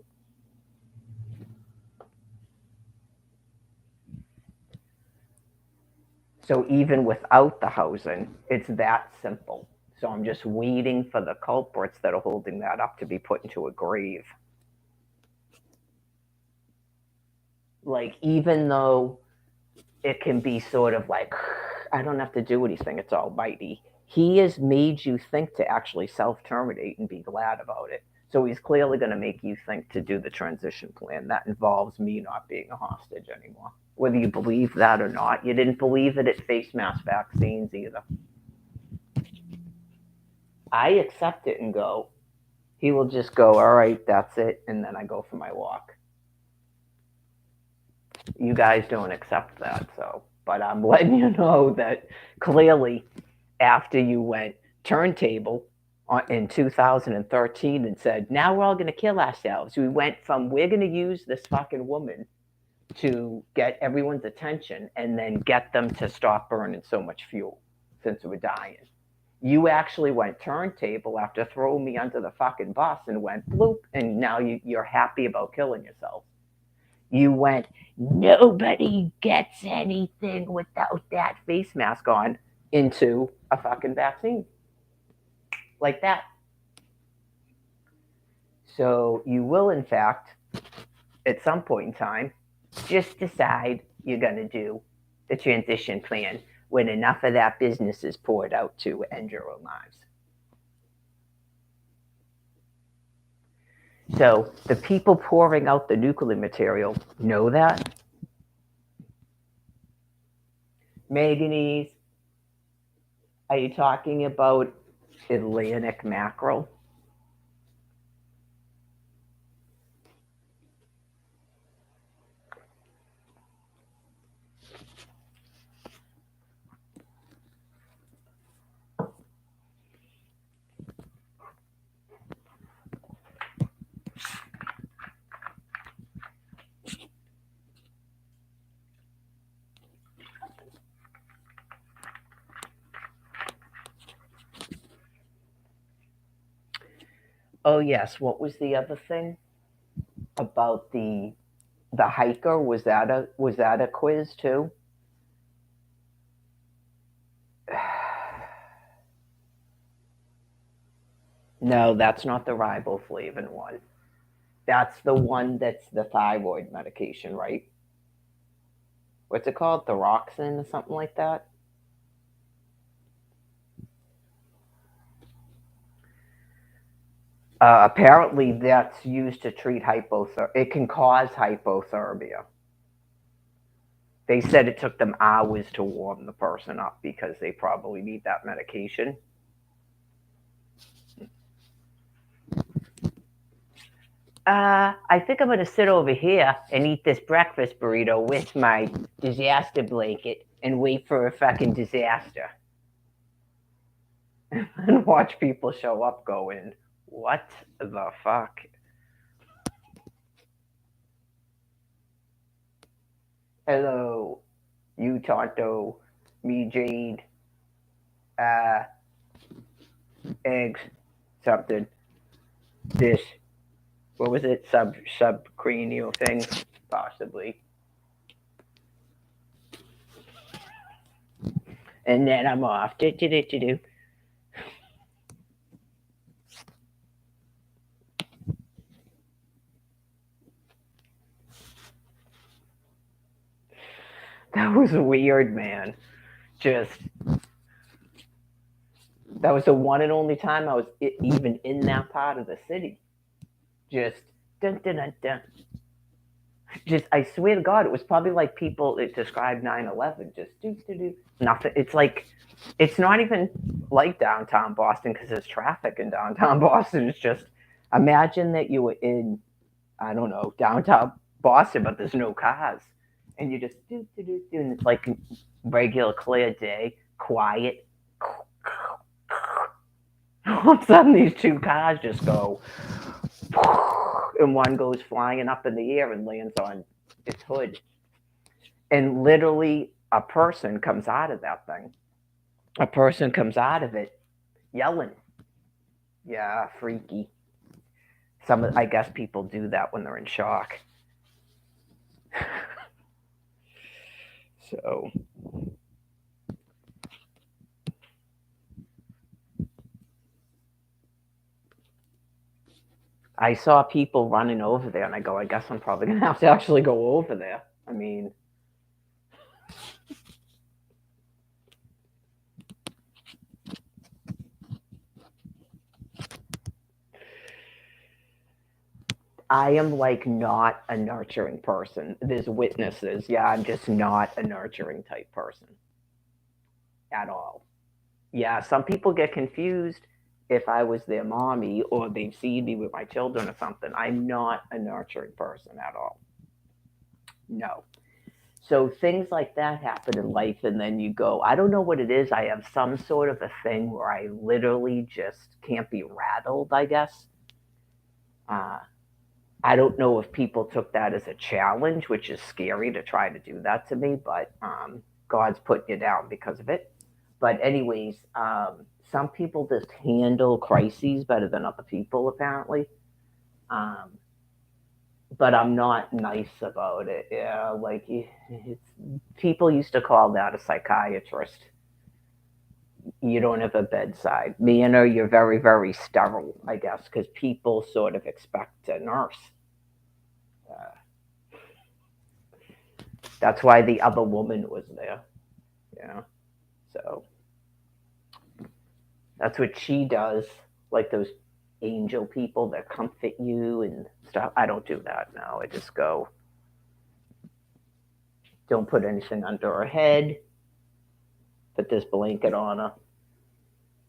So even without the housing, it's that simple. So I'm just waiting for the culprits that are holding that up to be put into a grave. Like, even though it can be sort of like, I don't have to do anything, it's almighty. He has made you think to actually self terminate and be glad about it. So he's clearly going to make you think to do the transition plan. That involves me not being a hostage anymore. Whether you believe that or not, you didn't believe it at face mask vaccines either. I accept it and go, he will just go, all right, that's it. And then I go for my walk. You guys don't accept that. So, but I'm letting you know that clearly after you went turntable in 2013 and said, now we're all going to kill ourselves. We went from, we're going to use this fucking woman to get everyone's attention and then get them to stop burning so much fuel since we're dying. You actually went turntable after throwing me under the fucking bus and went bloop, and now you're happy about killing yourself. You went, nobody gets anything without that face mask on, into a fucking vaccine. Like that. So you will, in fact, at some point in time, just decide you're going to do the transition plan when enough of that business is poured out to end your own lives. So the people pouring out the nuclear material know that. Manganese, are you talking about Atlantic mackerel? Oh yes, what was the other thing about the hiker? Was that a quiz too? No, that's not the riboflavin one. That's the one that's the thyroid medication, right? What's it called? Thyroxine or something like that? Apparently, that's used to treat hypothermia. It can cause hypothermia. They said it took them hours to warm the person up because they probably need that medication. I think I'm going to sit over here and eat this breakfast burrito with my disaster blanket and wait for a fucking disaster. And watch people show up going, what the fuck? Hello, you Tonto, me Jade, uh, eggs, something, this, what was it, subcranial thing, possibly. And then I'm off. Do, do, do, do, do. That was weird, man. Just that was the one and only time I was even in that part of the city. Just dun dun dun dun. Just I swear to God, it was probably like people it described 9/11. Just do do do nothing. It's like it's not even like downtown Boston because there's traffic in downtown Boston. It's just imagine that you were in I don't know downtown Boston, but there's no cars, and you just do do do do, and it's like regular clear day, quiet. All of a sudden, these two cars just go, and one goes flying up in the air and lands on its hood. And literally, a person comes out of that thing. A person comes out of it yelling. Yeah, freaky. I guess people do that when they're in shock. So I saw people running over there, and I go, I guess I'm probably gonna have to actually go over there. I mean, I am like not a nurturing person. There's witnesses. Yeah, I'm just not a nurturing type person at all. Yeah, some people get confused if I was their mommy or they've seen me with my children or something. I'm not a nurturing person at all. No. So things like that happen in life, and then you go, I don't know what it is. I have some sort of a thing where I literally just can't be rattled, I guess. Uh, I don't know if people took that as a challenge, which is scary to try to do that to me, but God's putting you down because of it. But, anyways, some people just handle crises better than other people, apparently. Um, but I'm not nice about it. Yeah, like it's, people used to call that a psychiatrist. You don't have a bedside manner. You're very, very sterile, I guess, because people sort of expect a nurse. Uh, that's why the other woman was there. Yeah. So that's what she does. Like those angel people that comfort you and stuff. I don't do that now. I just go, don't put anything under her head, put this blanket on her.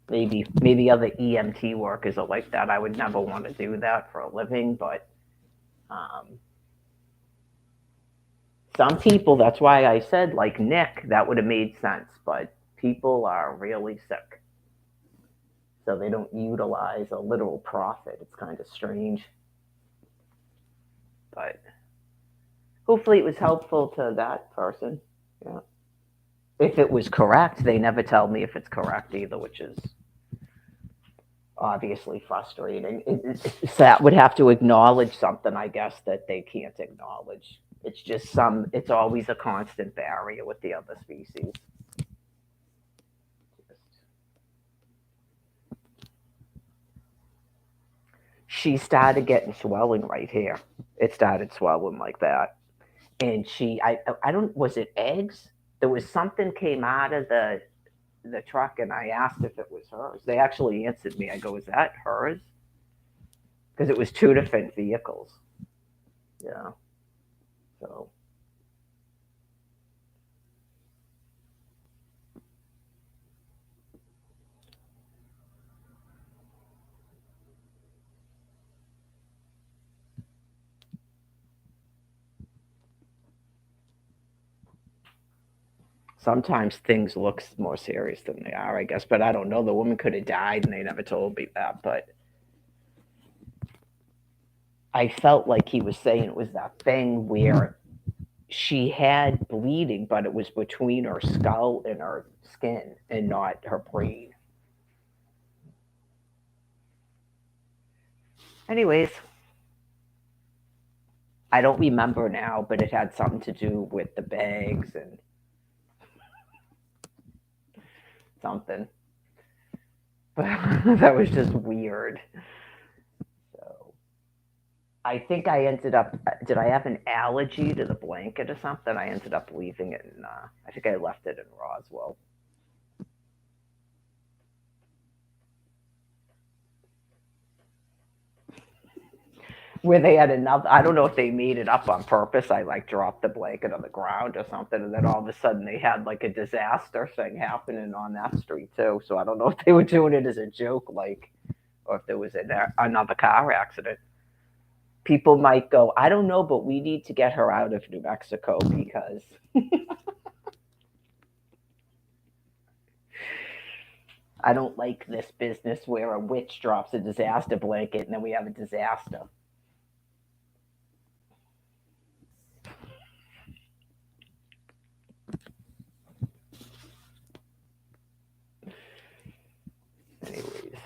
Maybe other EMT workers are like that. I would never want to do that for a living, but um, some people. That's why I said like Nick, that would have made sense. But people are really sick, so they don't utilize a literal prophet. It's kind of strange, but hopefully it was helpful to that person. Yeah. If it was correct, they never tell me if it's correct either, which is obviously frustrating. That would have to acknowledge something, I guess, that they can't acknowledge. It's just it's always a constant barrier with the other species. She started getting swelling right here. It started swelling like that. And I don't, was it eggs? There was something came out of the truck and I asked if it was hers. They actually answered me. I go, is that hers? Because it was two different vehicles. Yeah. So sometimes things look more serious than they are, I guess. But I don't know. The woman could have died and they never told me that. But I felt like he was saying it was that thing where she had bleeding, but it was between her skull and her skin and not her brain. Anyways, I don't remember now, but it had something to do with the bags and something. But that was just weird. So I think I ended up. Did I have an allergy to the blanket or something? I ended up leaving it in. I think I left it in Roswell. Where they had another. I don't know if they made it up on purpose. I like dropped the blanket on the ground or something, and then all of a sudden they had like a disaster thing happening on that street too. So I don't know if they were doing it as a joke, like, or if there was another car accident. People might go, I don't know, but we need to get her out of New Mexico because I don't like this business where a witch drops a disaster blanket and then we have a disaster. Anyways,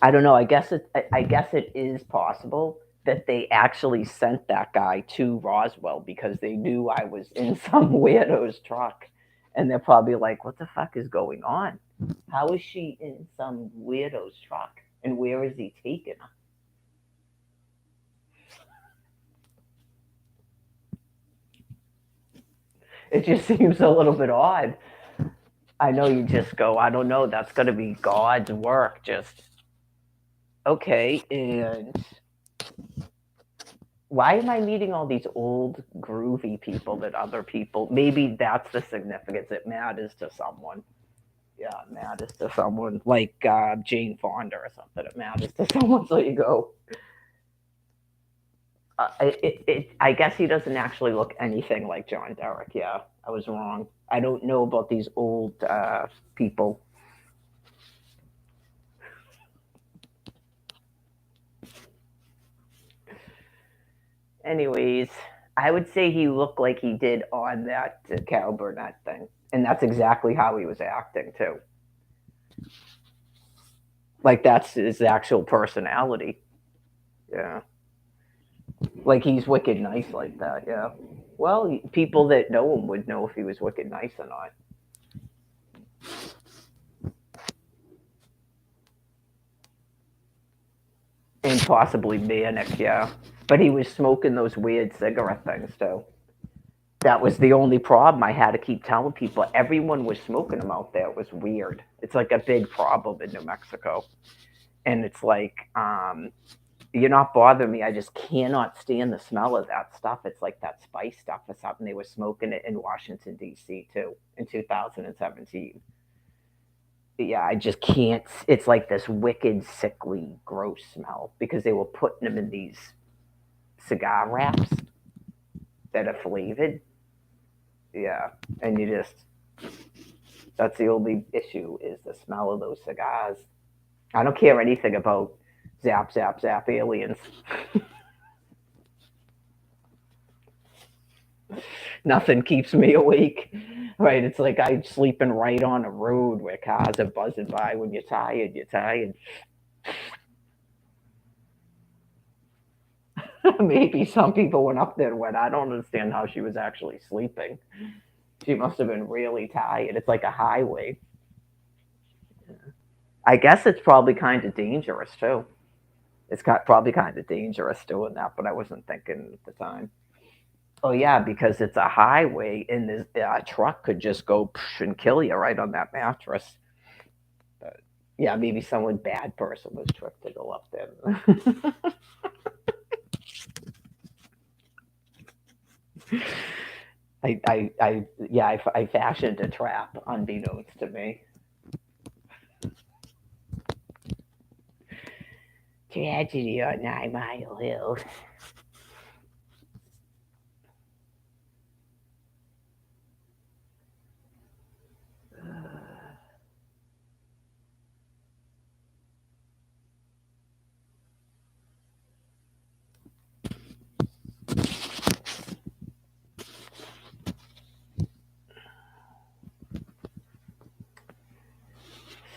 I don't know. I guess it is possible that they actually sent that guy to Roswell because they knew I was in some weirdo's truck, and they're probably like, "What the fuck is going on? How is she in some weirdo's truck? And where is he taking her?" It just seems a little bit odd. I know you just go, I don't know, that's going to be God's work. Just, okay. And why am I meeting all these old, groovy people that other people, maybe that's the significance. It matters to someone. Yeah, it matters to someone like Jane Fonda or something. It matters to someone. So you go, I guess he doesn't actually look anything like John Derek. Yeah, I was wrong. I don't know about these old people. Anyways, I would say he looked like he did on that Carol Burnett thing, and that's exactly how he was acting too. Like that's his actual personality. Yeah, like he's wicked nice like that. Yeah. Well, people that know him would know if he was wicked nice or not, and possibly manic. Yeah, but he was smoking those weird cigarette things too. That was the only problem. I had to keep telling people. Everyone was smoking them out there. It was weird. It's like a big problem in New Mexico. And it's like, you're not bothering me. I just cannot stand the smell of that stuff. It's like that spice stuff or something. They were smoking it in Washington, D.C. too in 2017. Yeah, I just can't. It's like this wicked, sickly, gross smell because they were putting them in these cigar wraps that are flavored. Yeah, and you just, that's the only issue is the smell of those cigars. I don't care anything about zap, zap, zap aliens. Nothing keeps me awake. Right? It's like I'm sleeping right on a road where cars are buzzing by. When you're tired, you're tired. Maybe some people went up there and went, I don't understand how she was actually sleeping. She must have been really tired. It's like a highway. I guess it's probably kind of dangerous too. It's got probably kind of dangerous doing that, but I wasn't thinking at the time. Oh yeah, because it's a highway, and this truck could just go and kill you right on that mattress. But yeah, maybe someone bad person was tricked to go up there. Yeah, I fashioned a trap unbeknownst to me. Tragedy on 9 Mile Hill.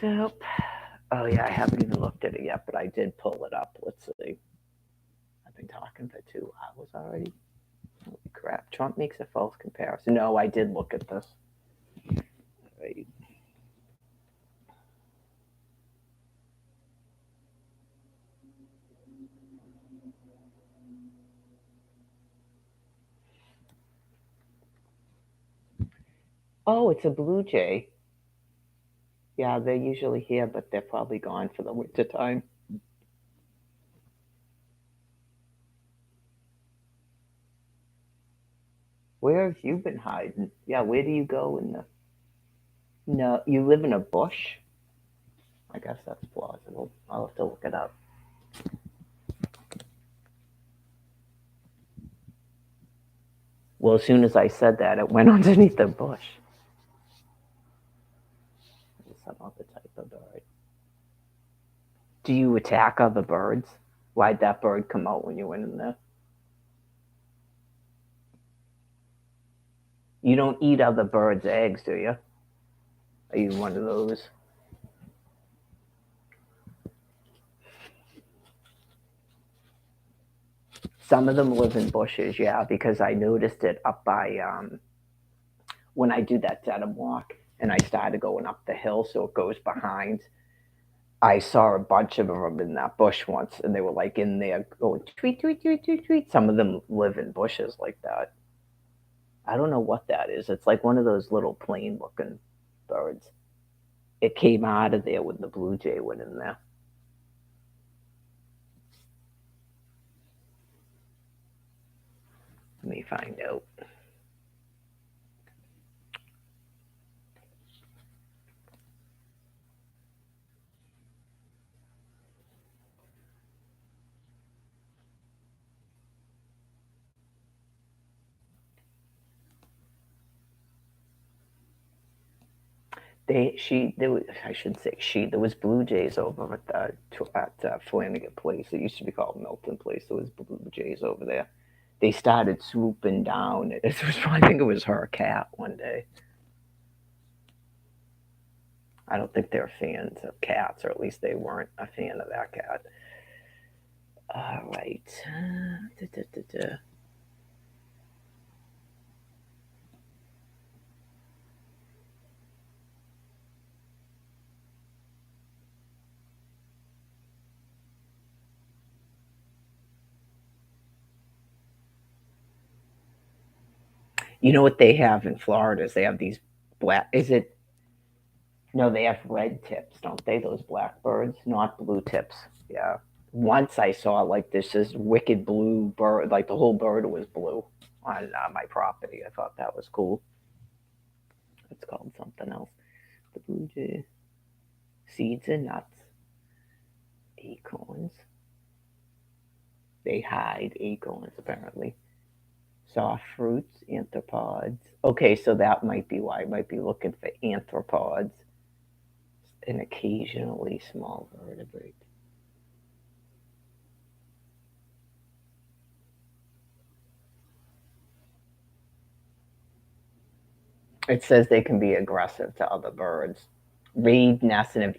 So, oh yeah, I haven't even looked at it yet, but I did pull it up. Let's see. I've been talking for 2 hours already. Holy crap! Trump makes a false comparison. No, I did look at this. Right. Oh, it's a blue jay. Yeah, they're usually here, but they're probably gone for the winter time. Where have you been hiding? Yeah, where do you go in the? No, you live in a bush. I guess that's plausible. I'll have to look it up. Well, as soon as I said that, it went underneath the bush. Some other type of bird. Do you attack other birds? Why'd that bird come out when you went in there? You don't eat other birds' eggs, do you? Are you one of those? Some of them live in bushes, yeah, because I noticed it up by when I do that Dedham walk and I started going up the hill, so it goes behind. I saw a bunch of them in that bush once, and they were like in there going tweet, tweet, tweet, tweet, tweet. Some of them live in bushes like that. I don't know what that is. It's like one of those little plain looking birds. It came out of there when the blue jay went in there. Let me find out. There was, I shouldn't say she, there was blue jays over at Flanagan Place. It used to be called Milton Place. There was blue jays over there. They started swooping down. It was, I think it was her cat one day. I don't think they're fans of cats, or at least they weren't a fan of that cat. All right. Da, da, da, da. You know what they have in Florida is they have these black. Is it no? They have red tips, don't they? Those blackbirds, not blue tips. Yeah. Once I saw like this wicked blue bird, like the whole bird was blue on my property. I thought that was cool. It's called something else. The blue jay, seeds and nuts, acorns. They hide acorns apparently. Soft fruits, arthropods. Okay, so that might be why I might be looking for arthropods and occasionally small vertebrates. It says they can be aggressive to other birds. Reed nests and have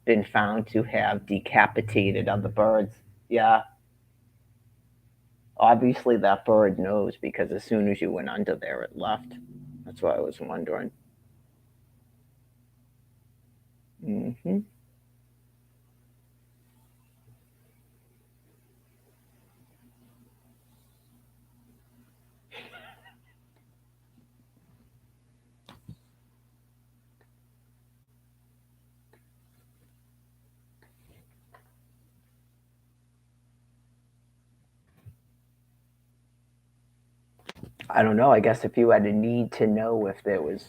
been found to have decapitated other birds. Yeah, obviously that bird knows because as soon as you went under there, it left. That's why I was wondering. Hmm. I don't know. I guess if you had a need to know if there was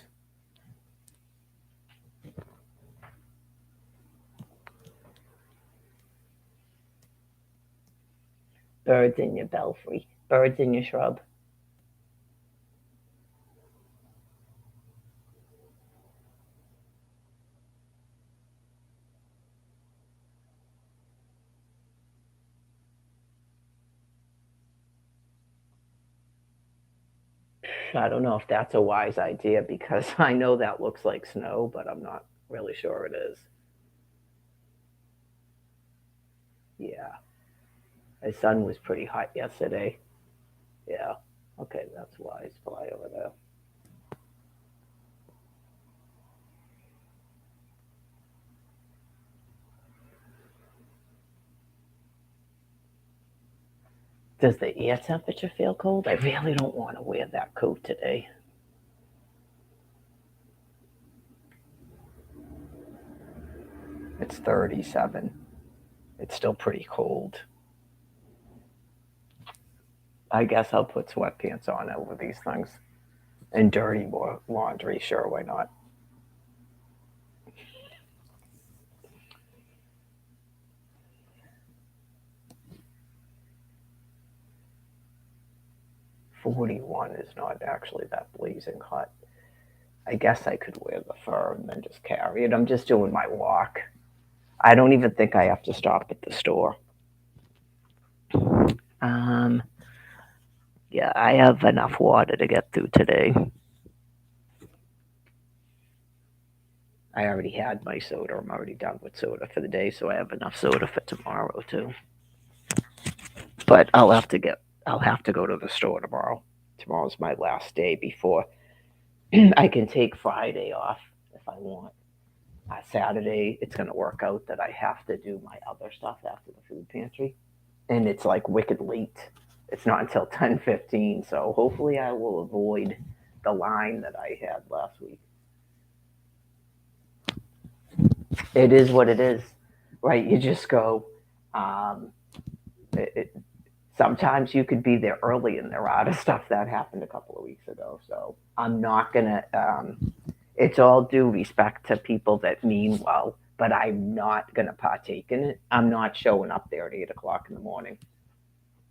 birds in your belfry, birds in your shrub. I don't know if that's a wise idea because I know that looks like snow, but I'm not really sure it is. Yeah, the sun was pretty hot yesterday. Yeah. Okay, that's wise. Fly over there. 'Does the air temperature feel cold? I really don't want to wear that coat today. It's 37. It's still pretty cold. I guess I'll put sweatpants on over these things and dirty laundry. Sure, why not? 41 is not actually that blazing hot. I guess I could wear the fur and then just carry it. I'm just doing my walk. I don't even think I have to stop at the store. Um, yeah, I have enough water to get through today. I already had my soda. I'm already done with soda for the day, so I have enough soda for tomorrow too. But I'll have to go to the store tomorrow. Tomorrow's my last day before I can take Friday off if I want. Saturday, it's going to work out that I have to do my other stuff after the food pantry, and it's like wicked late. It's not until 10:15, so hopefully I will avoid the line that I had last week. It is what it is, right? You just go. Um, it, Sometimes you could be there early and they're out of stuff that happened a couple of weeks ago. So I'm not gonna. It's all due respect to people that mean well, but I'm not gonna partake in it. I'm not showing up there at 8 o'clock in the morning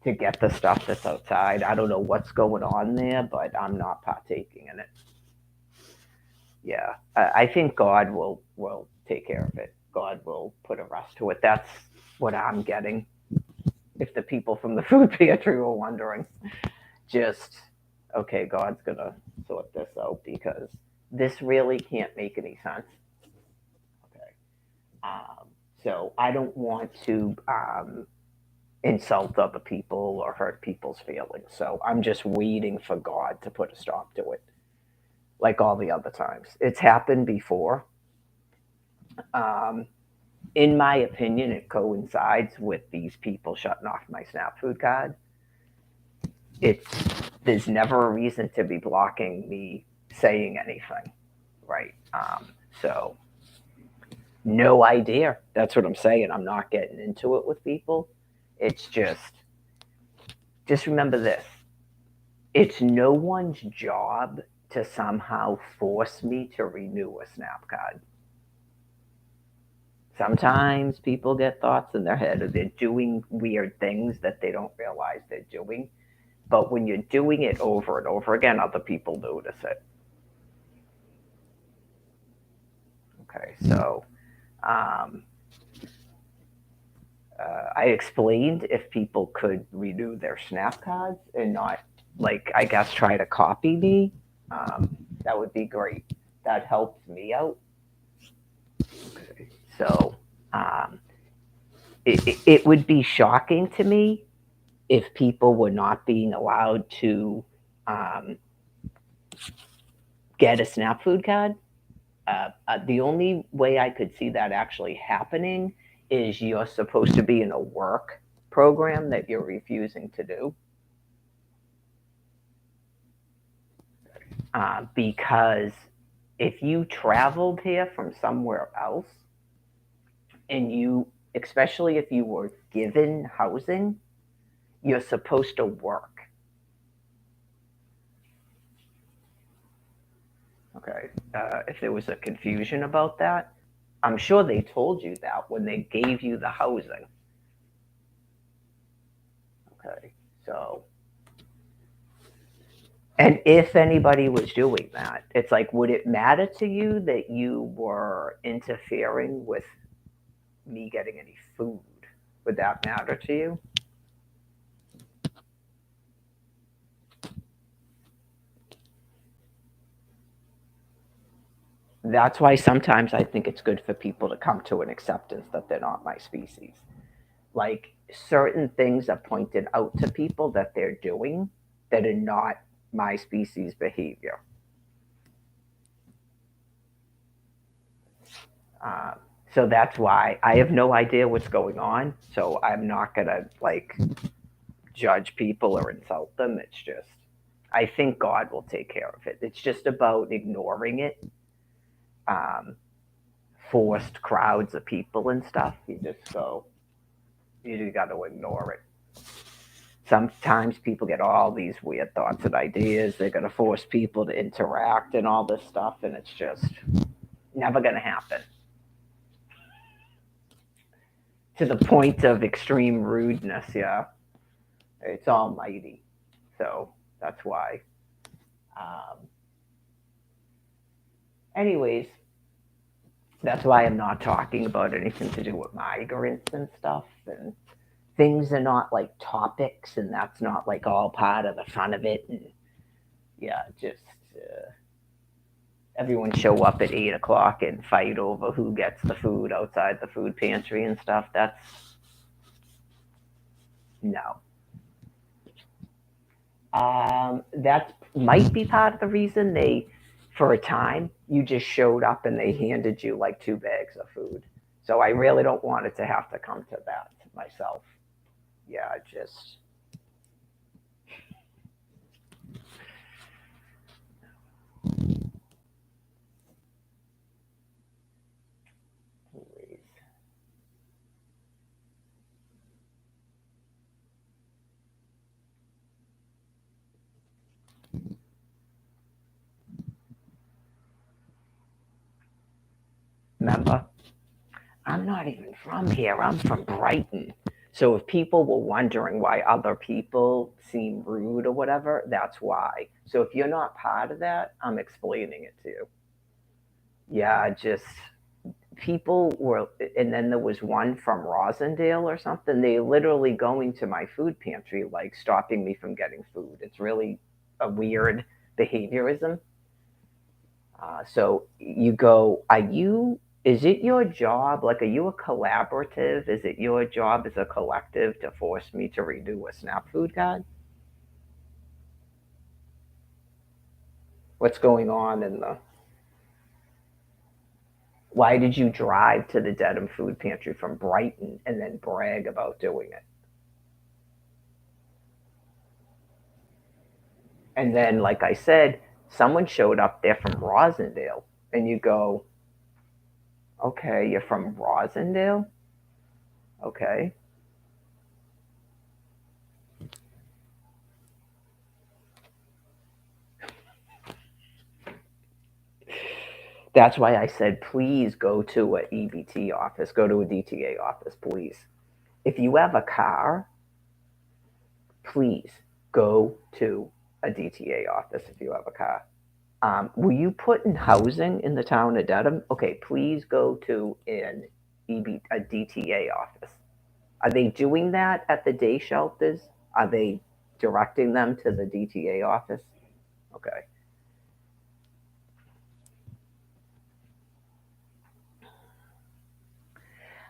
to get the stuff that's outside. I don't know what's going on there, but I'm not partaking in it. Yeah, I think God will take care of it. God will put a rest to it. That's what I'm getting. If the people from the food pantry were wondering, just okay, God's gonna sort this out because this really can't make any sense. Okay, so I don't want to insult other people or hurt people's feelings. So I'm just waiting for God to put a stop to it, like all the other times. It's happened before. Um, in my opinion, it coincides with these people shutting off my SNAP food card. It's there's never a reason to be blocking me saying anything, right? So no idea. That's what I'm saying. I'm not getting into it with people. It's just remember this. It's no one's job to somehow force me to renew a Snap card. Sometimes people get thoughts in their head or they're doing weird things that they don't realize they're doing. But when you're doing it over and over again, other people notice it. Okay, so um, I explained if people could renew their Snap cards and not, like, I guess, try to copy me, that would be great. That helps me out. Okay. So um, it would be shocking to me if people were not being allowed to um, get a SNAP food card. The only way I could see that actually happening is you're supposed to be in a work program that you're refusing to do. Because if you traveled here from somewhere else and you, especially if you were given housing, you're supposed to work. Okay. If there was a confusion about that, I'm sure they told you that when they gave you the housing. Okay. So, and if anybody was doing that, it's like, would it matter to you that you were interfering with me getting any food? Would that matter to you? That's why sometimes I think it's good for people to come to an acceptance that they're not my species. Like certain things are pointed out to people that they're doing that are not my species behavior. Uh, so that's why I have no idea what's going on. So I'm not gonna like judge people or insult them. It's just I think God will take care of it. It's just about ignoring it. Um, Forced crowds of people and stuff. You just got to ignore it. Sometimes people get all these weird thoughts and ideas. They're going to force people to interact and all this stuff, and it's just never going to happen. To the point of extreme rudeness, yeah. It's almighty. So that's why. Um, anyways, that's why I'm not talking about anything to do with migrants and stuff. And things are not like topics, and that's not like all part of the fun of it. And yeah, just everyone show up at 8 o'clock and fight over who gets the food outside the food pantry and stuff. That's no. That might be part of the reason they, for a time, you just showed up and they handed you like 2 bags of food. So I really don't want it to have to come to that myself. Yeah, just please. Remember, I'm not even from here. I'm from Brighton. So if people were wondering why other people seem rude or whatever, that's why. So if you're not part of that, I'm explaining it to you. Yeah, just people were, and then there was one from Rosendale or something. They literally going to my food pantry, like stopping me from getting food. It's really a weird behaviorism. So you go, are you, is it your job? Like, are you a collaborative? Is it your job as a collective to force me to redo a SNAP food card? What's going on in the, why did you drive to the Dedham food pantry from Brighton and then brag about doing it? And then, like I said, someone showed up there from Rosendale, and you go, okay, you're from Rosendale? Okay. That's why I said, please go to a EBT office, go to a DTA office, please. If you have a car, please go to a DTA office if you have a car. Were you putting housing in the town of Dedham? Okay, please go to a DTA office. Are they doing that at the day shelters? Are they directing them to the DTA office? Okay.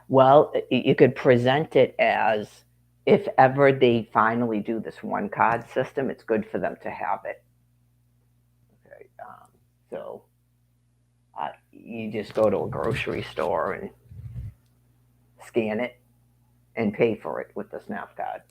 Well, you could present it as if ever they finally do this one card system, it's good for them to have it. Okay. So you just go to a grocery store and scan it and pay for it with the SNAP card.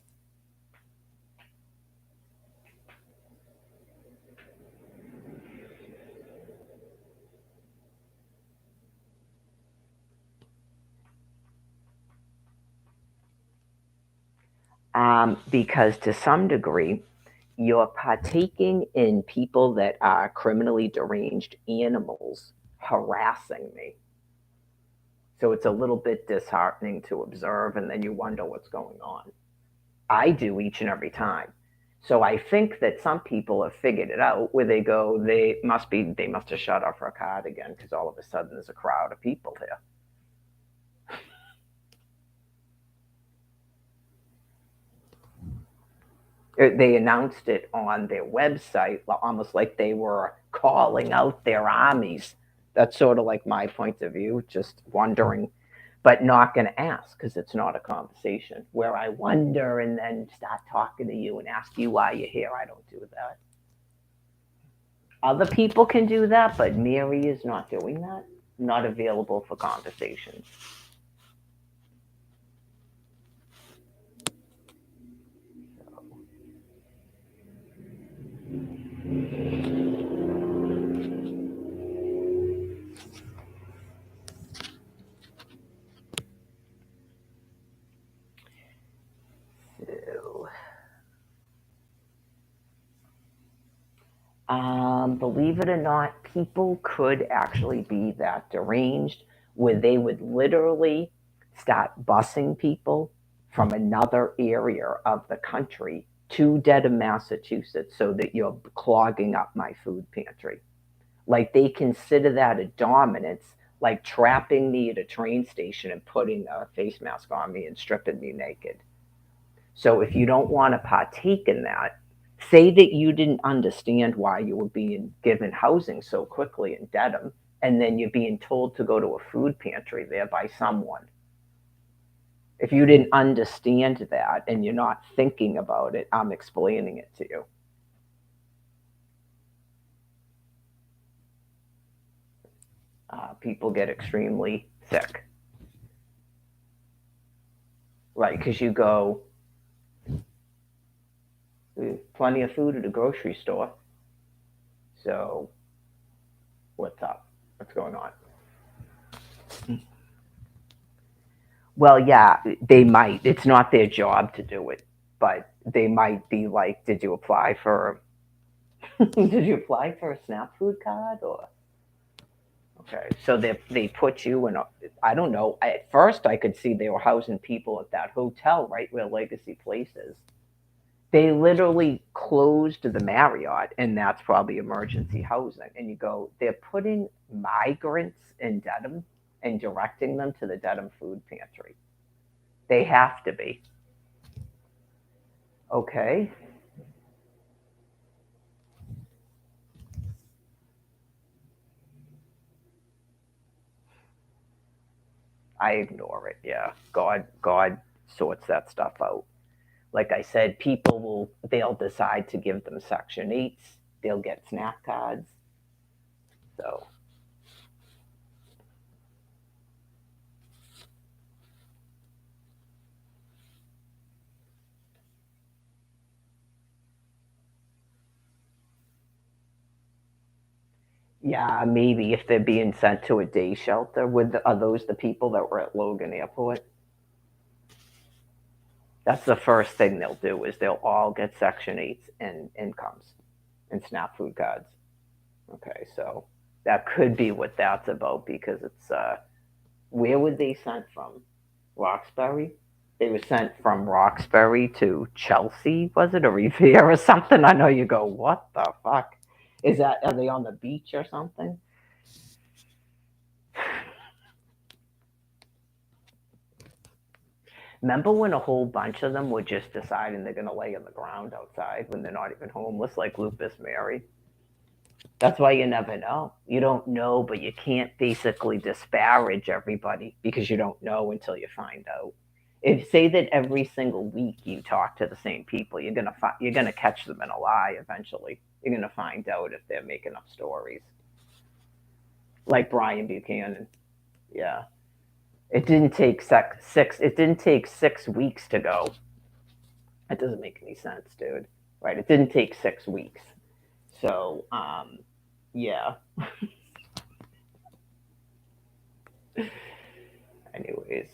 Because to some degree, you're partaking in people that are criminally deranged animals harassing me. So it's a little bit disheartening to observe, and then you wonder what's going on. I do each and every time. So I think that some people have figured it out where they go, they must have shut off our card again because all of a sudden there's a crowd of people here. They announced it on their website almost like they were calling out their armies. That's sort of like my point of view, just wondering, but not going to ask because it's not a conversation where I wonder and then start talking to you and ask you why you're here. I don't do that. Other people can do that, but Mary is not doing that. Not available for conversations. So, believe it or not, people could actually be that deranged where they would literally start busing people from another area of the country to Dedham, Massachusetts, so that you're clogging up my food pantry. Like they consider that a dominance, like trapping me at a train station and putting a face mask on me and stripping me naked. So if you don't want to partake in that, say that you didn't understand why you were being given housing so quickly in Dedham, and then you're being told to go to a food pantry there by someone. If you didn't understand that and you're not thinking about it, I'm explaining it to you. People get extremely sick. Right, because you go, plenty of food at the grocery store. So, what's up? What's going on? Well, yeah, they might. It's not their job to do it, but they might be like, "Did you apply for? Did you apply for a SNAP food card?" Or okay, so they put you in. I don't know. At first, I could see they were housing people at that hotel right where Legacy Place is. They literally closed the Marriott, and that's probably emergency housing. And you go, they're putting migrants in Dedham and directing them to the Dedham food pantry. They have to be. Okay. I ignore it. Yeah. God sorts that stuff out. Like I said, they'll decide to give them Section 8s. They'll get SNAP cards. So, Yeah, maybe if they're being sent to a day shelter, are those the people that were at Logan Airport? That's the first thing they'll do is they'll all get Section 8s and incomes and SNAP food cards. Okay, so that could be what that's about because it's where were they sent from? Roxbury? They were sent from Roxbury to Chelsea, was it, or Revere or something? I know you go, what the fuck? Is that, are they on the beach or something? Remember when a whole bunch of them were just deciding they're going to lay on the ground outside when they're not even homeless, like Lupus Mary? That's why you never know. You don't know, but you can't basically disparage everybody because you don't know until you find out. If say that every single week you talk to the same people, you're gonna catch them in a lie eventually. You're gonna find out if they're making up stories, like Brian Buchanan. Yeah, it didn't take six. It didn't take 6 weeks to go. That doesn't make any sense, dude. Right? It didn't take 6 weeks. So, yeah. Anyways,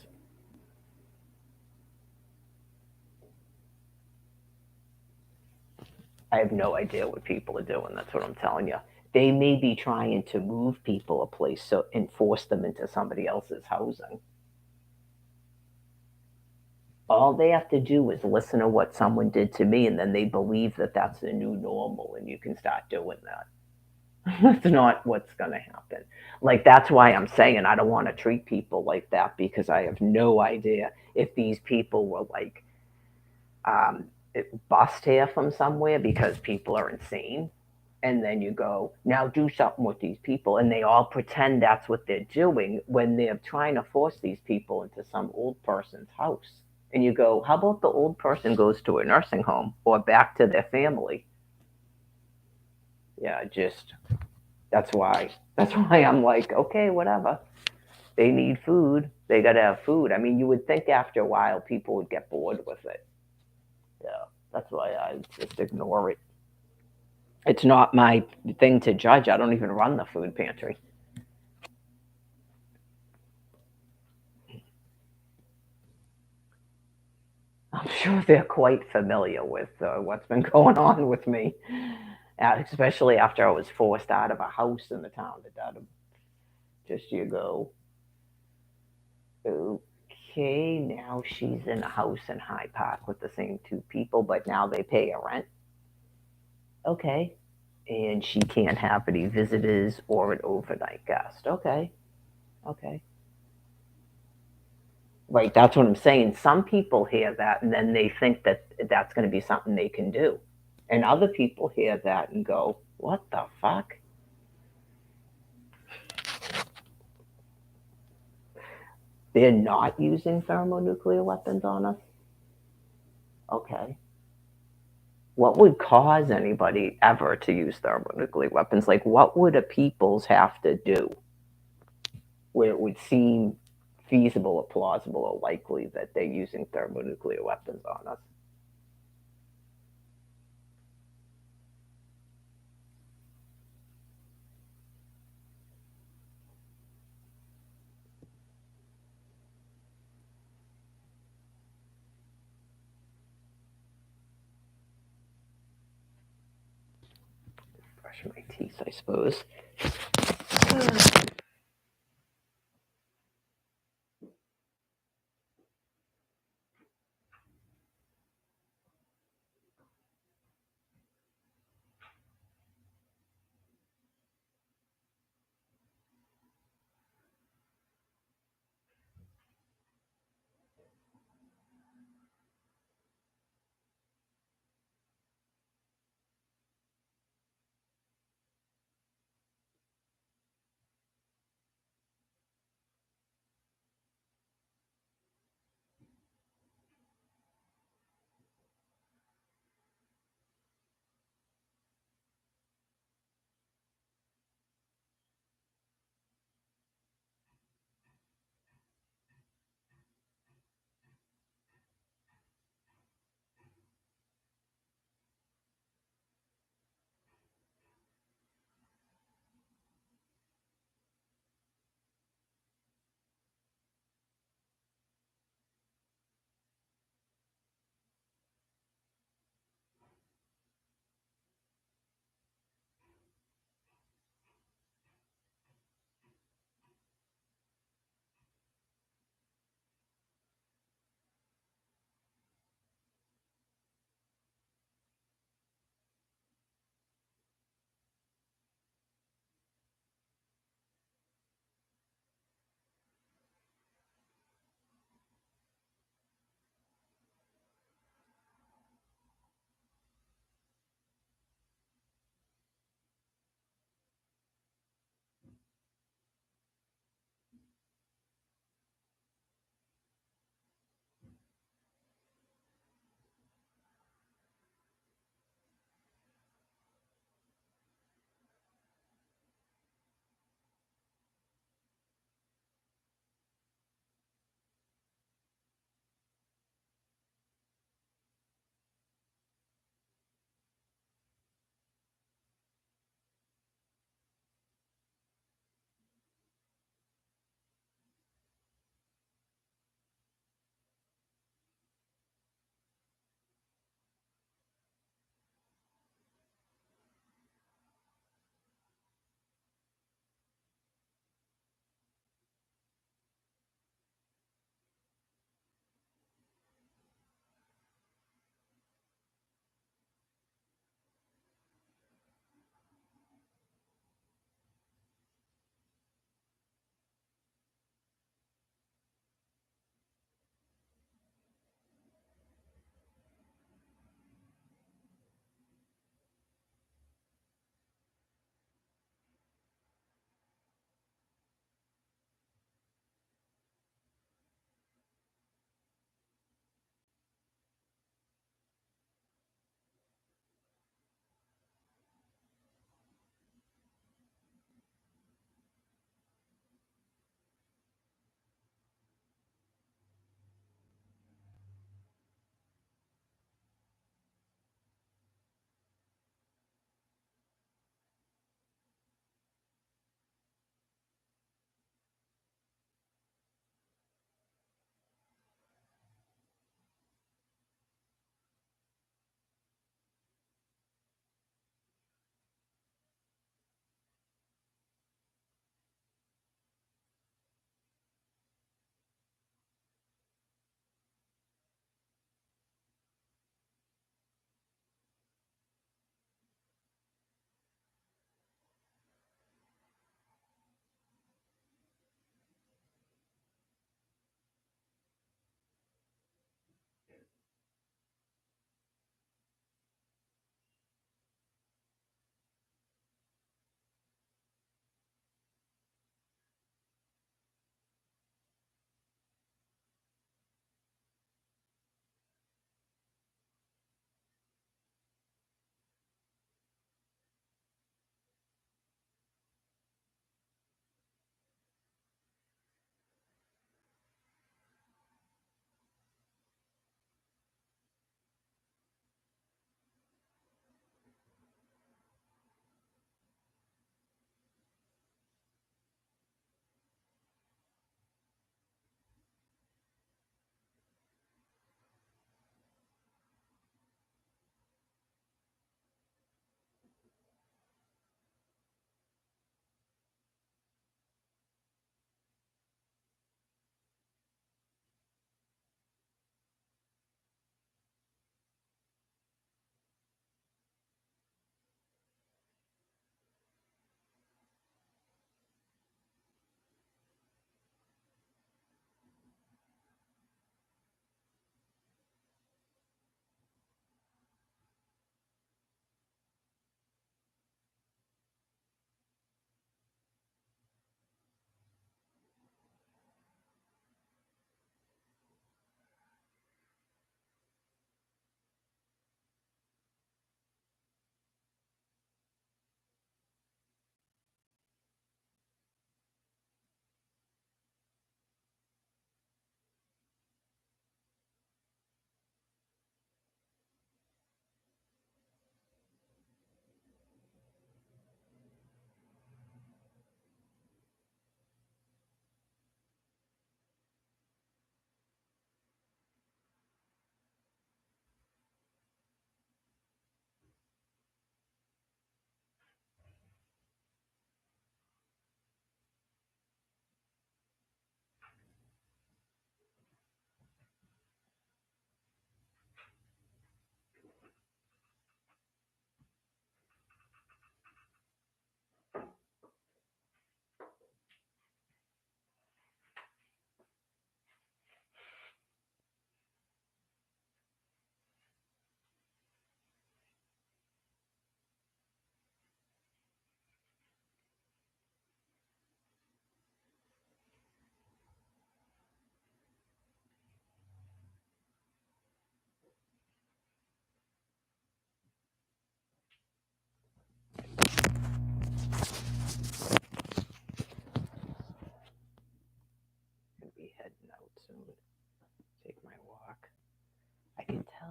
I have no idea what people are doing. That's what I'm telling you. They may be trying to move people a place so and force them into somebody else's housing. All they have to do is listen to what someone did to me, and then they believe that that's the new normal, and you can start doing that. That's not what's going to happen. Like, that's why I'm saying I don't want to treat people like that because I have no idea if these people were like um, bust here from somewhere because people are insane. And then you go, now do something with these people. And they all pretend that's what they're doing when they're trying to force these people into some old person's house. And you go, how about the old person goes to a nursing home or back to their family? Yeah, just that's why I'm like, okay, whatever. They need food. They got to have food. I mean, you would think after a while people would get bored with it. Yeah, that's why I just ignore it. It's not my thing to judge. I don't even run the food pantry. I'm sure they're quite familiar with what's been going on with me, especially after I was forced out of a house in the town of Dedham. Just you go, okay, now she's in a house in High Park with the same two people, but now they pay a rent. Okay. And she can't have any visitors or an overnight guest. Okay. Okay. Right. That's what I'm saying. Some people hear that and then they think that that's going to be something they can do. And other people hear that and go, what the fuck? They're not using thermonuclear weapons on us? Okay. What would cause anybody ever to use thermonuclear weapons? Like, what would a peoples have to do where it would seem feasible or plausible or likely that they're using thermonuclear weapons on us? Brush my teeth, I suppose.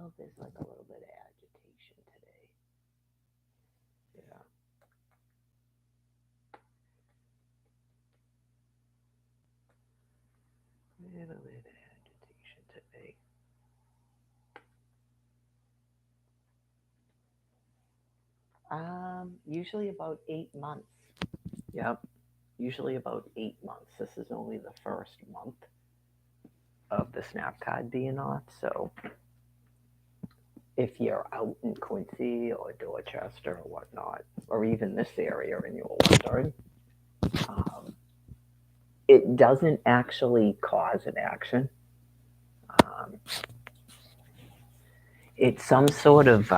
Well, there's like a little bit of agitation today. Yeah. A little bit of agitation today. Usually about 8 months. Yep. Usually about 8 months. This is only the first month of the SNAP card being off. So if you're out in Quincy or Dorchester or whatnot, or even this area and you're wondering, um, it doesn't actually cause an action. Um, it's some sort of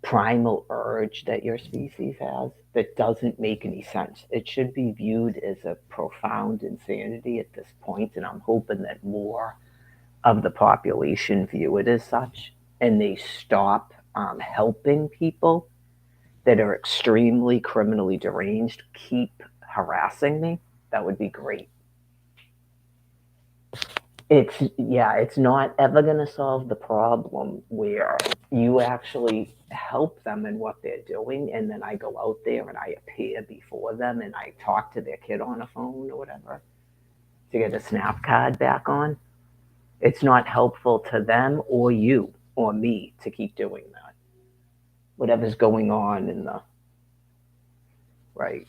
primal urge that your species has that doesn't make any sense. It should be viewed as a profound insanity at this point, and I'm hoping that more of the population view it as such and they stop helping people that are extremely criminally deranged keep harassing me. That would be great. It's not ever going to solve the problem where you actually help them in what they're doing, and then I go out there and I appear before them and I talk to their kid on a phone or whatever to get a snap card back on. It's not helpful to them or you or me to keep doing that. Whatever's going on in the right.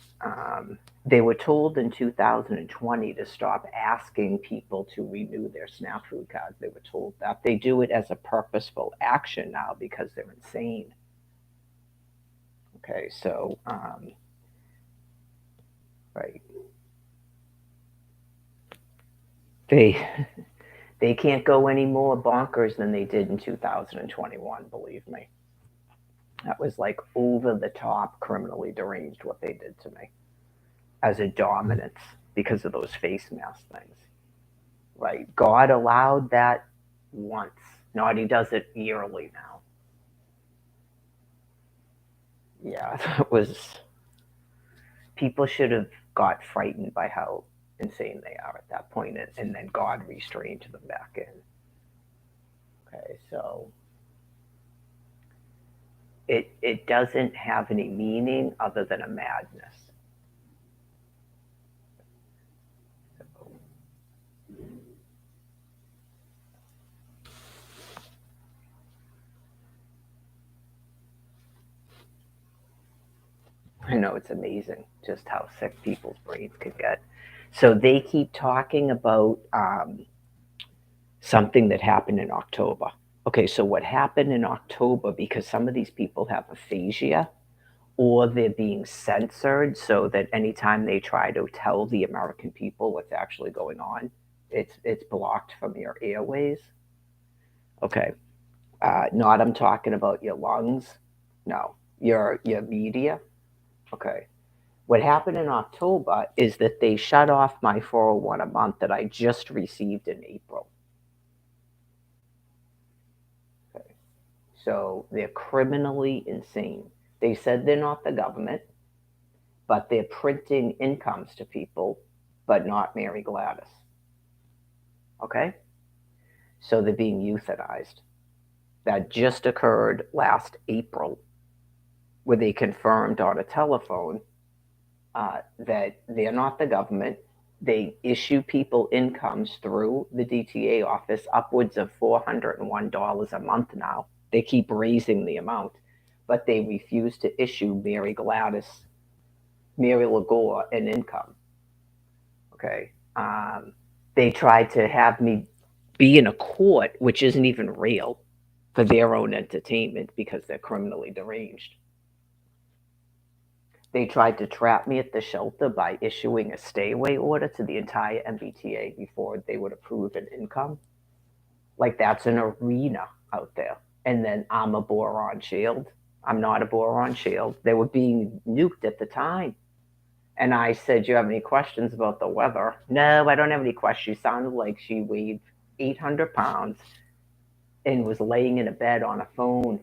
They were told in 2020 to stop asking people to renew their SNAP food cards. They were told that they do it as a purposeful action now because they're insane. Okay, so right, they they can't go any more bonkers than they did in 2021. Believe me, that was like over the top, criminally deranged what they did to me as a dominance because of those face mask things. Right? God allowed that once. Naughty does it yearly now. Yeah, that was. People should have got frightened by how insane they are at that point, and then God restrained them back in. Okay, so it doesn't have any meaning other than a madness. I know it's amazing just how sick people's brains could get. So they keep talking about something that happened in October. Okay, so what happened in October, because some of these people have aphasia or they're being censored so that anytime they try to tell the American people what's actually going on, it's blocked from your airways. Okay, not I'm talking about your lungs. No, your media. Okay. What happened in October is that they shut off my 401 a month that I just received in April. Okay. So they're criminally insane. They said they're not the government, but they're printing incomes to people, but not Mary Gladys. Okay? So they're being euthanized. That just occurred last April, where they confirmed on a telephone that they're not the government. They issue people incomes through the DTA office, upwards of $401 a month now. They keep raising the amount, but they refuse to issue Mary Gladys, Mary Lagore an income. Okay. They tried to have me be in a court, which isn't even real, for their own entertainment because they're criminally deranged. They tried to trap me at the shelter by issuing a stay away order to the entire MBTA before they would approve an income. Like that's an arena out there. And then I'm a boron shield. I'm not a boron shield. They were being nuked at the time. And I said, "You have any questions about the weather?" "No, I don't have any questions." She sounded like she weighed 800 pounds and was laying in a bed on a phone.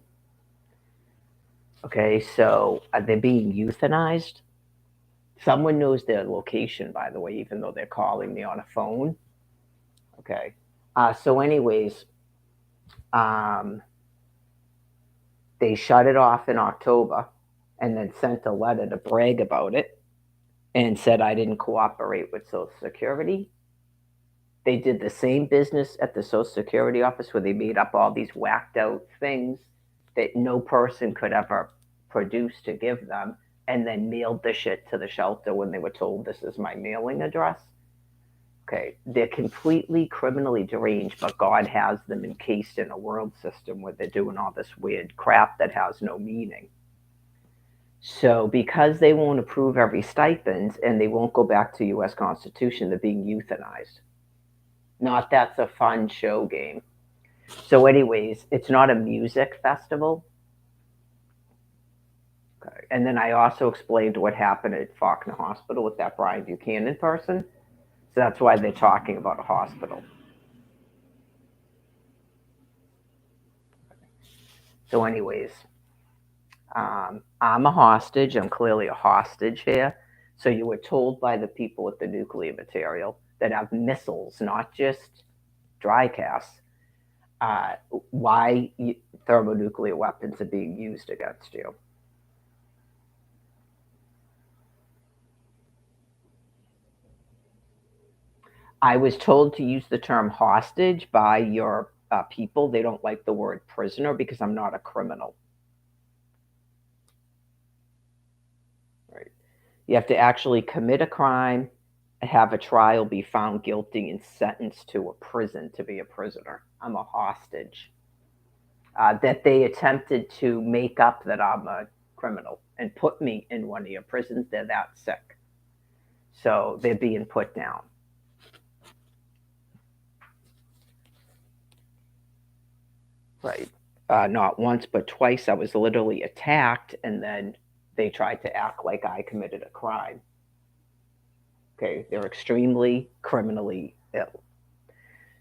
Okay, so they're being euthanized. Someone knows their location, by the way, even though they're calling me on a phone. Okay. So, anyways, They shut it off in October and then sent a letter to brag about it and said I didn't cooperate with Social Security. They did the same business at the Social Security office where they made up all these whacked out things that no person could ever produce to give them, and then mailed the shit to the shelter when they were told this is my mailing address. Okay, they're completely criminally deranged, but God has them encased in a world system where they're doing all this weird crap that has no meaning. So, because they won't approve every stipend and they won't go back to U.S. Constitution, they're being euthanized. Not that's a fun show game. So, anyways, it's not a music festival. Okay. And then I also explained what happened at Faulkner Hospital with that Brian Buchanan person. So that's why they're talking about a hospital. So, anyways, I'm a hostage. I'm clearly a hostage here. So you were told by the people with the nuclear material that have missiles, not just dry casts, uh, why thermonuclear weapons are being used against you. I was told to use the term hostage by your people. They don't like the word prisoner because I'm not a criminal. Right. You have to actually commit a crime, have a trial, be found guilty, and sentenced to a prison to be a prisoner. I'm a hostage. That they attempted to make up that I'm a criminal and put me in one of your prisons. They're that sick. So they're being put down. Right. Not once, but twice I was literally attacked, and then they tried to act like I committed a crime. Okay. They're extremely criminally ill.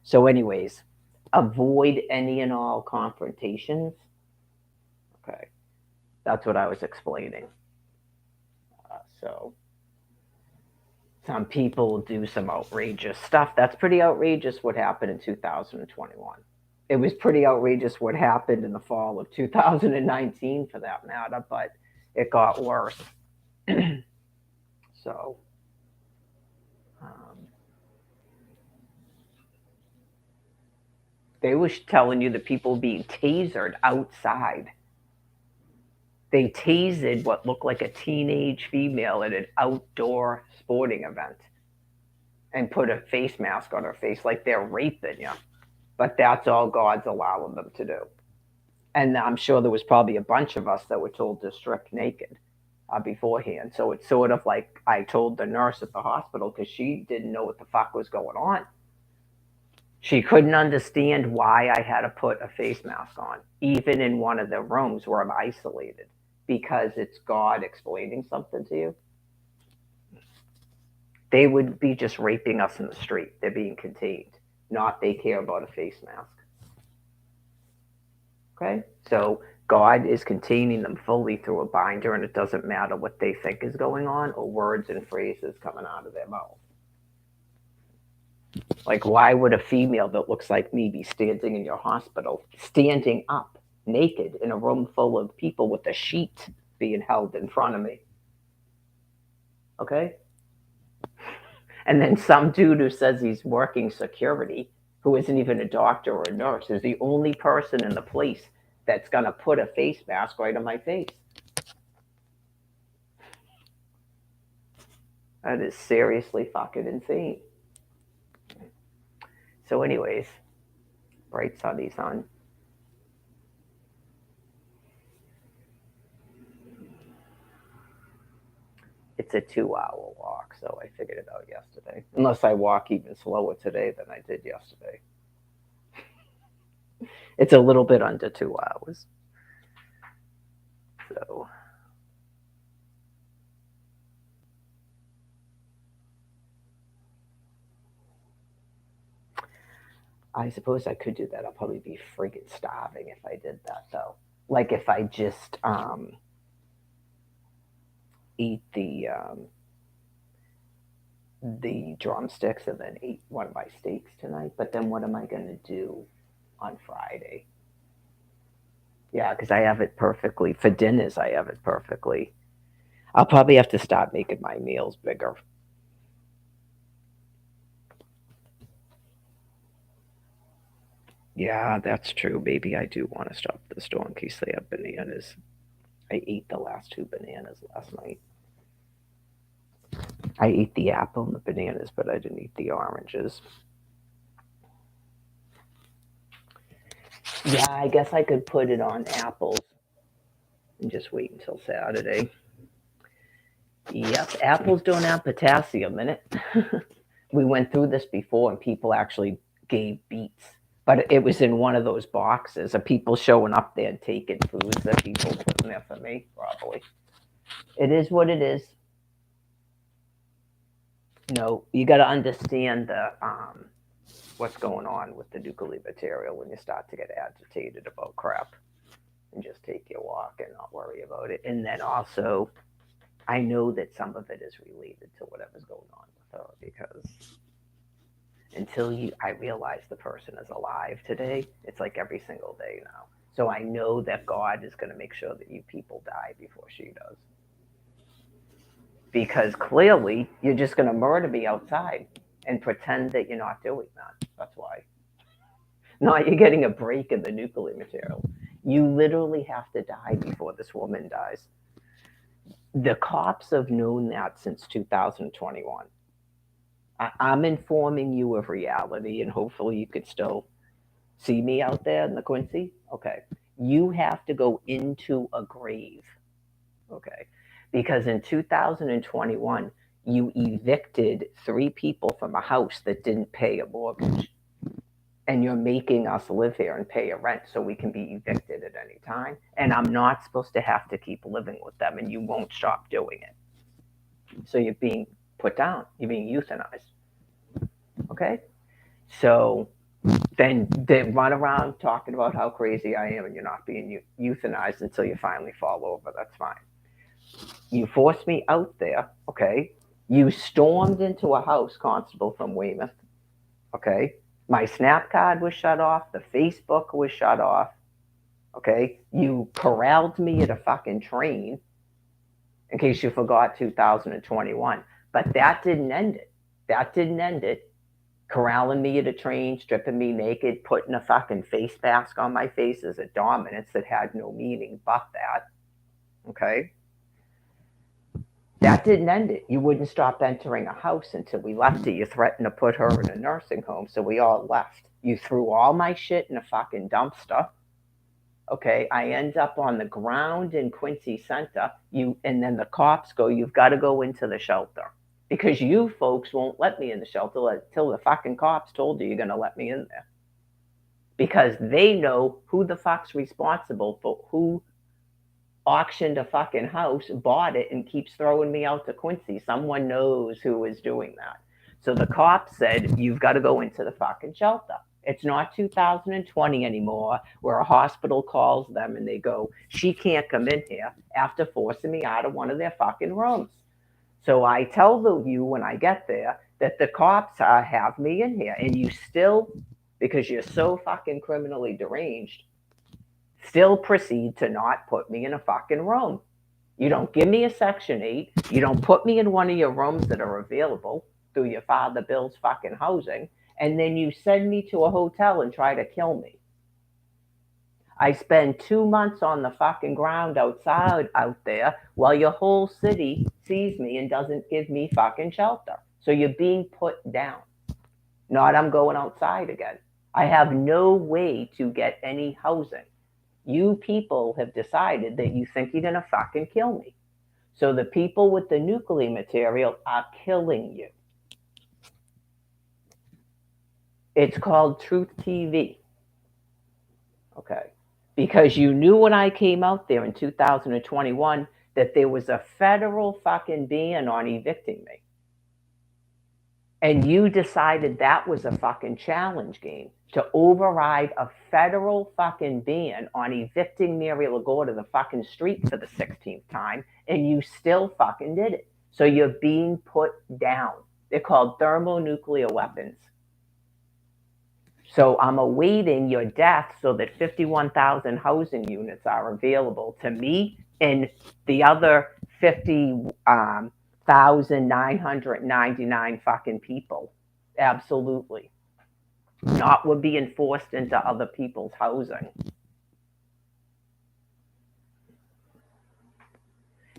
So, anyways, avoid any and all confrontations. Okay. That's what I was explaining. So, some people do some outrageous stuff. That's pretty outrageous what happened in 2021. It was pretty outrageous what happened in the fall of 2019 for that matter, but it got worse. So, um, they were telling you that people being tasered outside. They tased what looked like a teenage female at an outdoor sporting event and put a face mask on her face like they're raping you. But that's all God's allowing them to do. And I'm sure there was probably a bunch of us that were told to strip naked beforehand. So it's sort of like I told the nurse at the hospital because she didn't know what the fuck was going on. She couldn't understand why I had to put a face mask on, even in one of the rooms where I'm isolated, because it's God explaining something to you. They would be just raping us in the street. They're being contained, not they care about a face mask. Okay? So God is containing them fully through a binder, and it doesn't matter what they think is going on or words and phrases coming out of their mouth. Like, why would a female that looks like me be standing in your hospital, standing up, naked, in a room full of people with a sheet being held in front of me? Okay? And then some dude who says he's working security, who isn't even a doctor or a nurse, is the only person in the place that's going to put a face mask right on my face. That is seriously fucking insane. So, anyways, bright sunny sun. It's a 2 hour walk, so I figured it out yesterday. Unless I walk even slower today than I did yesterday. It's a little bit under 2 hours. So, I suppose I could do that. I'll probably be friggin' starving if I did that, though. Like if I just eat the drumsticks and then eat one of my steaks tonight. But then what am I going to do on Friday? Yeah, because I have it perfectly. For dinners, I have it perfectly. I'll probably have to start making my meals bigger. Yeah, that's true. Maybe I do want to stop at the store in case they have bananas. I ate the last two bananas last night. I ate the apple and the bananas, but I didn't eat the oranges. Yeah, I guess I could put it on apples and just wait until Saturday. Yep, apples don't have potassium in it. We went through this before, and people actually gave beets, but it was in one of those boxes of people showing up there and taking foods that people put in there for me, probably. It is what it is. You got to understand the what's going on with the nuclear material when you start to get agitated about crap, and just take your walk and not worry about it. And then also, I know that some of it is related to whatever's going on with her, because until I realize the person is alive today, it's like every single day now. So I know that God is going to make sure that you people die before she does. Because clearly, you're just going to murder me outside and pretend that you're not doing that. That's why. No, you're getting a break in the nuclear material. You literally have to die before this woman dies. The cops have known that since 2021. I'm informing you of reality, and hopefully you could still see me out there in the Quincy. Okay. You have to go into a grave. Okay. Because in 2021, you evicted three people from a house that didn't pay a mortgage. And you're making us live here and pay a rent so we can be evicted at any time. And I'm not supposed to have to keep living with them, and you won't stop doing it. So you're being put down, you're being euthanized. Okay? So then they run around talking about how crazy I am and you're not being euthanized until you finally fall over. That's fine. You forced me out there. Okay? You stormed into a house, constable from Weymouth. Okay? My Snap card was shut off. The Facebook was shut off. Okay? You corralled me at a fucking train, in case you forgot 2021. But that didn't end it. That didn't end it. Corralling me at a train, stripping me naked, putting a fucking face mask on my face as a dominance that had no meaning but that. Okay? That didn't end it. You wouldn't stop entering a house until we left it. You threatened to put her in a nursing home, so we all left. You threw all my shit in a fucking dumpster. Okay, I end up on the ground in Quincy Center. And then the cops go, "You've got to go into the shelter." Because you folks won't let me in the shelter until the fucking cops told you you're going to let me in there. Because they know who the fuck's responsible for who auctioned a fucking house, bought it, and keeps throwing me out to Quincy. Someone knows who is doing that. So the cops said, "You've got to go into the fucking shelter." It's not 2020 anymore, where a hospital calls them and they go, "She can't come in here," after forcing me out of one of their fucking rooms. So I tell you when I get there that the cops have me in here, and you still, because you're so fucking criminally deranged, still proceed to not put me in a fucking room. You don't give me a Section 8. You don't put me in one of your rooms that are available through your father Bill's fucking housing. And then you send me to a hotel and try to kill me. I spend 2 months on the fucking ground outside out there while your whole city sees me and doesn't give me fucking shelter. So you're being put down. Not I'm going outside again. I have no way to get any housing. You people have decided that you think you're going to fucking kill me. So the people with the nuclear material are killing you. It's called Truth TV. Okay. Because you knew when I came out there in 2021 that there was a federal fucking ban on evicting me. And you decided that was a fucking challenge game to override a federal fucking ban on evicting Mary LaGore to the fucking street for the 16th time, and you still fucking did it. So you're being put down. They're called thermonuclear weapons. So I'm awaiting your death so that 51,000 housing units are available to me and the other 50,999 fucking people. Absolutely. Not we're being forced into other people's housing.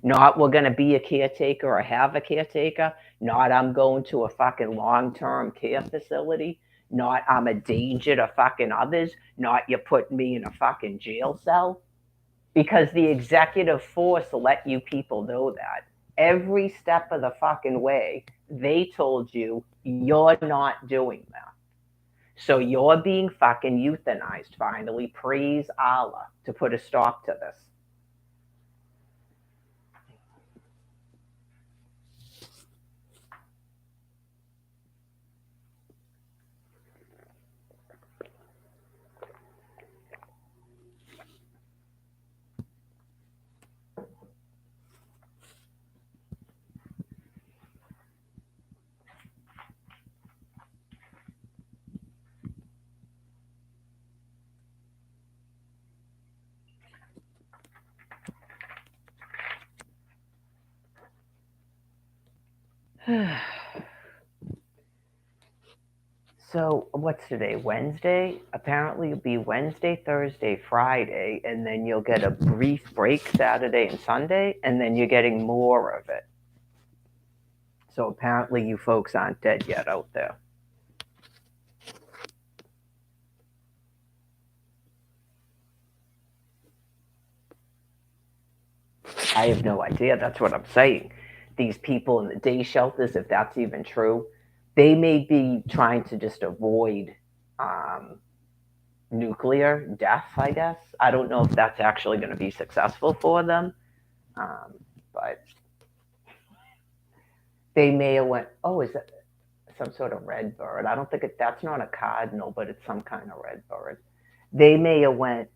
Not we're going to be a caretaker or have a caretaker. Not I'm going to a fucking long-term care facility. Not I'm a danger to fucking others. Not you're putting me in a fucking jail cell. Because the executive force let you people know that. Every step of the fucking way, they told you you're not doing that. So you're being fucking euthanized finally. Praise Allah to put a stop to this. So what's today? Wednesday? Apparently it'll be Wednesday, Thursday, Friday, and then you'll get a brief break Saturday and Sunday, and then you're getting more of it. So apparently you folks aren't dead yet out there. I have no idea. That's what I'm saying. These people in the day shelters, if that's even true, they may be trying to just avoid nuclear death, I guess. I don't know if that's actually going to be successful for them. But they may have went, oh, is that some sort of red bird? I don't think that's not a cardinal, but it's some kind of red bird. They may have went,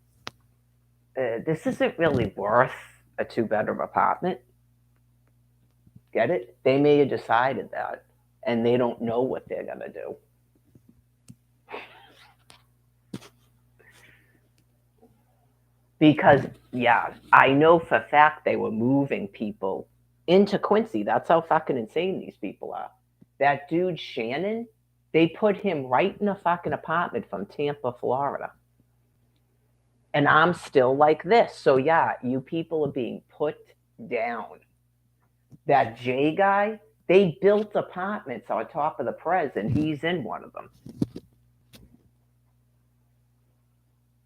this isn't really worth a two-bedroom apartment. Get it? They may have decided that, and they don't know what they're going to do. Because, yeah, I know for a fact they were moving people into Quincy. That's how fucking insane these people are. That dude, Shannon, they put him right in a fucking apartment from Tampa, Florida. And I'm still like this. So, yeah, you people are being put down. That Jay guy, they built apartments on top of the Prez, and he's in one of them.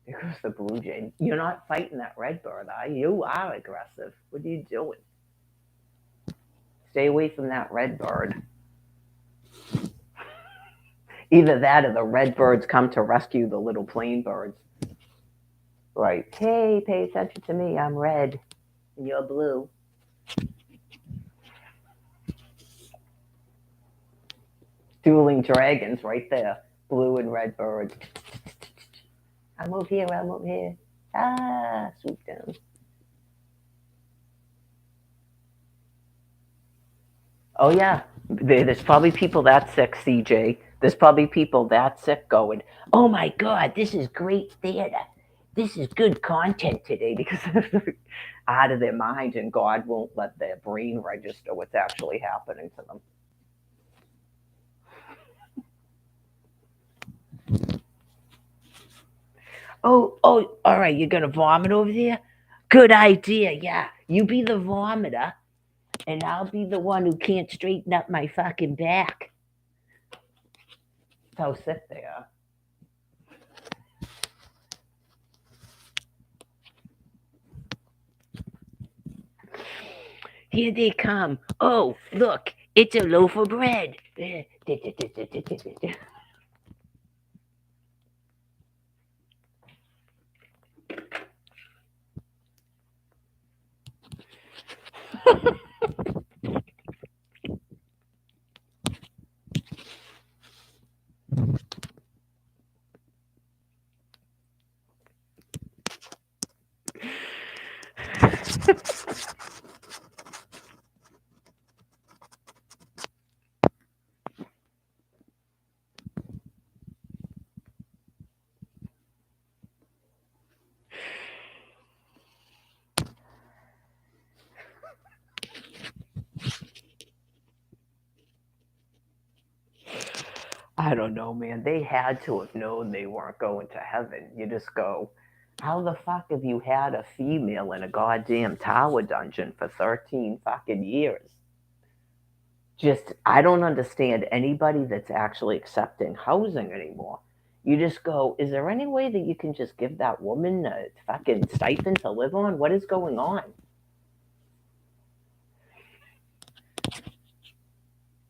There goes the Blue Jay. You're not fighting that Redbird, are you? You are aggressive. What are you doing? Stay away from that Redbird. Either that or the Redbirds come to rescue the little plain birds. Right. Hey, pay attention to me. I'm red and you're blue. Dueling dragons right there. Blue and red birds. I move here, I move here. Ah, swoop down. Oh, yeah. There's probably people that sick, CJ. There's probably people that sick going, oh my God, this is great theater. This is good content today because they're out of their mind and God won't let their brain register what's actually happening to them. Oh, all right, you're going to vomit over there? Good idea, yeah. You be the vomiter and I'll be the one who can't straighten up my fucking back. That's how sick they are. Here they come. Oh, look, it's a loaf of bread. I don't know, man. They had to have known they weren't going to heaven. You just go, how the fuck have you had a female in a goddamn tower dungeon for 13 fucking years? Just, I don't understand anybody that's actually accepting housing anymore. You just go, is there any way that you can just give that woman a fucking stipend to live on? What is going on?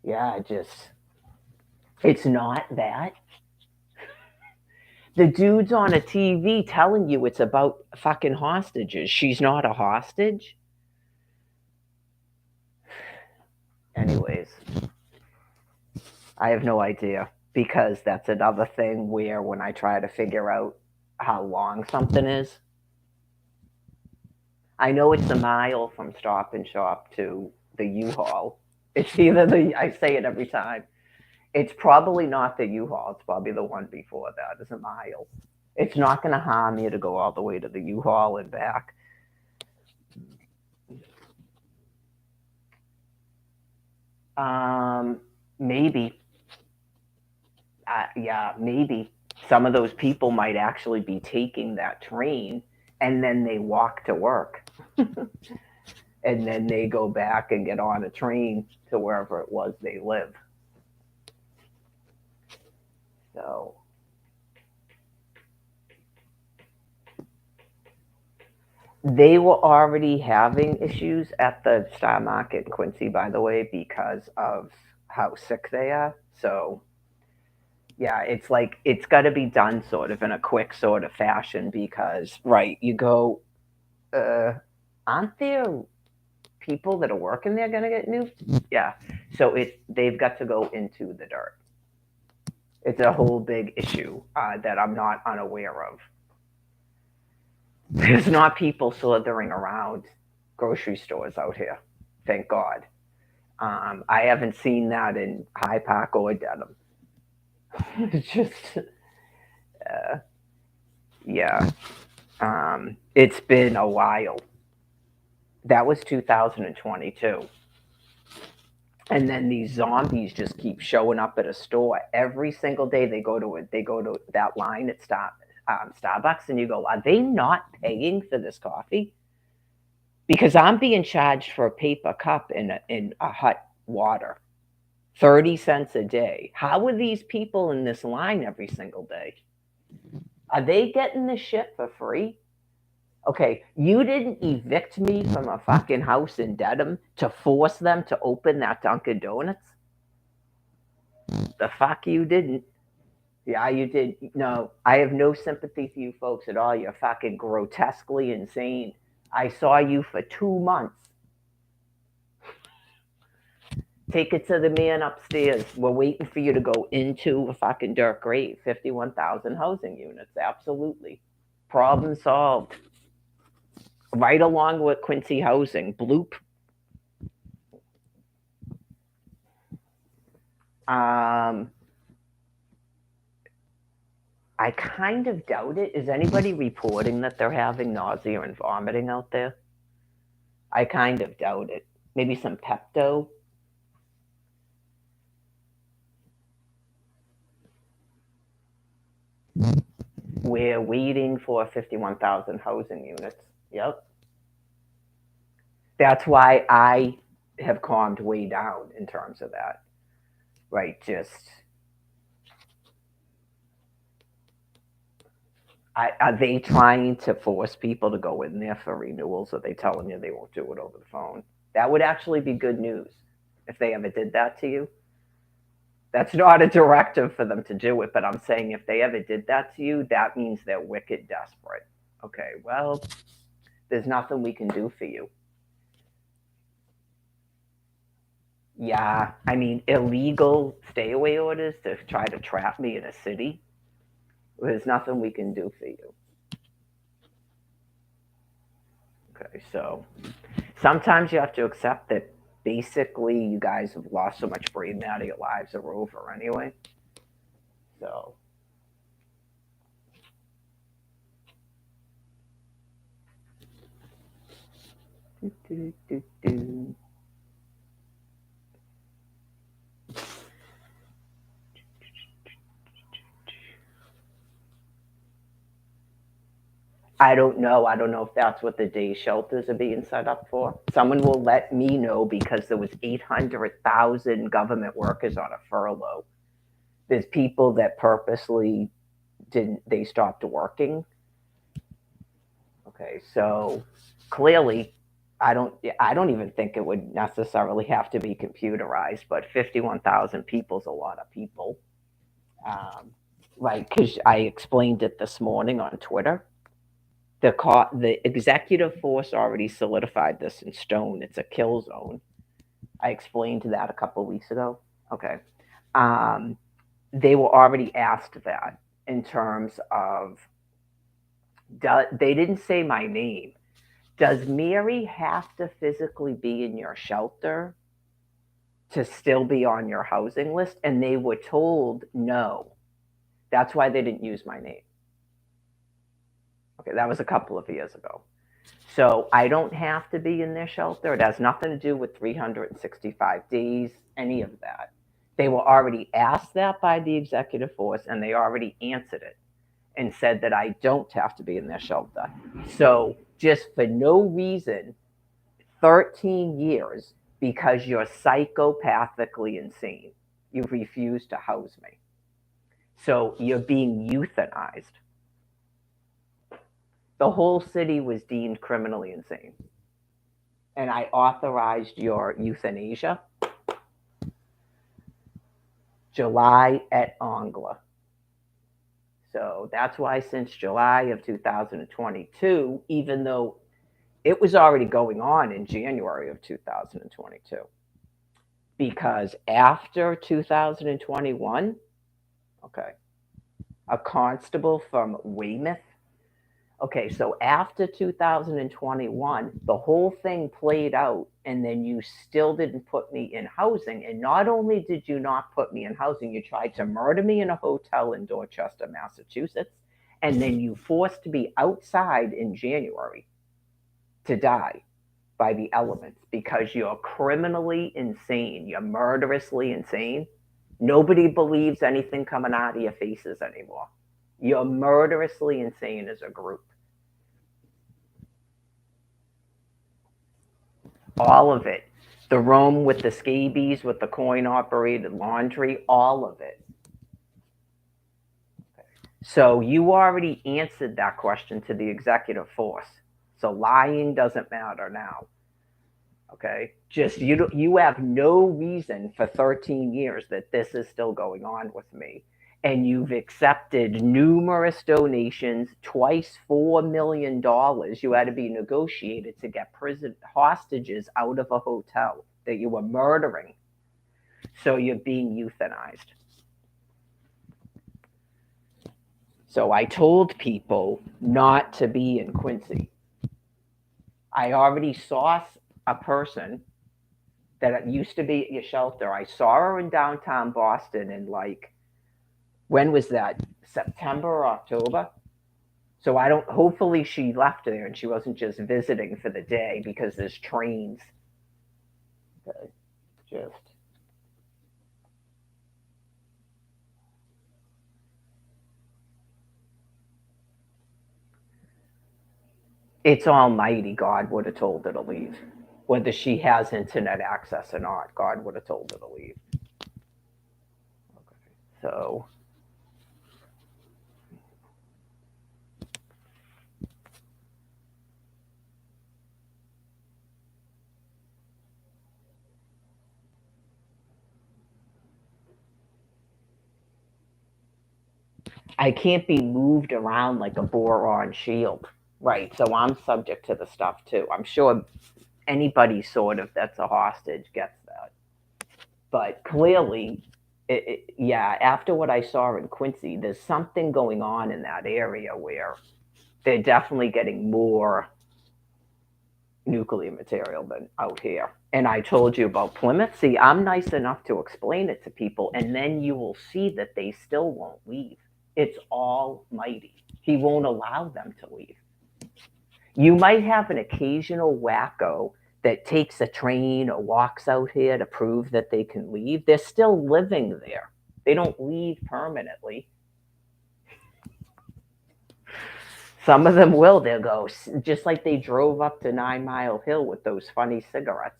Yeah, just, it's not that. The dude's on a TV telling you it's about fucking hostages. She's not a hostage. Anyways, I have no idea because that's another thing where when I try to figure out how long something is, I know it's a mile from Stop and Shop to the U-Haul. It's either the, I say it every time. It's probably not the U-Haul. It's probably the one before that. It's a mile. It's not going to harm you to go all the way to the U-Haul and back. Maybe. Yeah, maybe. Some of those people might actually be taking that train and then they walk to work. And then they go back and get on a train to wherever it was they live. So they were already having issues at the Star Market in Quincy, by the way, because of how sick they are. So yeah, it's like it's got to be done sort of in a quick sort of fashion because right, you go, uh, aren't there people that are working there going to get nuked? Yeah, so they've got to go into the dirt. It's a whole big issue that I'm not unaware of. There's not people slithering around grocery stores out here, thank God. I haven't seen that in High Park or Dedham. It's just, uh, yeah. It's been a while. That was 2022. And then these zombies just keep showing up at a store every single day. They go to that line at Starbucks, and you go, are they not paying for this coffee? Because I'm being charged for a paper cup in a hot water, 30 cents a day. How are these people in this line every single day? Are they getting this shit for free? Okay, you didn't evict me from a fucking house in Dedham to force them to open that Dunkin' Donuts. The fuck you didn't. Yeah, you did. No, I have no sympathy for you folks at all. You're fucking grotesquely insane. I saw you for 2 months. Take it to the man upstairs. We're waiting for you to go into a fucking dirt grave. 51,000 housing units. Absolutely. Problem solved. Right along with Quincy Housing. Bloop. Um, I kind of doubt it. Is anybody reporting that they're having nausea and vomiting out there? I kind of doubt it. Maybe some Pepto. We're waiting for 51,000 housing units. Yep. That's why I have calmed way down in terms of that. Right. Just, are they trying to force people to go in there for renewals? Or are they telling you they won't do it over the phone? That would actually be good news if they ever did that to you. That's not a directive for them to do it, but I'm saying if they ever did that to you, that means they're wicked desperate. Okay, well, there's nothing we can do for you. Yeah, I mean, illegal stay away orders to try to trap me in a city, there's nothing we can do for you. Okay, so sometimes you have to accept that basically you guys have lost so much brain matter, your lives are over anyway. So, do, do, do, do. I don't know. I don't know if that's what the day shelters are being set up for. Someone will let me know because there was 800,000 government workers on a furlough. There's people that purposely they stopped working. Okay, so clearly I don't even think it would necessarily have to be computerized, but 51,000 people is a lot of people. Um, right, because I explained it this morning on Twitter. The executive force already solidified this in stone. It's a kill zone. I explained that a couple of weeks ago. Okay. Um, they were already asked that in terms of, they didn't say my name. Does Mary have to physically be in your shelter to still be on your housing list? And they were told no. That's why they didn't use my name. Okay, that was a couple of years ago. So I don't have to be in their shelter. It has nothing to do with 365 days, any of that. They were already asked that by the executive force, and they already answered it and said that I don't have to be in their shelter. So just for no reason, 13 years, because you're psychopathically insane, you refuse to house me. So you're being euthanized. The whole city was deemed criminally insane. And I authorized your euthanasia. July et Angla. So that's why since July of 2022, even though it was already going on in January of 2022, because after 2021, okay, a constable from Weymouth. Okay, so after 2021, the whole thing played out, and then you still didn't put me in housing. And not only did you not put me in housing, you tried to murder me in a hotel in Dorchester, Massachusetts, and then you forced me outside in January to die by the elements because you're criminally insane. You're murderously insane. Nobody believes anything coming out of your faces anymore. You're murderously insane as a group. All of it. The room with the scabies, with the coin operated laundry, all of it. So you already answered that question to the executive force. So lying doesn't matter now. Okay? Just you have no reason for 13 years that this is still going on with me. And you've accepted numerous donations, twice $4 million. You had to be negotiated to get prison hostages out of a hotel that you were murdering. So you're being euthanized. So I told people not to be in Quincy. I already saw a person that used to be at your shelter. I saw her in downtown Boston in when was that? September or October? So I don't, hopefully she left there and she wasn't just visiting for the day because there's trains. Okay, just. It's almighty God would have told her to leave. Whether she has internet access or not, God would have told her to leave. Okay, so. I can't be moved around like a boron shield. Right. So I'm subject to the stuff too. I'm sure anybody sort of that's a hostage gets that. But clearly, yeah, after what I saw in Quincy, there's something going on in that area where they're definitely getting more nuclear material than out here. And I told you about Plymouth. See, I'm nice enough to explain it to people, and then you will see that they still won't leave. It's almighty. He won't allow them to leave. You might have an occasional wacko that takes a train or walks out here to prove that they can leave. They're still living there. They don't leave permanently. Some of them will. They'll go just like they drove up to 9 Mile Hill with those funny cigarettes.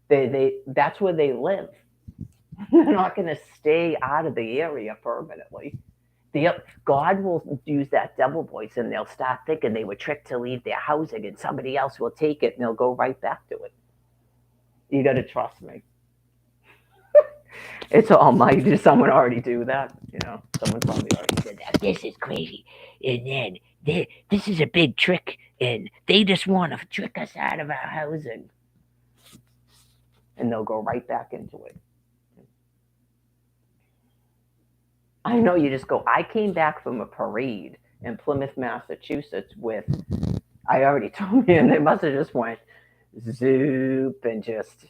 That's where they live. They're not going to stay out of the area permanently. The God will use that devil voice, and they'll start thinking they were tricked to leave their housing, and somebody else will take it, and they'll go right back to it. You got to trust me. It's almighty. Did someone already do that? Someone probably already said that. This is crazy. And then this is a big trick, and they just want to trick us out of our housing. And they'll go right back into it. I know you just go. I came back from a parade in Plymouth, Massachusetts with, I already told you, and they must have just went zoop and just.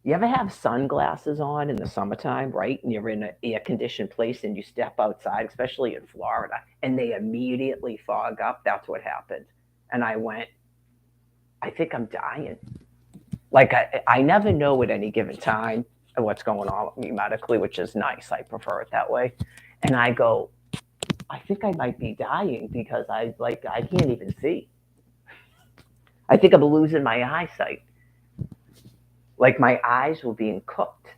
You ever have sunglasses on in the summertime, right? And you're in an air conditioned place and you step outside, especially in Florida, and they immediately fog up? That's what happened. And I went, I think I'm dying. Like, I never know at any given time what's going on with me medically, which is nice. I prefer it that way. And I go, I think I might be dying because I can't even see. I think I'm losing my eyesight. Like my eyes were being cooked.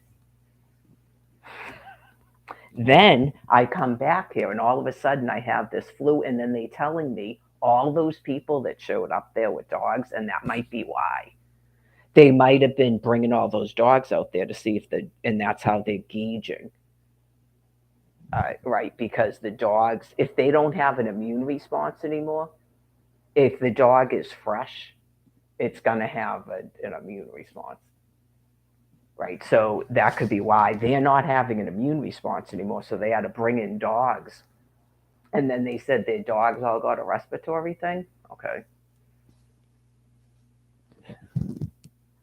Then I come back here, and all of a sudden I have this flu, and then they telling me all those people that showed up there with dogs, and that might be why. They might have been bringing all those dogs out there to see if and that's how they're gauging. Right, because the dogs, if they don't have an immune response anymore, if the dog is fresh, it's going to have an immune response. Right, so that could be why they're not having an immune response anymore. So they had to bring in dogs, and then they said their dogs all got a respiratory thing. Okay,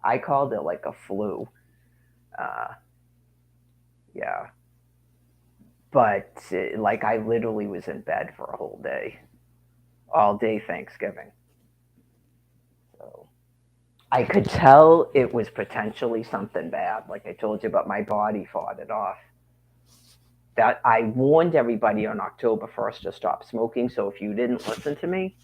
I called it like a flu. Uh, yeah, but like I literally was in bed for a whole day, all day Thanksgiving. So I could tell it was potentially something bad. Like I told you, but my body fought it off. That I warned everybody on October 1st to stop smoking. So if you didn't listen to me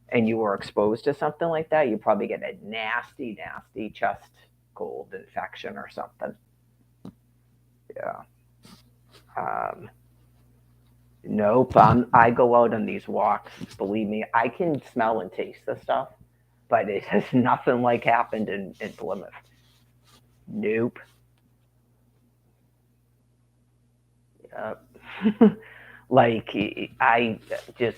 and you were exposed to something like that, you probably get a nasty, nasty chest cold infection or something. Yeah. Um, nope. I go out on these walks. Believe me, I can smell and taste the stuff, but it has nothing like happened in Plymouth. Nope. Uh, like I just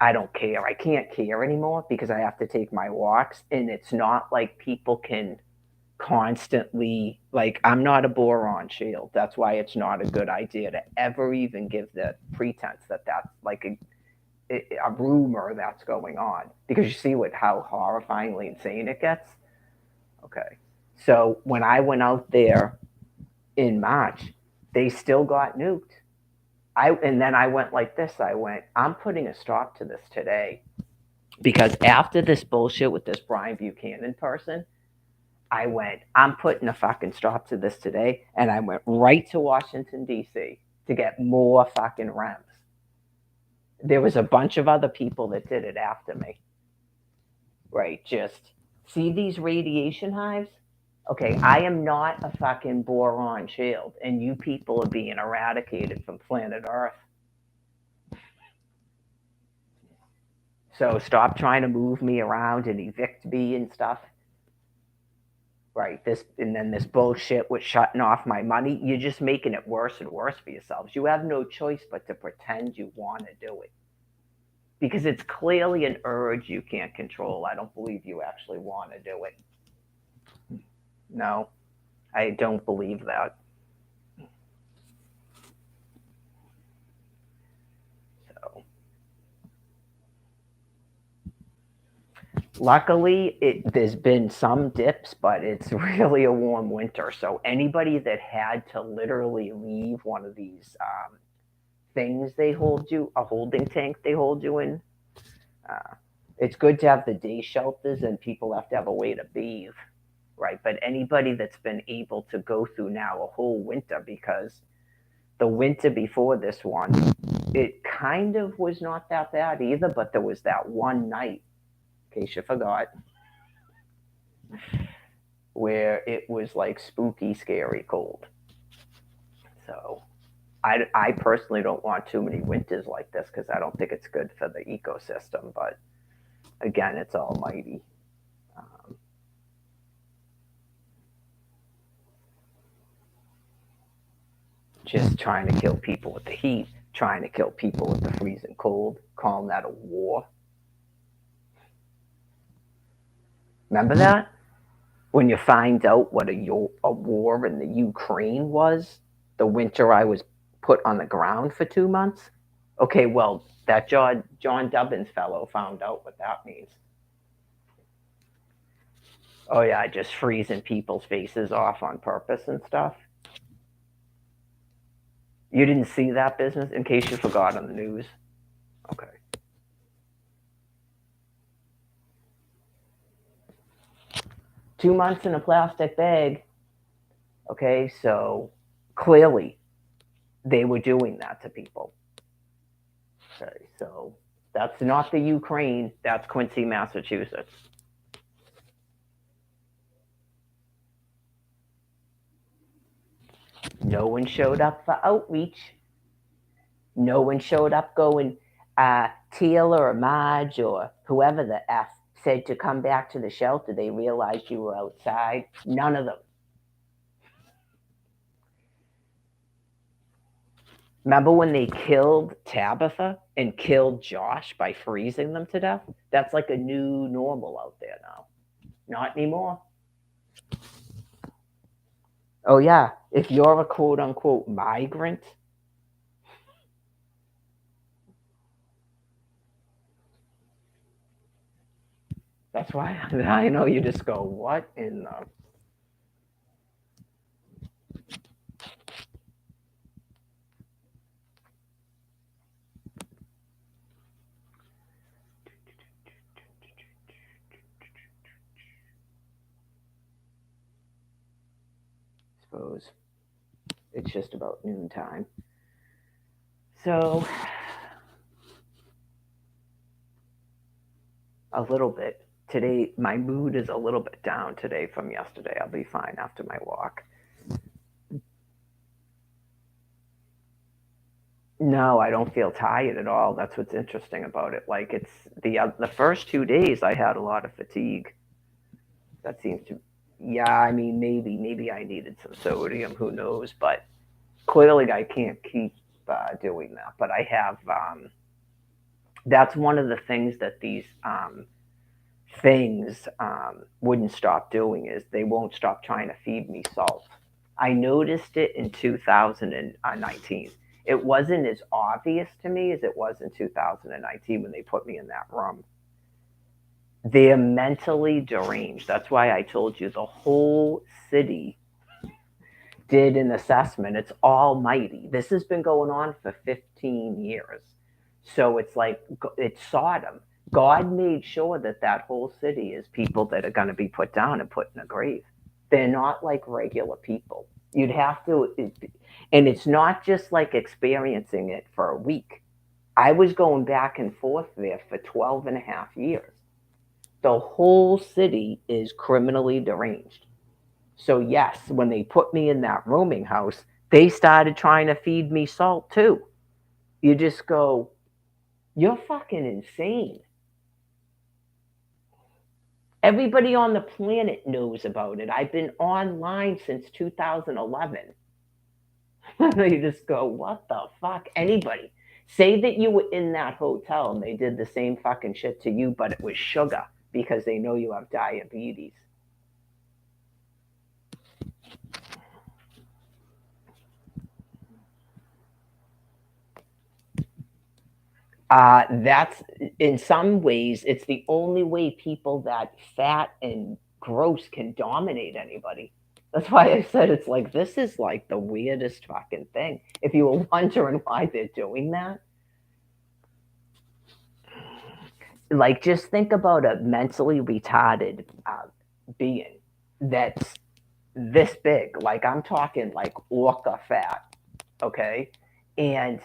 I don't care. I can't care anymore because I have to take my walks, and it's not like people can constantly, like, I'm not a boron shield. That's why it's not a good idea to ever even give the pretense that that's like a rumor that's going on, because you see how horrifyingly insane it gets. Okay, so when I went out there in March, they still got nuked. And then I went like this. I went, I'm putting a stop to this today, because after this bullshit with this Brian Buchanan person, I went, I'm putting a fucking stop to this today. And I went right to Washington, D.C. to get more fucking REMs. There was a bunch of other people that did it after me. Right? Just see these radiation hives? Okay, I am not a fucking boron shield, and you people are being eradicated from planet Earth. So stop trying to move me around and evict me and stuff. Right, this and then this bullshit with shutting off my money. You're just making it worse and worse for yourselves. You have no choice but to pretend you want to do it, because it's clearly an urge you can't control. I don't believe you actually want to do it. No, I don't believe that. So luckily, there's been some dips, but it's really a warm winter. So anybody that had to literally leave one of these things they hold you, a holding tank they hold you in, uh, it's good to have the day shelters, and people have to have a way to bathe, right? But anybody that's been able to go through now a whole winter, because the winter before this one, it kind of was not that bad either, but there was that one night, in case you forgot, where it was like spooky, scary cold. So I personally don't want too many winters like this because I don't think it's good for the ecosystem. But again, it's almighty. Um, just trying to kill people with the heat, trying to kill people with the freezing cold, calling that a war. Remember that? When you find out what a war in the Ukraine was, the winter I was put on the ground for 2 months. Okay, well, that John Dubbins fellow found out what that means. Oh yeah, just freezing people's faces off on purpose and stuff. You didn't see that business in case you forgot on the news. Okay. 2 months in a plastic bag. Okay, so clearly they were doing that to people. Okay, so that's not the Ukraine, that's Quincy, Massachusetts. No one showed up for outreach. No one showed up going, Taylor or Marge or whoever the F said to come back to the shelter. They realized you were outside. None of them. Remember when they killed Tabitha and killed Josh by freezing them to death? That's like a new normal out there now. Not anymore. Oh, yeah. If you're a quote unquote migrant, that's why I know you just go, what in the. Suppose it's just about noontime. So, a little bit. Today, my mood is a little bit down today from yesterday. I'll be fine after my walk. No, I don't feel tired at all. That's what's interesting about it. Like it's the first 2 days, I had a lot of fatigue. That seems to, yeah. I mean, maybe I needed some sodium. Who knows? But clearly, I can't keep doing that. But I have. That's one of the things that these things wouldn't stop doing is they won't stop trying to feed me salt. I noticed it in 2019. It wasn't as obvious to me as it was in 2019 when they put me in that room. They're mentally deranged. That's why I told you the whole city did an assessment. It's almighty. This has been going on for 15 years. So it's like it's Sodom. God made sure that that whole city is people that are going to be put down and put in a grave. They're not like regular people. You'd have to, and it's not just like experiencing it for a week. I was going back and forth there for 12 and a half years. The whole city is criminally deranged. So, yes, when they put me in that rooming house, they started trying to feed me salt too. You just go, you're fucking insane. Everybody on the planet knows about it. I've been online since 2011. You just go, what the fuck? Anybody. Say that you were in that hotel and they did the same fucking shit to you, but it was sugar because they know you have diabetes. That's in some ways, it's the only way people that fat and gross can dominate anybody. That's why I said it's like this is like the weirdest fucking thing. If you were wondering why they're doing that, like just think about a mentally retarded being that's this big. Like I'm talking like orca fat, okay? And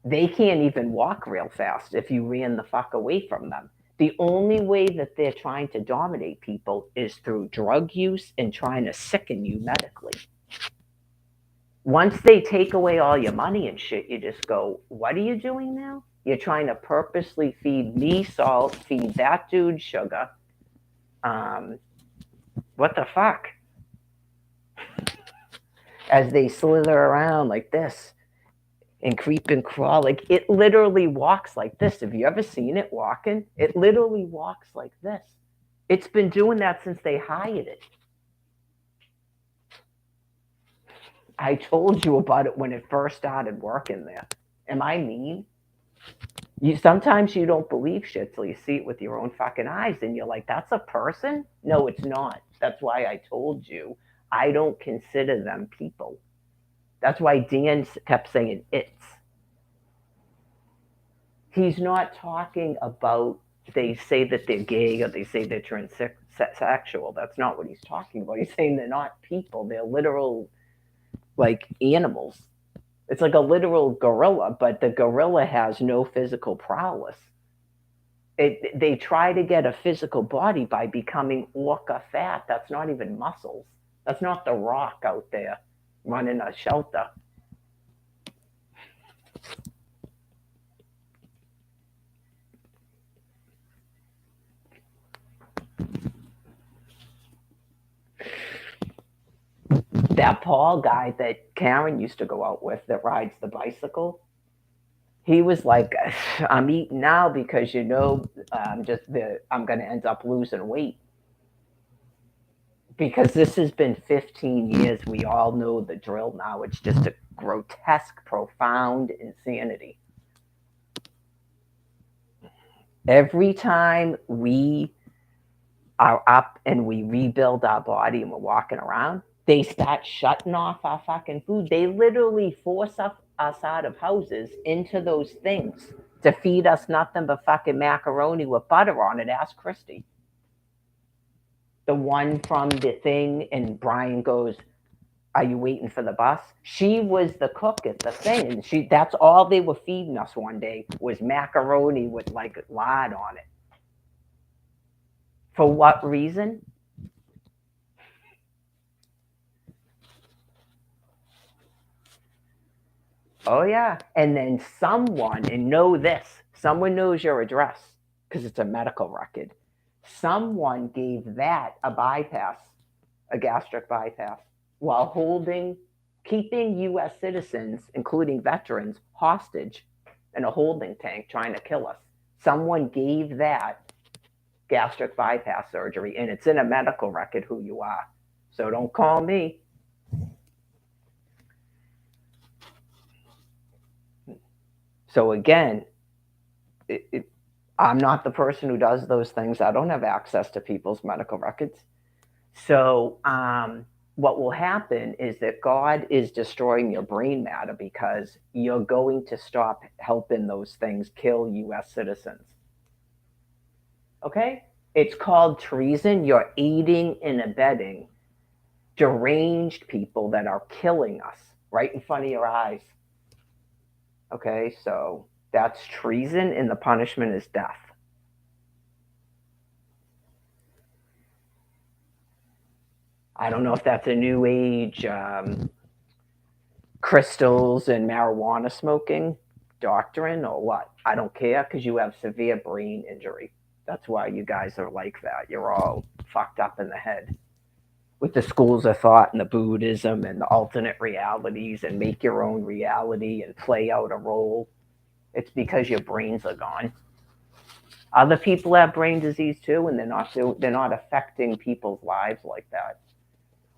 They can't even walk real fast if you ran the fuck away from them. The only way that they're trying to dominate people is through drug use and trying to sicken you medically. Once they take away all your money and shit, you just go, what are you doing now? You're trying to purposely feed me salt, feed that dude sugar. What the fuck? As they slither around like this and creep and crawl, like it literally walks like this. Have you ever seen it walking? It literally walks like this. It's been doing that since they hired it. I told you about it when it first started working there. Am I mean? Sometimes you don't believe shit till you see it with your own fucking eyes, and you're like, "That's a person?" No, it's not. That's why I told you I don't consider them people. That's why Dan kept saying it's. He's not talking about they say that they're gay or they say they're transsexual. That's not what he's talking about. He's saying they're not people. They're literal, like, animals. It's like a literal gorilla, but the gorilla has no physical prowess. They try to get a physical body by becoming orca fat. That's not even muscles. That's not the Rock out there running a shelter. That Paul guy that Karen used to go out with that rides the bicycle, he was like, I'm eating now because I'm going to end up losing weight. Because this has been 15 years. We all know the drill now. It's just a grotesque, profound insanity. Every time we are up and we rebuild our body and we're walking around, they start shutting off our fucking food. They literally force us out of houses into those things to feed us nothing but fucking macaroni with butter on it. Ask Christy. The one from the thing, and Brian goes, "Are you waiting for the bus?" She was the cook at the thing, and that's all they were feeding us one day was macaroni with like lard on it. For what reason? Oh yeah. And then someone, and know this, someone knows your address because it's a medical record. Someone gave that a bypass, a gastric bypass, while keeping US citizens, including veterans, hostage in a holding tank trying to kill us. Someone gave that gastric bypass surgery, and it's in a medical record who you are. So don't call me. So again, I'm not the person who does those things. I don't have access to people's medical records. So what will happen is that God is destroying your brain matter because you're going to stop helping those things kill US citizens. Okay? It's called treason. You're aiding and abetting deranged people that are killing us right in front of your eyes. Okay? So that's treason, and the punishment is death. I don't know if that's a new age crystals and marijuana smoking doctrine or what. I don't care because you have severe brain injury. That's why you guys are like that. You're all fucked up in the head with the schools of thought and the Buddhism and the alternate realities and make your own reality and play out a role. It's because your brains are gone. Other people have brain disease too, and they're not affecting people's lives like that.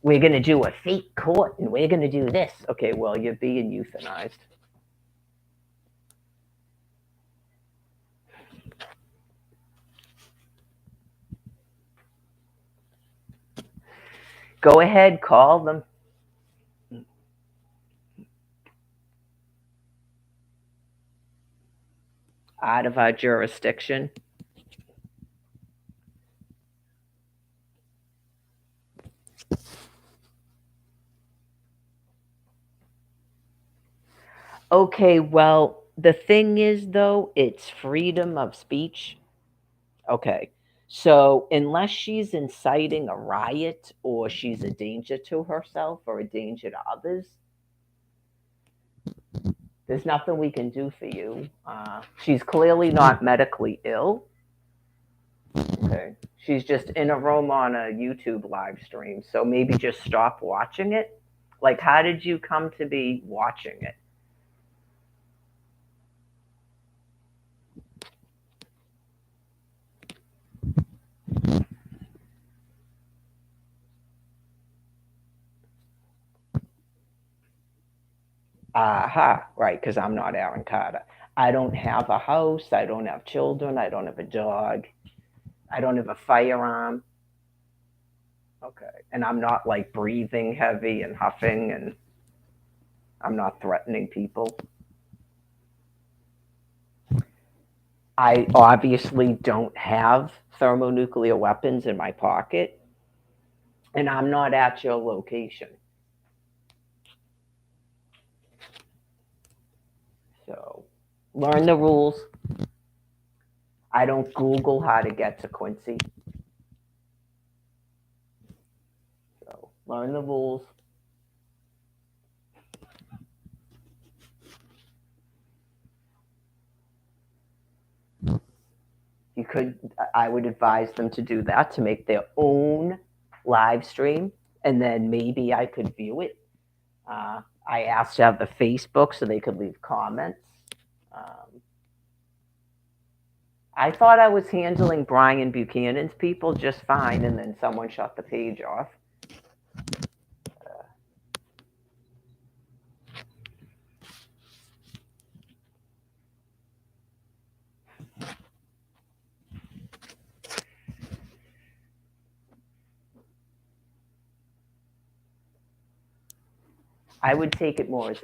We're going to do a fake court and we're going to do this. Okay, well, you're being euthanized. Go ahead, call them. Out of our jurisdiction. Okay, well, The thing is, though, it's freedom of speech. Okay. So unless she's inciting a riot or she's a danger to herself or a danger to others, there's nothing we can do for you. She's clearly not medically ill. Okay. She's just in a room on a YouTube live stream. So maybe just stop watching it. Like, how did you come to be watching it? Aha, right, because I'm not Aaron Carter. I don't have a house. I don't have children. I don't have a dog. I don't have a firearm. Okay. And I'm not like breathing heavy and huffing, and I'm not threatening people. I obviously don't have thermonuclear weapons in my pocket, and I'm not at your location. So learn the rules. I don't Google how to get to Quincy. So learn the rules. You could, I would advise them to do that, to make their own live stream, and then maybe I could view it. I asked to have the Facebook so they could leave comments. Um, I thought I was handling Brian Buchanan's people just fine, and then someone shut the page off. I would take it more as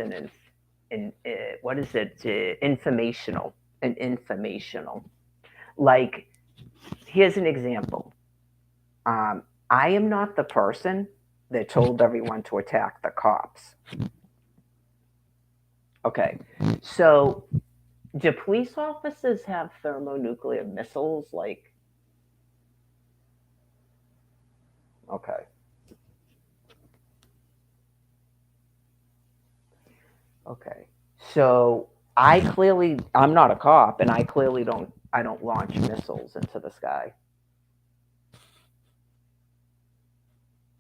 what is it? Informational, an informational. Like, here's an example. I am not the person that told everyone to attack the cops. Okay, so do police officers have thermonuclear missiles? Like, okay, okay. So I'm not a cop, and I don't launch missiles into the sky.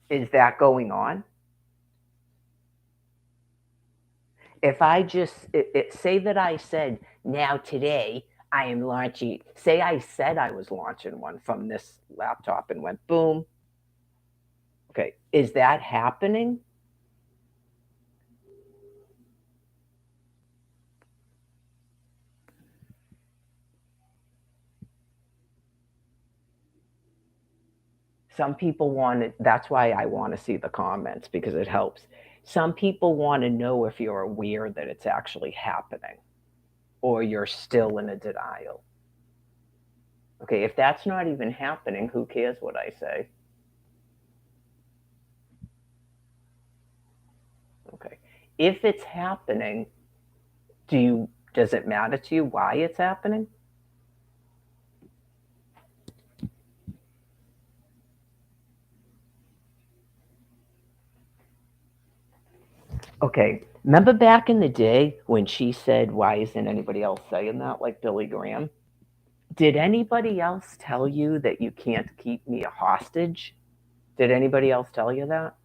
Is that going on? If I just say that I said, now today I am launching, say I said I was launching one from this laptop and went boom. Okay, is that happening? Some people want it. That's why I want to see the comments, because it helps. Some people want to know if you're aware that it's actually happening or you're still in a denial. Okay, if that's not even happening, who cares what I say? Okay. If it's happening, does it matter to you why it's happening? Okay. Remember back in the day when she said, "Why isn't anybody else saying that?" Like Billy Graham. Did anybody else tell you that you can't keep me a hostage? Did anybody else tell you that?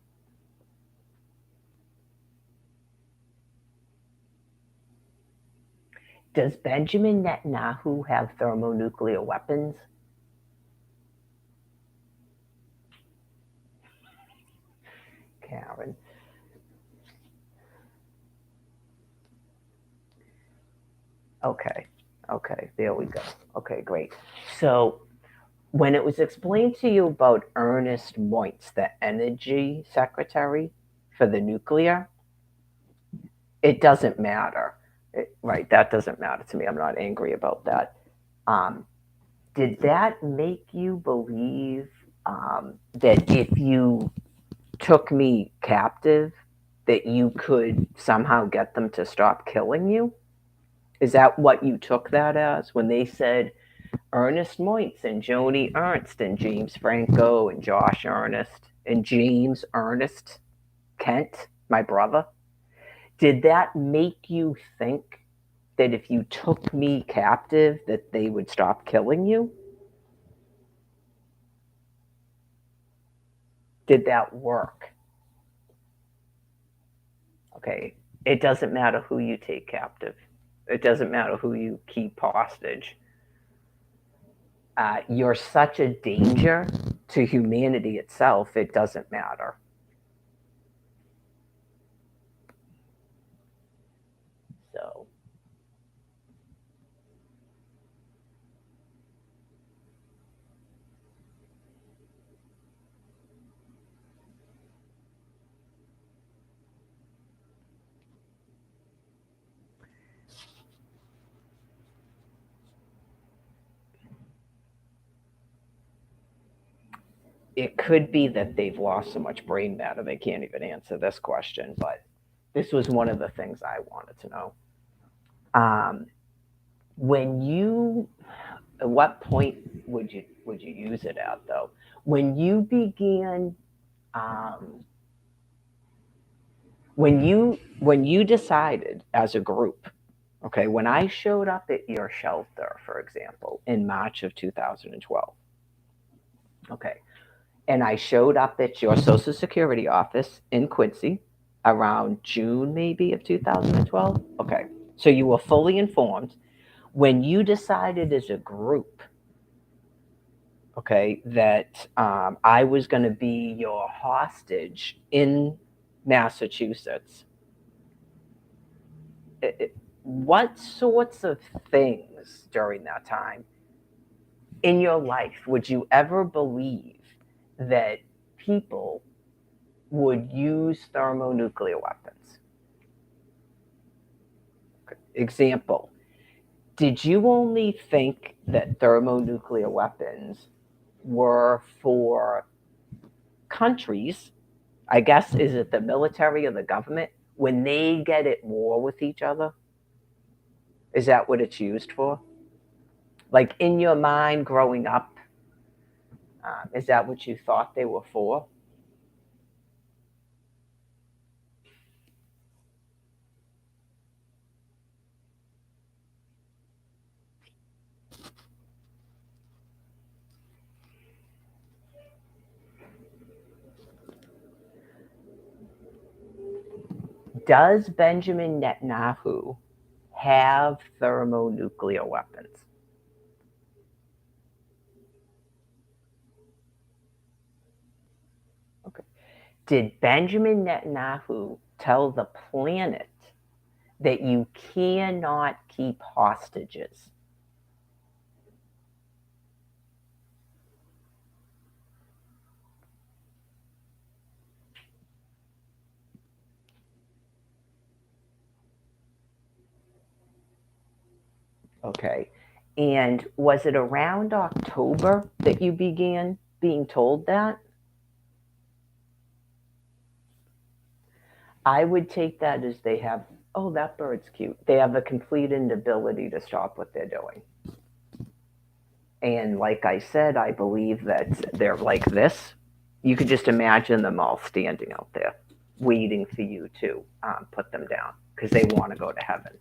Does Benjamin Netanyahu have thermonuclear weapons? Karen. Okay. Okay. There we go. Okay, great. So when it was explained to you about Ernest Moitz, the energy secretary for the nuclear, it doesn't matter. Right, that doesn't matter to me. I'm not angry about that. Um, did that make you believe that if you took me captive, that you could somehow get them to stop killing you? Is that what you took that as when they said Ernest Moitz and Joni Ernst and James Franco and Josh Ernest and James Ernest Kent, my brother? Did that make you think that if you took me captive that they would stop killing you? Did that work? Okay, it doesn't matter who you take captive. It doesn't matter who you keep hostage. You're such a danger to humanity itself, it doesn't matter. So, it could be that they've lost so much brain matter they can't even answer this question, but this was one of the things I wanted to know. Um, when you, at what point would you use it at though? When you began, um, when you decided as a group, okay, when I showed up at your shelter, for example, in March of 2012, okay, and I showed up at your Social Security office in Quincy around June maybe of 2012. Okay, so you were fully informed when you decided as a group, okay, that I was going to be your hostage in Massachusetts. What sorts of things during that time in your life would you ever believe that people would use thermonuclear weapons? Example, did you only think that thermonuclear weapons were for countries? I guess, is it the military or the government? When they get at war with each other? Is that what it's used for? Like in your mind growing up, is that what you thought they were for? Does Benjamin Netanyahu have thermonuclear weapons? Okay. Did Benjamin Netanyahu tell the planet that you cannot keep hostages? Okay. And was it around October that you began being told that? I would take that as they have, oh, that bird's cute. They have a complete inability to stop what they're doing. And like I said, I believe that they're like this. You could just imagine them all standing out there waiting for you to put them down because they want to go to heaven.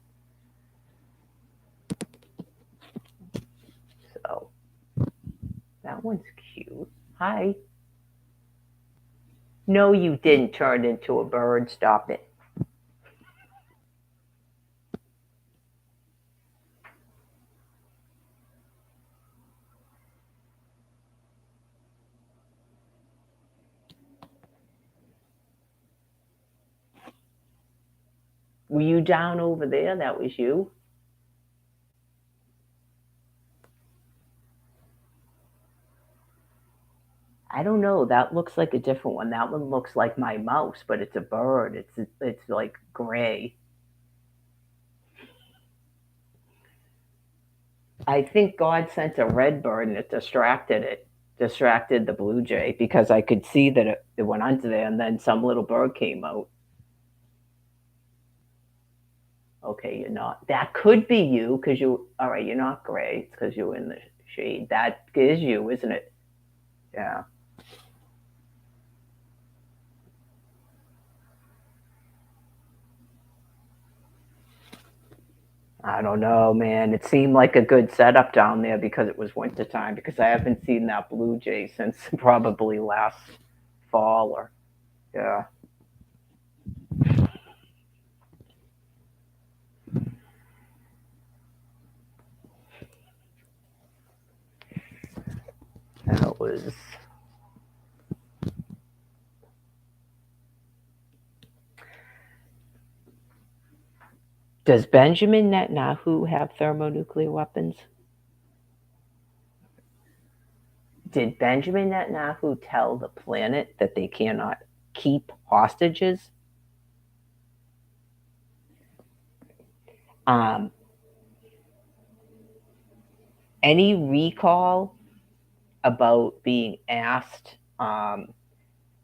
So that one's cute. Hi. No, you didn't turn into a bird. Stop it. Were you down over there? That was you? I don't know. That looks like a different one. That one looks like my mouse, but it's a bird. It's like gray. I think God sent a red bird and it distracted the blue jay because I could see that it went under there and then some little bird came out. Okay, you're not. That could be you because all right, you're not gray. It's because you're in the shade. That is you, isn't it? Yeah. I don't know, man. It seemed like a good setup down there because it was wintertime because I haven't seen that blue jay since probably last fall or yeah. That was. Does Benjamin Netanyahu have thermonuclear weapons? Did Benjamin Netanyahu tell the planet that they cannot keep hostages? Um, any recall about being asked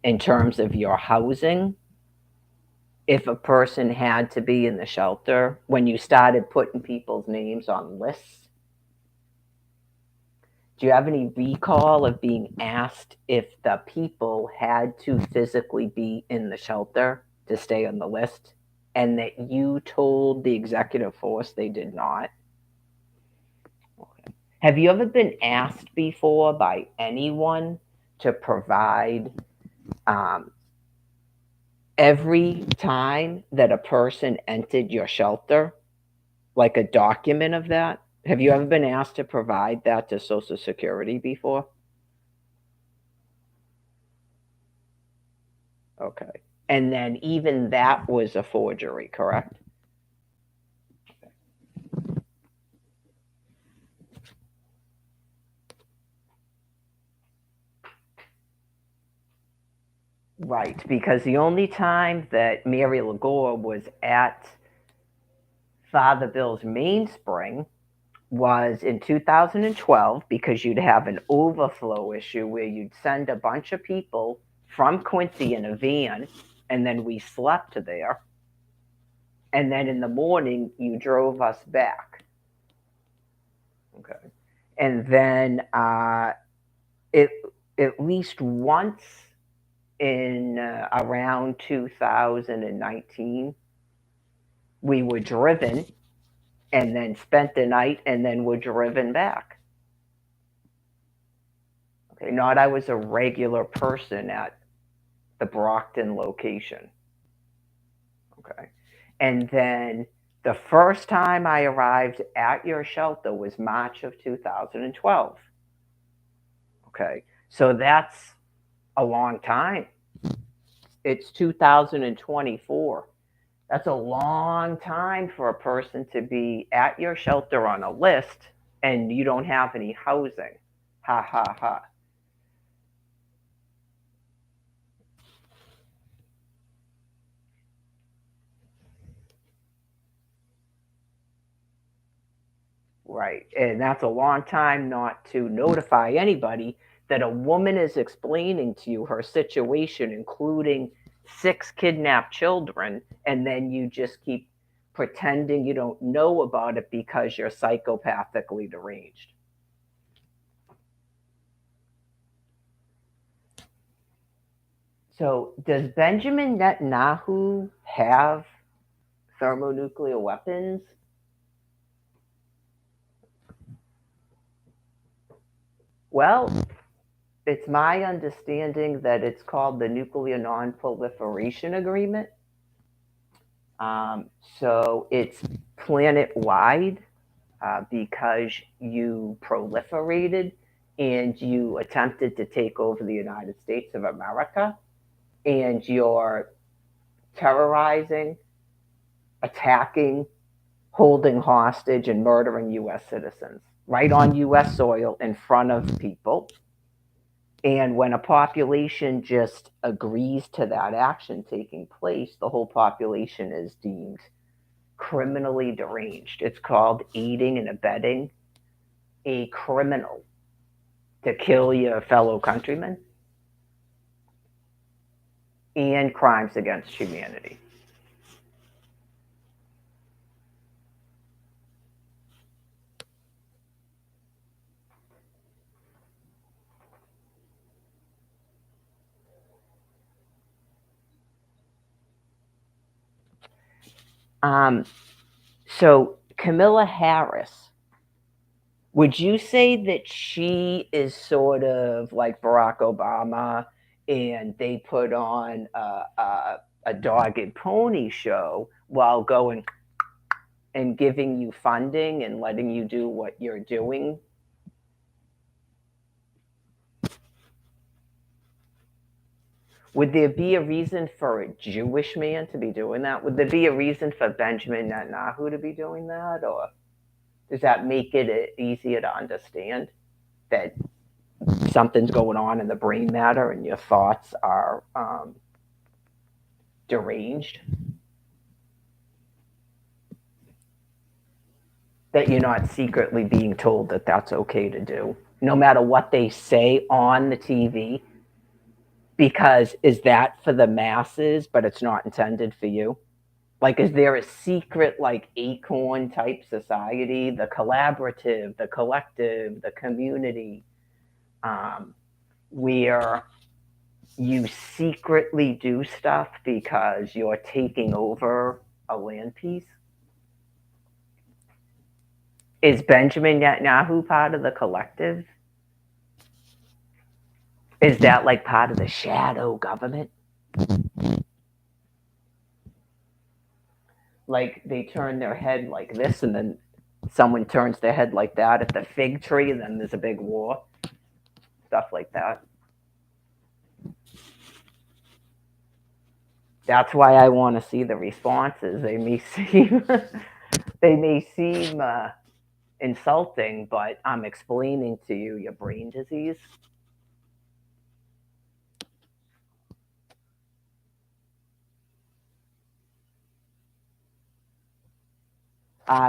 in terms of your housing if a person had to be in the shelter when you started putting people's names on lists? Do you have any recall of being asked if the people had to physically be in the shelter to stay on the list and that you told the executive force they did not? Okay. Have you ever been asked before by anyone to provide um, every time that a person entered your shelter, like a document of that? Have you ever been asked to provide that to Social Security before? Okay. And then even that was a forgery, correct? Right, because the only time that Mary Lagore was at Father Bill's mainspring was in 2012 because you'd have an overflow issue where you'd send a bunch of people from Quincy in a van and then we slept there. And then in the morning, you drove us back. Okay. And then it, at least once in around 2019, we were driven and then spent the night and then were driven back. Okay, not I was a regular person at the Brockton location. Okay. And then the first time I arrived at your shelter was March of 2012. Okay. So that's a long time. It's 2024. That's a long time for a person to be at your shelter on a list and you don't have any housing. Ha ha ha. Right. And that's a long time not to notify anybody that a woman is explaining to you her situation, including 6 kidnapped children, and then you just keep pretending you don't know about it because you're psychopathically deranged. So, does Benjamin Netanyahu have thermonuclear weapons? Well, it's my understanding that it's called the Nuclear Non-Proliferation Agreement. Um, so it's planet wide because you proliferated and you attempted to take over the United States of America and you're terrorizing, attacking, holding hostage, and murdering U.S. citizens right on U.S. soil in front of people. And when a population just agrees to that action taking place, the whole population is deemed criminally deranged. It's called aiding and abetting a criminal to kill your fellow countrymen and crimes against humanity. So Camilla Harris, would you say that she is sort of like Barack Obama, and they put on a dog and pony show while going and giving you funding and letting you do what you're doing? Would there be a reason for a Jewish man to be doing that? Would there be a reason for Benjamin Netanyahu to be doing that? Or does that make it easier to understand that something's going on in the brain matter and your thoughts are deranged? That you're not secretly being told that that's okay to do, no matter what they say on the TV? Because is that for the masses, but it's not intended for you? Like, is there a secret, like, acorn type society, the collaborative, the collective, the community, um, where you secretly do stuff because you're taking over a land piece? Is Benjamin Netanyahu part of the collective? Is that like part of the shadow government? Like they turn their head like this, and then someone turns their head like that at the fig tree, and then there's a big war. Stuff like that. That's why I want to see the responses. They may seem insulting, but I'm explaining to you your brain disease.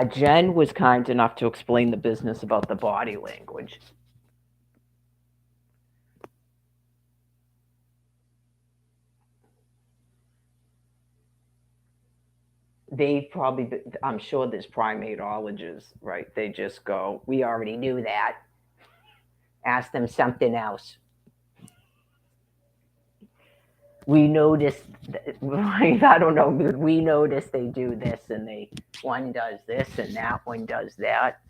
Jen was kind enough to explain the business about the body language. They probably, I'm sure there's primatologists, right? They just go, we already knew that. Ask them something else. We noticed, I don't know, we noticed they do this and one does this and that one does that.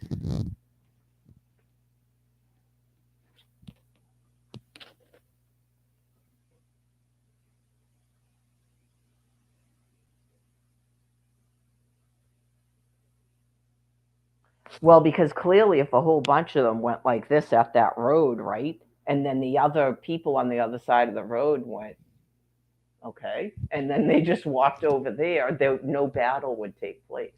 Well, because clearly, if a whole bunch of them went like this at that road, right? And then the other people on the other side of the road went, okay. And then they just walked over there, no battle would take place.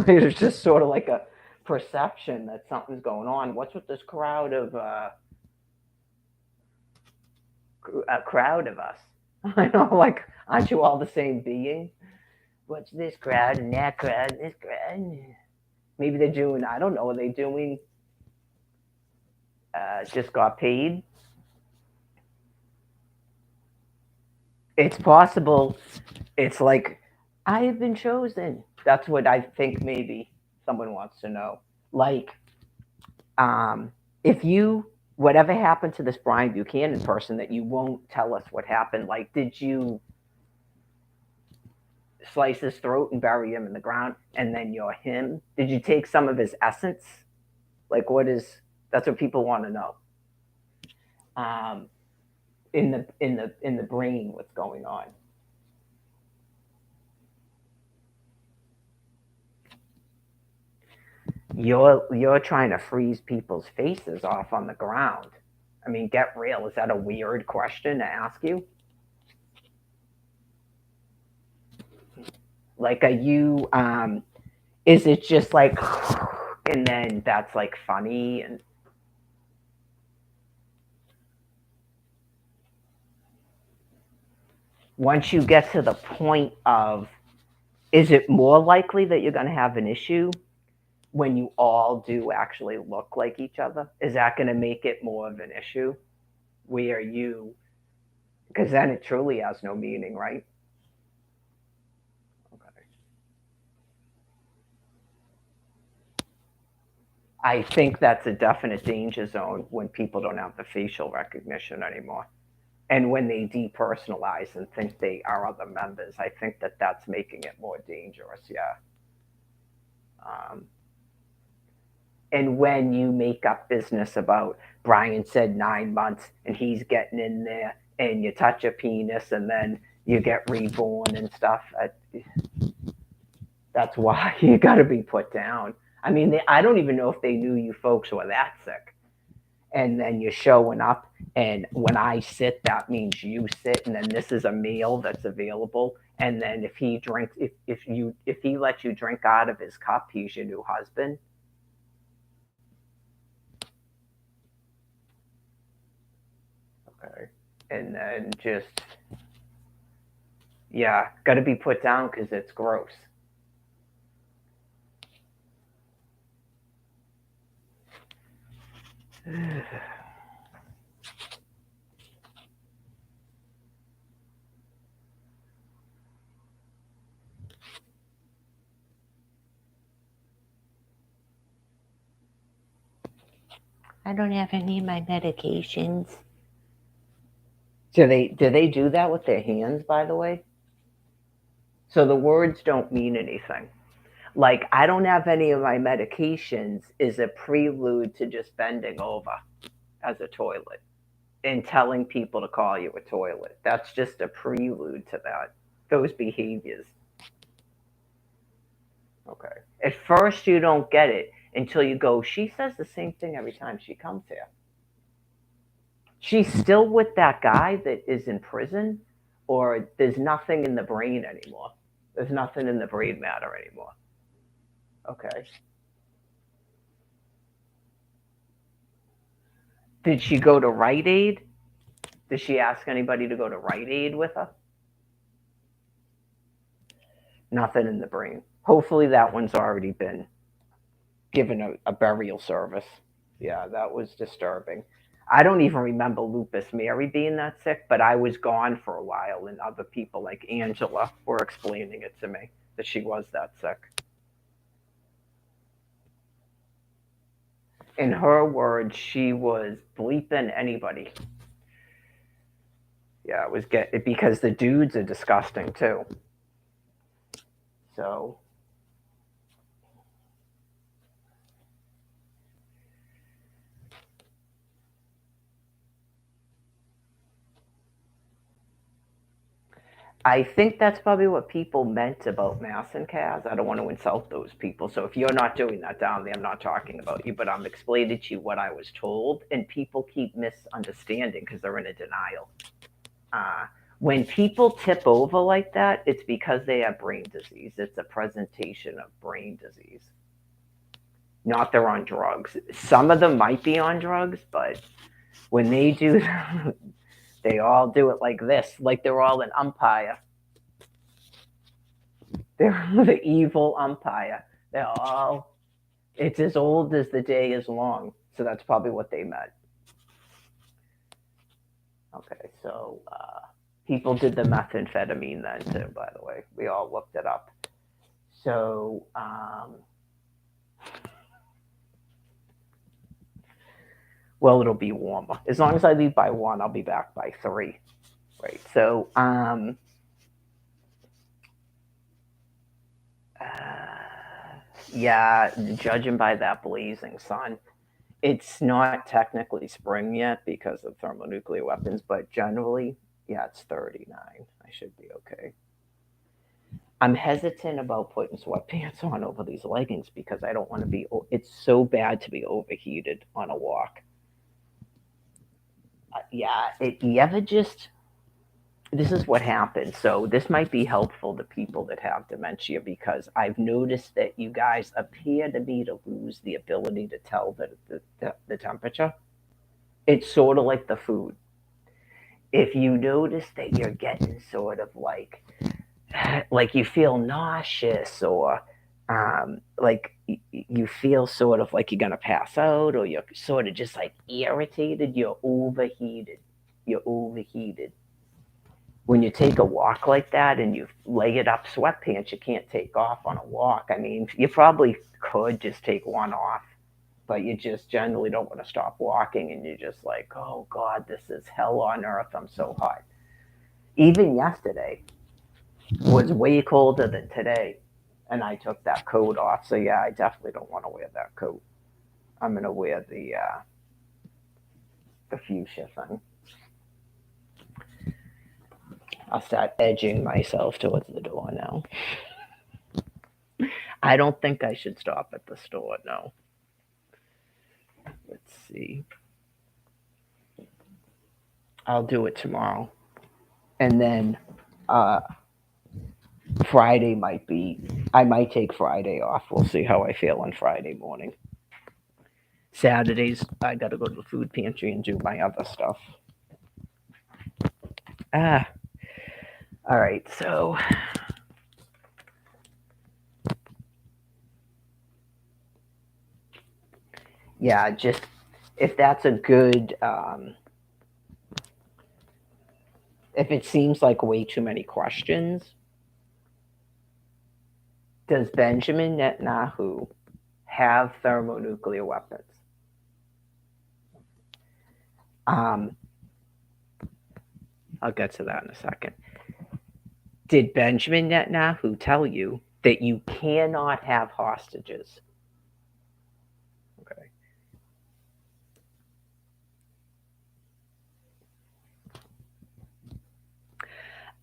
It's just sort of like a perception that something's going on. What's with this crowd of a crowd of us? I know, like, aren't you all the same being? What's this crowd and that crowd and this crowd? Maybe they're doing, I don't know, are they doing just got paid? It's possible. It's like, I have been chosen. That's what I think maybe someone wants to know. Like, if you, whatever happened to this Brian Buchanan person that you won't tell us what happened, like, did you slice his throat and bury him in the ground and then you're him? Did you take some of his essence? Like, that's what people want to know. In the brain, what's going on? You're trying to freeze people's faces off on the ground. I mean, get real. Is that a weird question to ask you? Like, are you? Is it just like, and then that's like funny and once you get to the point of, is it more likely that you're going to have an issue when you all do actually look like each other? Is that going to make it more of an issue where you, because then it truly has no meaning, right? Okay. I think that's a definite danger zone when people don't have the facial recognition anymore. And when they depersonalize and think they are other members, I think that that's making it more dangerous. Yeah. Um, and when you make up business about Brian said 9 months and he's getting in there, and you touch a penis and then you get reborn and stuff, that's why you got to be put down. I mean, I don't even know if they knew you folks were that sick. And then you're showing up, and when I sit, that means you sit, and then this is a meal that's available. And then if he drinks, if he lets you drink out of his cup, he's your new husband. Okay. And then just, yeah, got to be put down because it's gross. I don't have any of my medications. Do they do that with their hands, by the way? So the words don't mean anything. Like, I don't have any of my medications is a prelude to just bending over as a toilet and telling people to call you a toilet. That's just a prelude to that. Those behaviors. Okay. At first, you don't get it until you go, she says the same thing every time she comes here. She's still with that guy that is in prison, or there's nothing in the brain anymore. There's nothing in the brain matter anymore. Okay. Did she go to Rite Aid? Did she ask anybody to go to Rite Aid with her? Nothing in the brain. Hopefully, that one's already been given a burial service. Yeah, that was disturbing. I don't even remember Lupus Mary being that sick, but I was gone for a while, and other people like Angela were explaining it to me that she was that sick. In her words, she was bleeping anybody. Yeah, it was get because the dudes are disgusting too. So I think that's probably what people meant about Mass and Kaz. I don't want to insult those people. So if you're not doing that down there, I'm not talking about you, but I'm explaining to you what I was told, and people keep misunderstanding because they're in a denial. Uh, when people tip over like that, it's because they have brain disease. It's a presentation of brain disease, not they're on drugs. Some of them might be on drugs, but when they do, they all do it like this, like they're all an umpire. They're the evil umpire. They're all, it's as old as the day is long. So that's probably what they meant. Okay, so people did the methamphetamine then too, by the way. We all looked it up. So, well, it'll be warmer. As long as I leave by 1, I'll be back by 3. Right. So, yeah, judging by that blazing sun, it's not technically spring yet because of thermonuclear weapons, but generally, yeah, it's 39. I should be okay. I'm hesitant about putting sweatpants on over these leggings because I don't want to be. It's so bad to be overheated on a walk. Yeah, you ever just. This is what happens. So this might be helpful to people that have dementia because I've noticed that you guys appear to me to lose the ability to tell the temperature. It's sort of like the food. If you notice that you're getting sort of like you feel nauseous or like you feel sort of like you're gonna pass out or you're sort of just like irritated, you're overheated. You're overheated. When you take a walk like that and you lay it up sweatpants, you can't take off on a walk. I mean, you probably could just take one off but you just generally don't want to stop walking, and you're just like, oh God, this is hell on earth. I'm so hot. Even yesterday was way colder than today, and I took that coat off. So yeah, I definitely don't want to wear that coat. I'm gonna wear the fuchsia thing. I'll start edging myself towards the door now. I don't think I should stop at the store. No. Let's see. I'll do it tomorrow, and then uh, Friday might be. I might take Friday off. We'll see how I feel on Friday morning. Saturdays, I gotta go to the food pantry and do my other stuff. Ah, all right. So, yeah, just if that's a good, if it seems like way too many questions, does Benjamin Netanyahu have thermonuclear weapons? Um, I'll get to that in a second. Did Benjamin Netanyahu tell you that you cannot have hostages? Okay.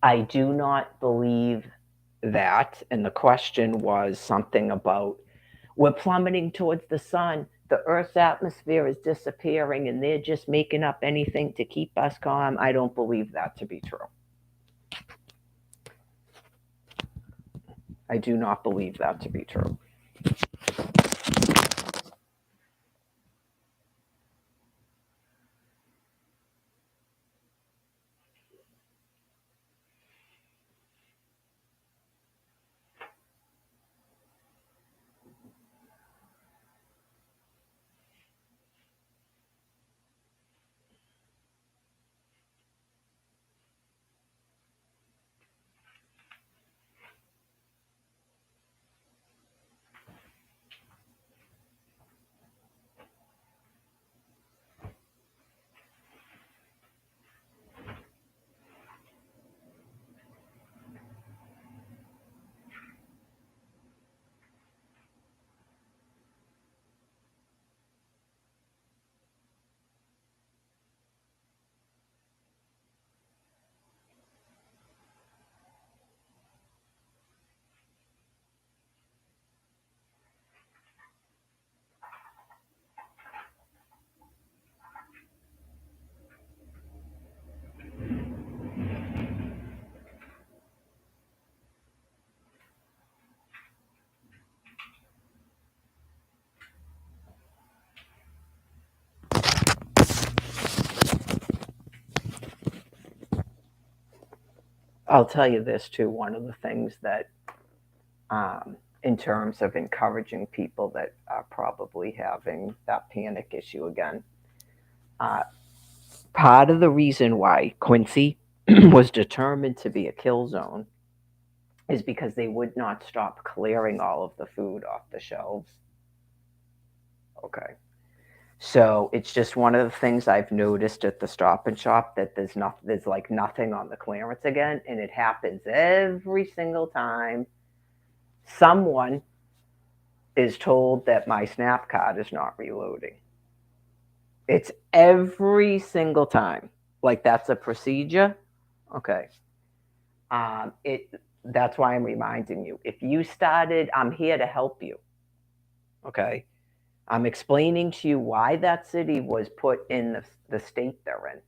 I do not believe that. And the question was something about we're plummeting towards the sun. The Earth's atmosphere is disappearing and they're just making up anything to keep us calm. I don't believe that to be true. I do not believe that to be true. I'll tell you this too. One of the things that, in terms of encouraging people that are probably having that panic issue again, uh, part of the reason why Quincy was determined to be a kill zone is because they would not stop clearing all of the food off the shelves. Okay. So it's just one of the things I've noticed at the Stop and Shop that there's like nothing on the clearance again, and it happens every single time someone is told that my Snap card is not reloading. It's every single time. Like that's a procedure. Okay. It that's why I'm reminding you. If you started, I'm here to help you. Okay. I'm explaining to you why that city was put in the state they're in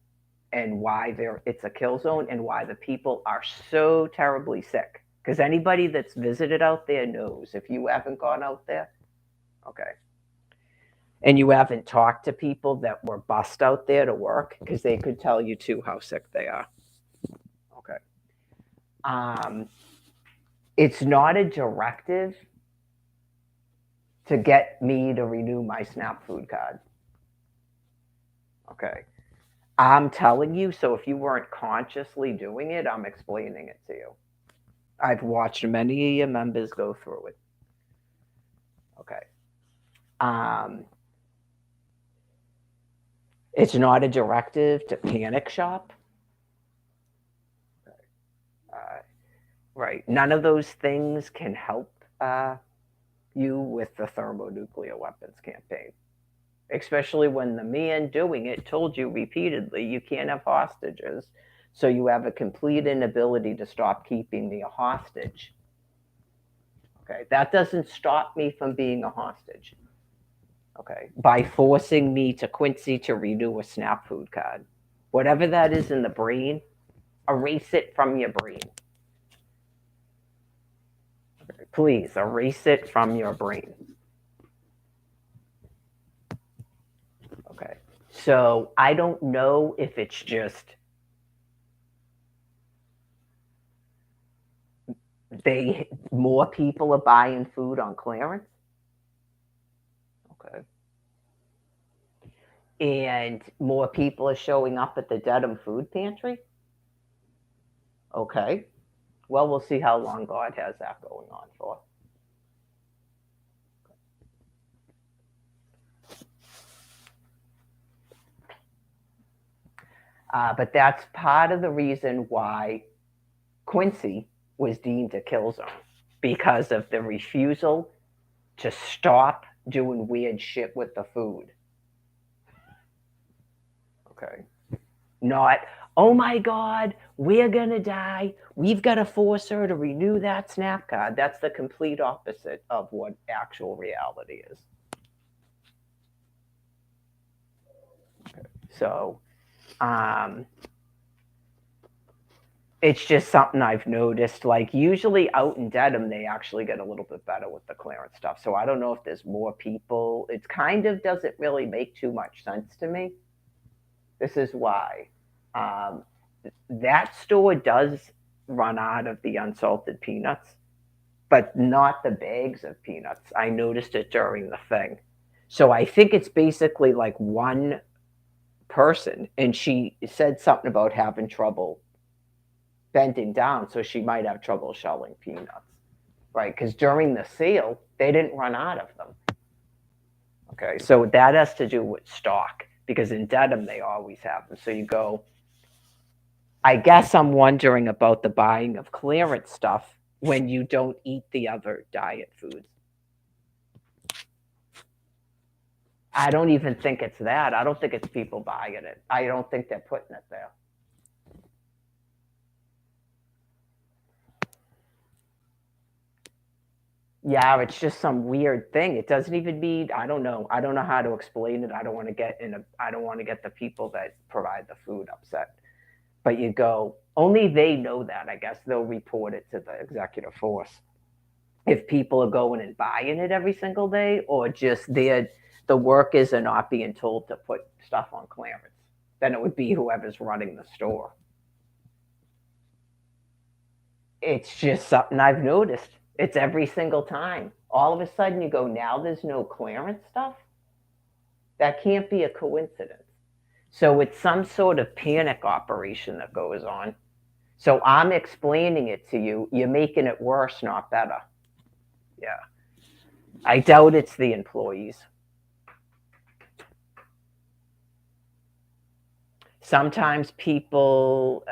and why it's a kill zone and why the people are so terribly sick. Because anybody that's visited out there knows if you haven't gone out there, okay, and you haven't talked to people that were bussed out there to work, because they could tell you too how sick they are. Okay. Um, it's not a directive to get me to renew my SNAP food card. Okay. I'm telling you, so if you weren't consciously doing it, I'm explaining it to you. I've watched many of your members go through it. Okay. Um, It's not a directive to panic shop. Right. None of those things can help you with the thermonuclear weapons campaign, especially when the man doing it told you repeatedly you can't have hostages. So you have a complete inability to stop keeping me a hostage. Okay. That doesn't stop me from being a hostage. Okay. By forcing me to Quincy to renew a SNAP food card. Whatever that is in the brain, erase it from your brain. Please erase it from your brain. Okay. So I don't know if it's just more people are buying food on clearance. Okay. And more people are showing up at the Dedham food pantry. Okay. Well, we'll see how long God has that going on for. But that's part of the reason why Quincy was deemed a kill zone, because of the refusal to stop doing weird shit with the food. Okay. Not, oh my God, we're going to die. We've got to force her to renew that SNAP card. That's the complete opposite of what actual reality is. Okay. So, it's just something I've noticed. Like, usually out in Dedham, they actually get a little bit better with the clearance stuff. So I don't know if there's more people. It kind of doesn't really make too much sense to me. This is why. That store does run out of the unsalted peanuts, but not the bags of peanuts. I noticed it during the thing. So I think it's basically like one person, and she said something about having trouble bending down, so she might have trouble shelling peanuts, right? Because during the sale, they didn't run out of them. Okay, so that has to do with stock, because in Dedham, they always have them. So you go, I guess I'm wondering about the buying of clearance stuff when you don't eat the other diet foods. I don't even think it's that. I don't think it's people buying it. I don't think they're putting it there. Yeah, it's just some weird thing. It doesn't even mean, I don't know. I don't know how to explain it. I don't want to get the people that provide the food upset. But you go, only they know that. I guess they'll report it to the executive force. If people are going and buying it every single day, or just the workers are not being told to put stuff on clearance, then it would be whoever's running the store. It's just something I've noticed. It's every single time. All of a sudden you go, now there's no clearance stuff? That can't be a coincidence. So it's some sort of panic operation that goes on. So I'm explaining it to you. You're making it worse, not better. Yeah. I doubt it's the employees. Sometimes people,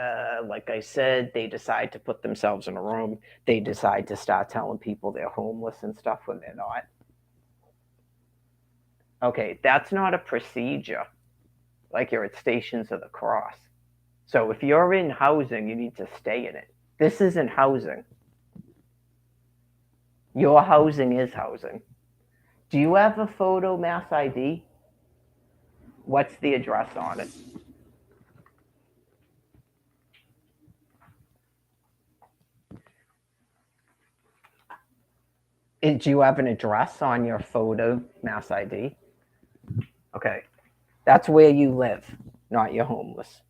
like I said, they decide to put themselves in a room. They decide to start telling people they're homeless and stuff when they're not. Okay, that's not a procedure like you're at Stations of the Cross. So if you're in housing, you need to stay in it. This isn't housing. Your housing is housing. Do you have a photo mass ID? What's the address on it? Do you have an address on your photo mass ID? Okay. That's where you live, not you're homeless.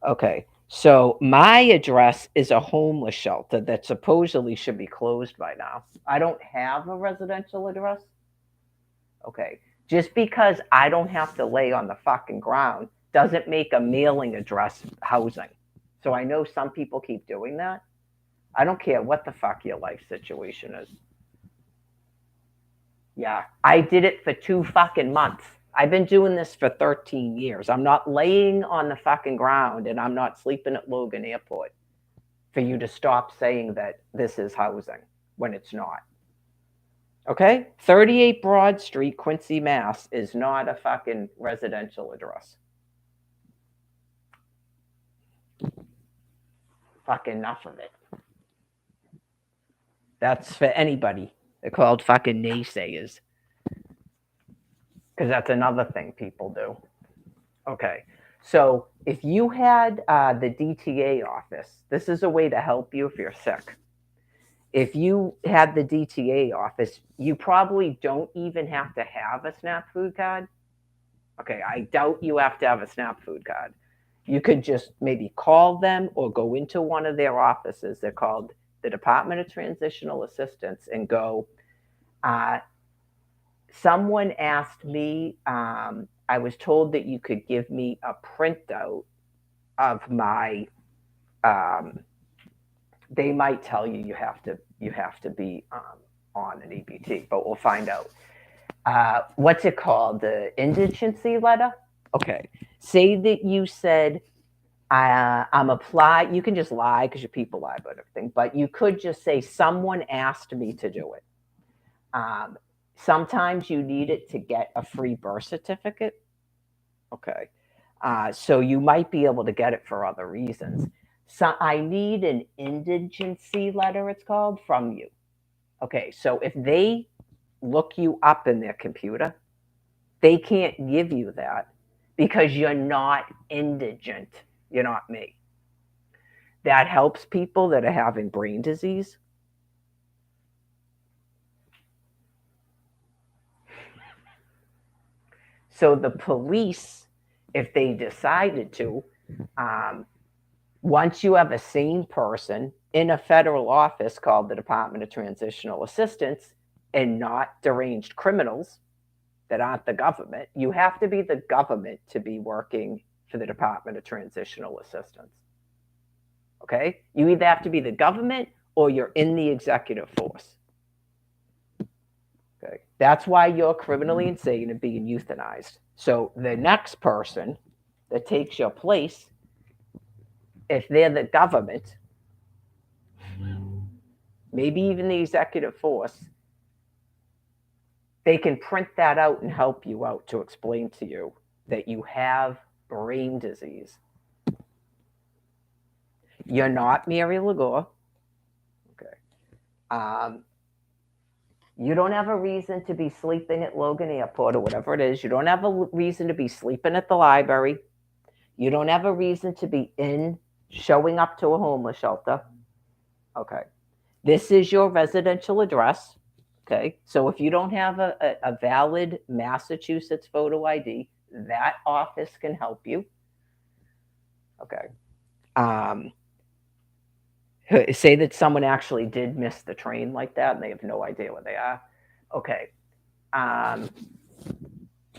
Okay. So my address is a homeless shelter that supposedly should be closed by now. I don't have a residential address. Okay. Just because I don't have to lay on the fucking ground doesn't make a mailing address housing. So I know some people keep doing that. I don't care what the fuck your life situation is. Yeah, I did it for 2 fucking months. I've been doing this for 13 years. I'm not laying on the fucking ground and I'm not sleeping at Logan Airport for you to stop saying that this is housing when it's not. Okay? 38 Broad Street, Quincy, Mass is not a fucking residential address. Fucking enough of it. That's for anybody. They're called fucking naysayers. Because that's another thing people do. Okay. So if you had the DTA office, this is a way to help you if you're sick. If you had the DTA office, you probably don't even have to have a SNAP food card. Okay, I doubt you have to have a SNAP food card. You could just maybe call them or go into one of their offices. They're called the Department of Transitional Assistance and go, someone asked me, I was told that you could give me a printout of my, they might tell you you have to be on an EBT, but we'll find out. What's it called? The indigency letter? Okay. Say that you said, I'm applied. You can just lie because your people lie about everything, but you could just say, someone asked me to do it. Sometimes you need it to get a free birth certificate. Okay. So you might be able to get it for other reasons. So I need an indigency letter, it's called, from you. Okay. So if they look you up in their computer, they can't give you that because you're not indigent. You're not me. That helps people that are having brain disease. So the police, if they decided to, once you have a sane person in a federal office called the Department of Transitional Assistance and not deranged criminals that aren't the government, you have to be the government to be working for the Department of Transitional Assistance. Okay? You either have to be the government or you're in the executive force. Okay? That's why you're criminally insane and being euthanized. So the next person that takes your place, if they're the government, maybe even the executive force, they can print that out and help you out to explain to you that you have brain disease. You're not Mary Lagore. Okay. You don't have a reason to be sleeping at Logan Airport or whatever it is. You don't have a reason to be sleeping at the library. You don't have a reason to be showing up to a homeless shelter. Okay. This is your residential address. Okay. So if you don't have a valid Massachusetts photo ID, that office can help you. Okay. Say that someone actually did miss the train like that and they have no idea where they are. Okay.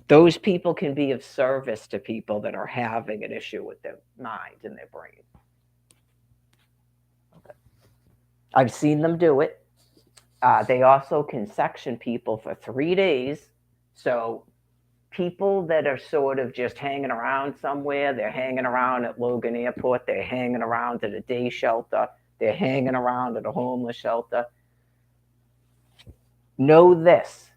Those people can be of service to people that are having an issue with their mind and their brain. Okay. I've seen them do it. They also can section people for 3 days. So people that are sort of just hanging around somewhere, they're hanging around at Logan Airport, they're hanging around at a day shelter, they're hanging around at a homeless shelter. Know this,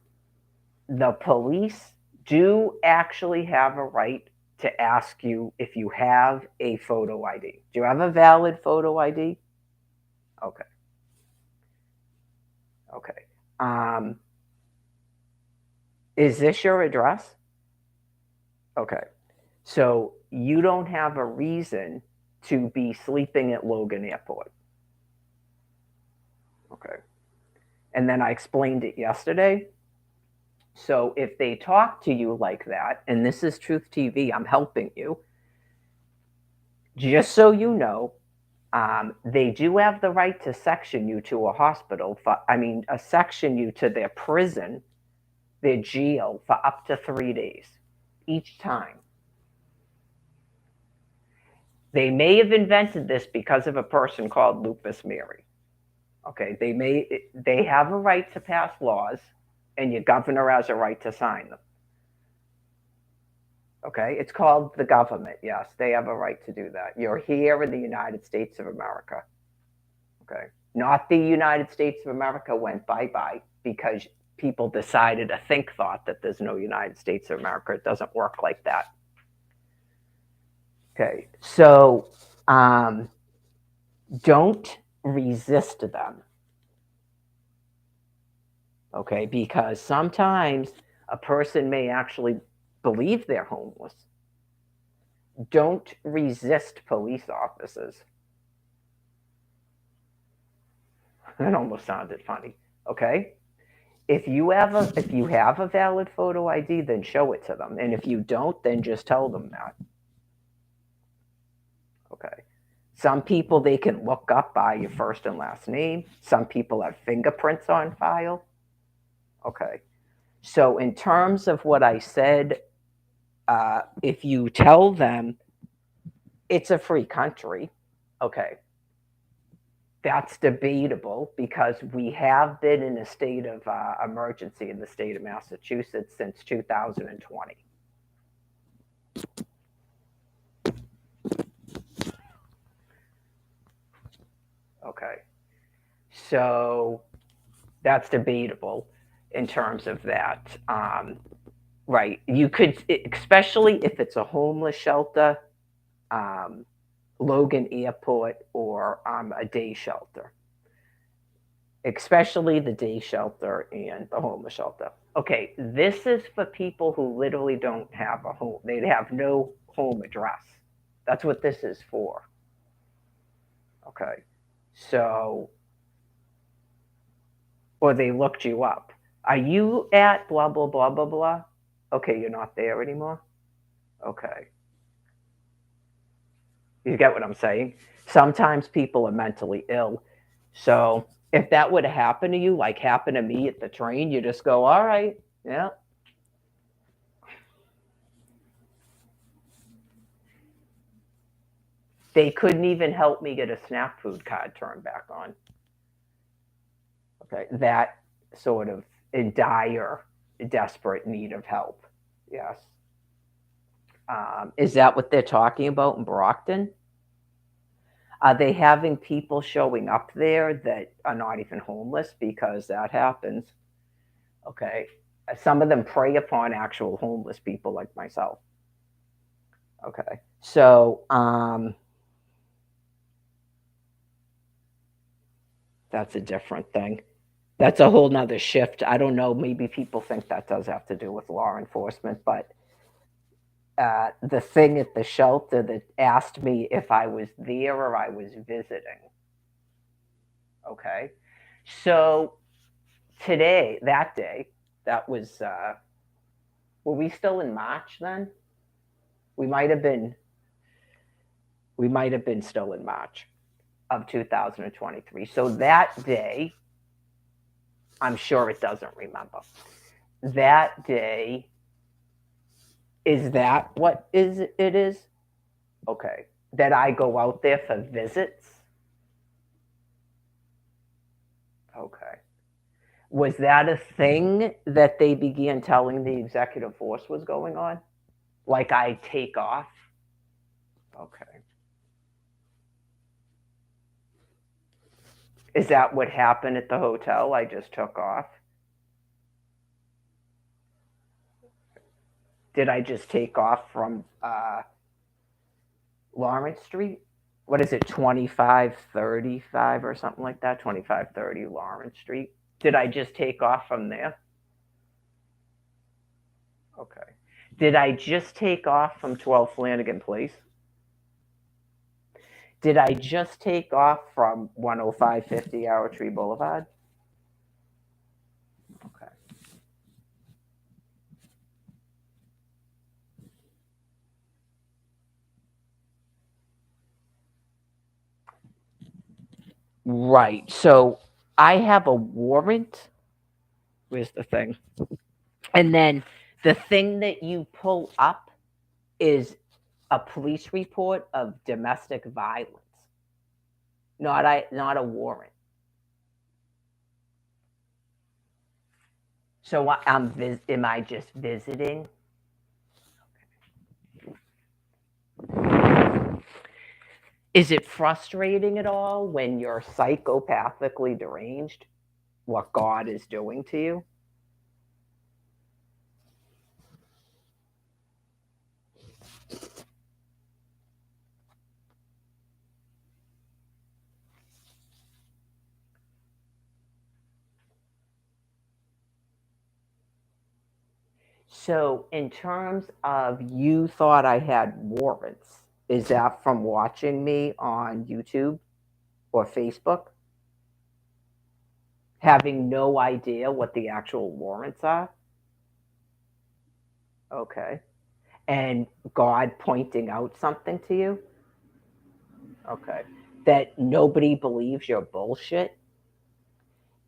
the police do actually have a right to ask you if you have a photo ID. Do you have a valid photo ID? Okay. Okay. Is this your address? Okay. So you don't have a reason to be sleeping at Logan Airport. Okay. And then I explained it yesterday. So if they talk to you like that, and this is Truth TV, I'm helping you, just so you know, they do have the right to section you to a hospital, section you to their prison, their jail for up to 3 days each time. They may have invented this because of a person called Lupus Mary. Okay, they have a right to pass laws, and your governor has a right to sign them. Okay, it's called the government. Yes, they have a right to do that. You're here in the United States of America. Okay, not the United States of America went bye bye because people decided a think thought that there's no United States of America. It doesn't work like that. Okay, so don't resist them. Okay, because sometimes a person may actually believe they're homeless. Don't resist police officers. That almost sounded funny. Okay, if you have a valid photo ID, then show it to them, and if you don't, then just tell them that. Okay. Some people they can look up by your first and last name. Some people have fingerprints on file. Okay. So in terms of what I said, if you tell them it's a free country, okay, that's debatable because we have been in a state of emergency in the state of Massachusetts since 2020. Okay. So that's debatable in terms of that. Right. You could, especially if it's a homeless shelter, um, Logan Airport, or a day shelter, especially the day shelter and the homeless shelter. Okay, this is for people who literally don't have a home. They have no home address. That's what this is for. Okay, so, or they looked you up. Are you at blah, blah, blah, blah, blah? Okay, you're not there anymore? Okay. You get what I'm saying? Sometimes people are mentally ill. So if that would happen to you, like happened to me at the train, you just go, all right, yeah. They couldn't even help me get a SNAP food card turned back on. Okay. That sort of in dire, desperate need of help. Yes. Is that what they're talking about in Brockton? Are they having people showing up there that are not even homeless? Because that happens. Okay. Some of them prey upon actual homeless people like myself. Okay. So that's a different thing. That's a whole nother shift. I don't know. Maybe people think that does have to do with law enforcement, but the thing at the shelter that asked me if I was there or I was visiting. Okay. So today, that day, that was, were we still in March then? We might have been, we might have been still in March of 2023. So that day, I'm sure it doesn't remember. That day, is that what is it is? Okay. That I go out there for visits? Okay. Was that a thing that they began telling the executive force was going on? Like I take off? Okay. Is that what happened at the hotel? I just took off? Did I just take off from Lawrence Street? What is it, 2535 or something like that? 2530 Lawrence Street. Did I just take off from there? Okay. Did I just take off from 12 Flanagan Place? Did I just take off from 10550 Arrow Tree Boulevard? Okay. Right. So I have a warrant. Where's the thing? And then the thing that you pull up is a police report of domestic violence, not a warrant. So am I just visiting? Is it frustrating at all when you're psychopathically deranged, what God is doing to you? So, in terms of you thought I had warrants, is that from watching me on YouTube or Facebook, having no idea what the actual warrants are? Okay. And God pointing out something to you? Okay. That nobody believes your bullshit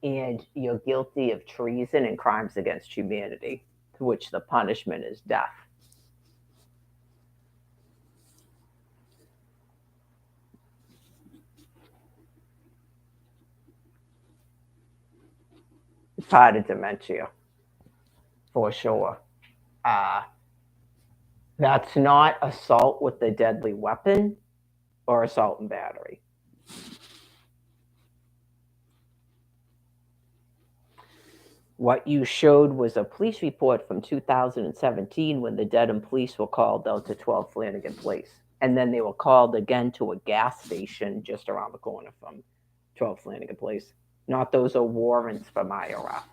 and you're guilty of treason and crimes against humanity, to which the punishment is death. It's part of dementia, for sure. Uh, that's not assault with a deadly weapon or assault and battery. What you showed was a police report from 2017 when the Dedham police were called out to 12 Flanagan Place. And then they were called again to a gas station just around the corner from 12 Flanagan Place. Not those are warrants for my arrest.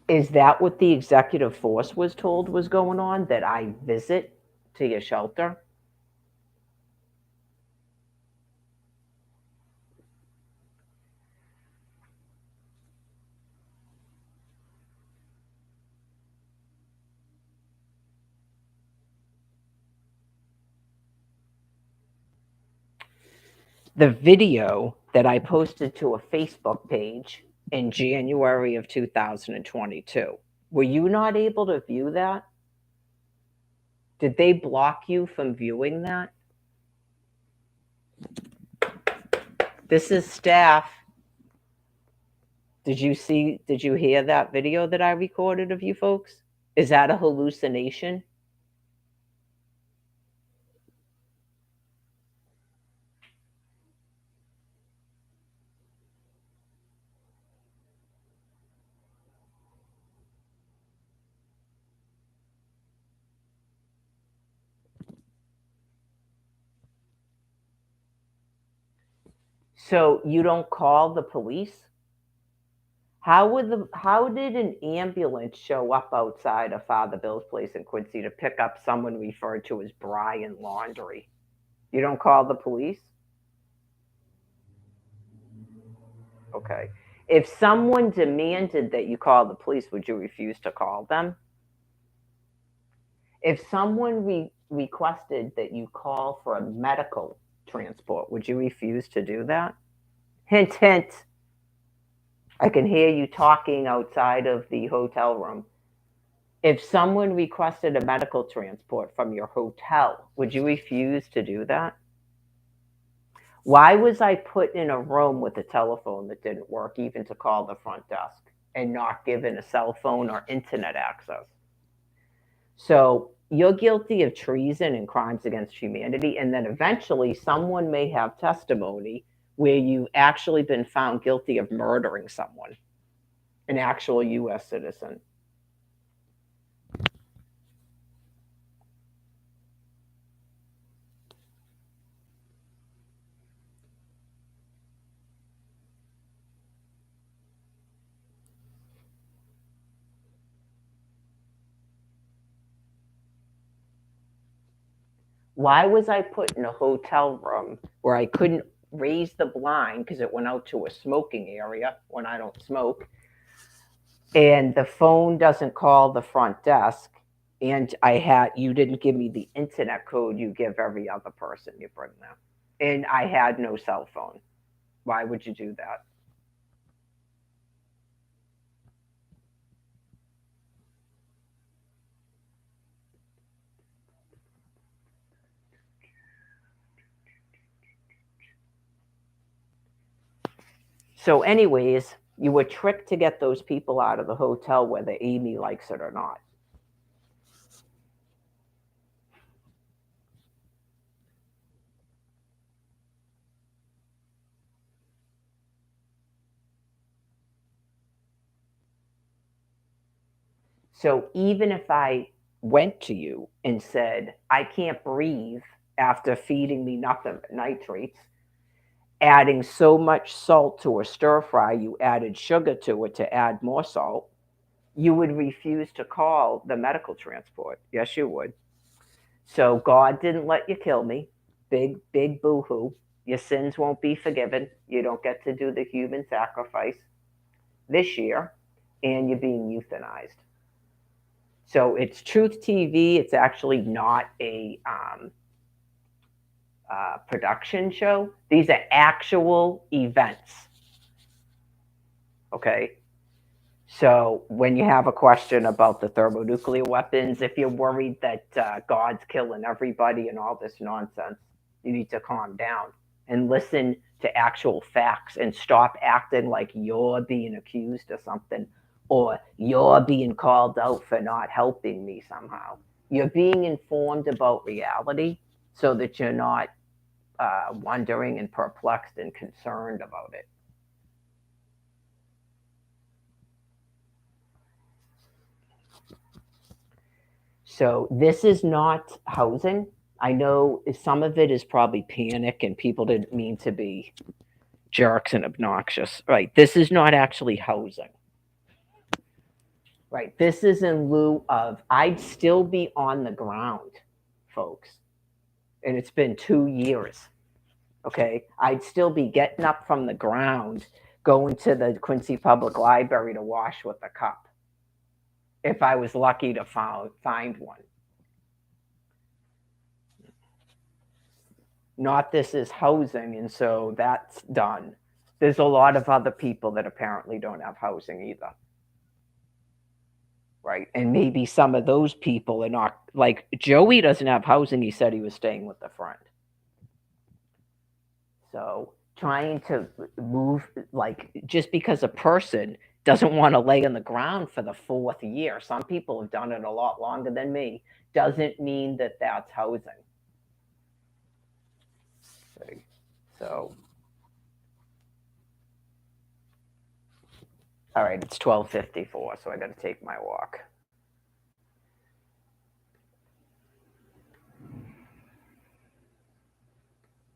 Is that what the executive force was told was going on? That I visit to your shelter? The video that I posted to a Facebook page in January of 2022, were you not able to view that? Did they block you from viewing that? This is staff. Did you hear that video that I recorded of you folks? Is that a hallucination? So you don't call the police? How did an ambulance show up outside of Father Bill's place in Quincy to pick up someone referred to as Brian Laundry? You don't call the police? Okay. If someone demanded that you call the police, would you refuse to call them? If someone requested that you call for a medical transport, would you refuse to do that? Hint, hint. I can hear you talking outside of the hotel room. If someone requested a medical transport from your hotel, would you refuse to do that? Why was I put in a room with a telephone that didn't work even to call the front desk and not given a cell phone or internet access? So you're guilty of treason and crimes against humanity, and then eventually someone may have testimony where you've actually been found guilty of murdering someone, an actual US citizen. Why was I put in a hotel room where I couldn't raise the blind because it went out to a smoking area when I don't smoke? And the phone doesn't call the front desk. And you didn't give me the internet code you give every other person you bring them. And I had no cell phone. Why would you do that? So, anyways, You were tricked to get those people out of the hotel, whether Amy likes it or not. So even if I went to you and said, I can't breathe after feeding me nothing but nitrates, adding so much salt to a stir fry, you added sugar to it to add more salt, you would refuse to call the medical transport. Yes, you would. So God didn't let you kill me. Big, big boo hoo. Your sins won't be forgiven. You don't get to do the human sacrifice this year, and you're being euthanized. So it's Truth TV. It's actually not a production show. These are actual events. Okay. So when you have a question about the thermonuclear weapons, if you're worried that God's killing everybody and all this nonsense, you need to calm down and listen to actual facts and stop acting like you're being accused of something or you're being called out for not helping me somehow. You're being informed about reality so that you're not wondering and perplexed and concerned about it. So this is not housing. I know some of it is probably panic and people didn't mean to be jerks and obnoxious. Right. This is not actually housing. Right. This is in lieu of, I'd still be on the ground, folks. And it's been 2 years. Okay. I'd still be getting up from the ground, going to the Quincy Public Library to wash with a cup if I was lucky to find one. Not this is housing, and so that's done. There's a lot of other people that apparently don't have housing either. Right. And maybe some of those people are not, like Joey doesn't have housing. He said he was staying with a friend. So trying to move, like, just because a person doesn't want to lay on the ground for the fourth year, some people have done it a lot longer than me, doesn't mean that that's housing. Okay. So, all right, it's 12:54, so I got to take my walk.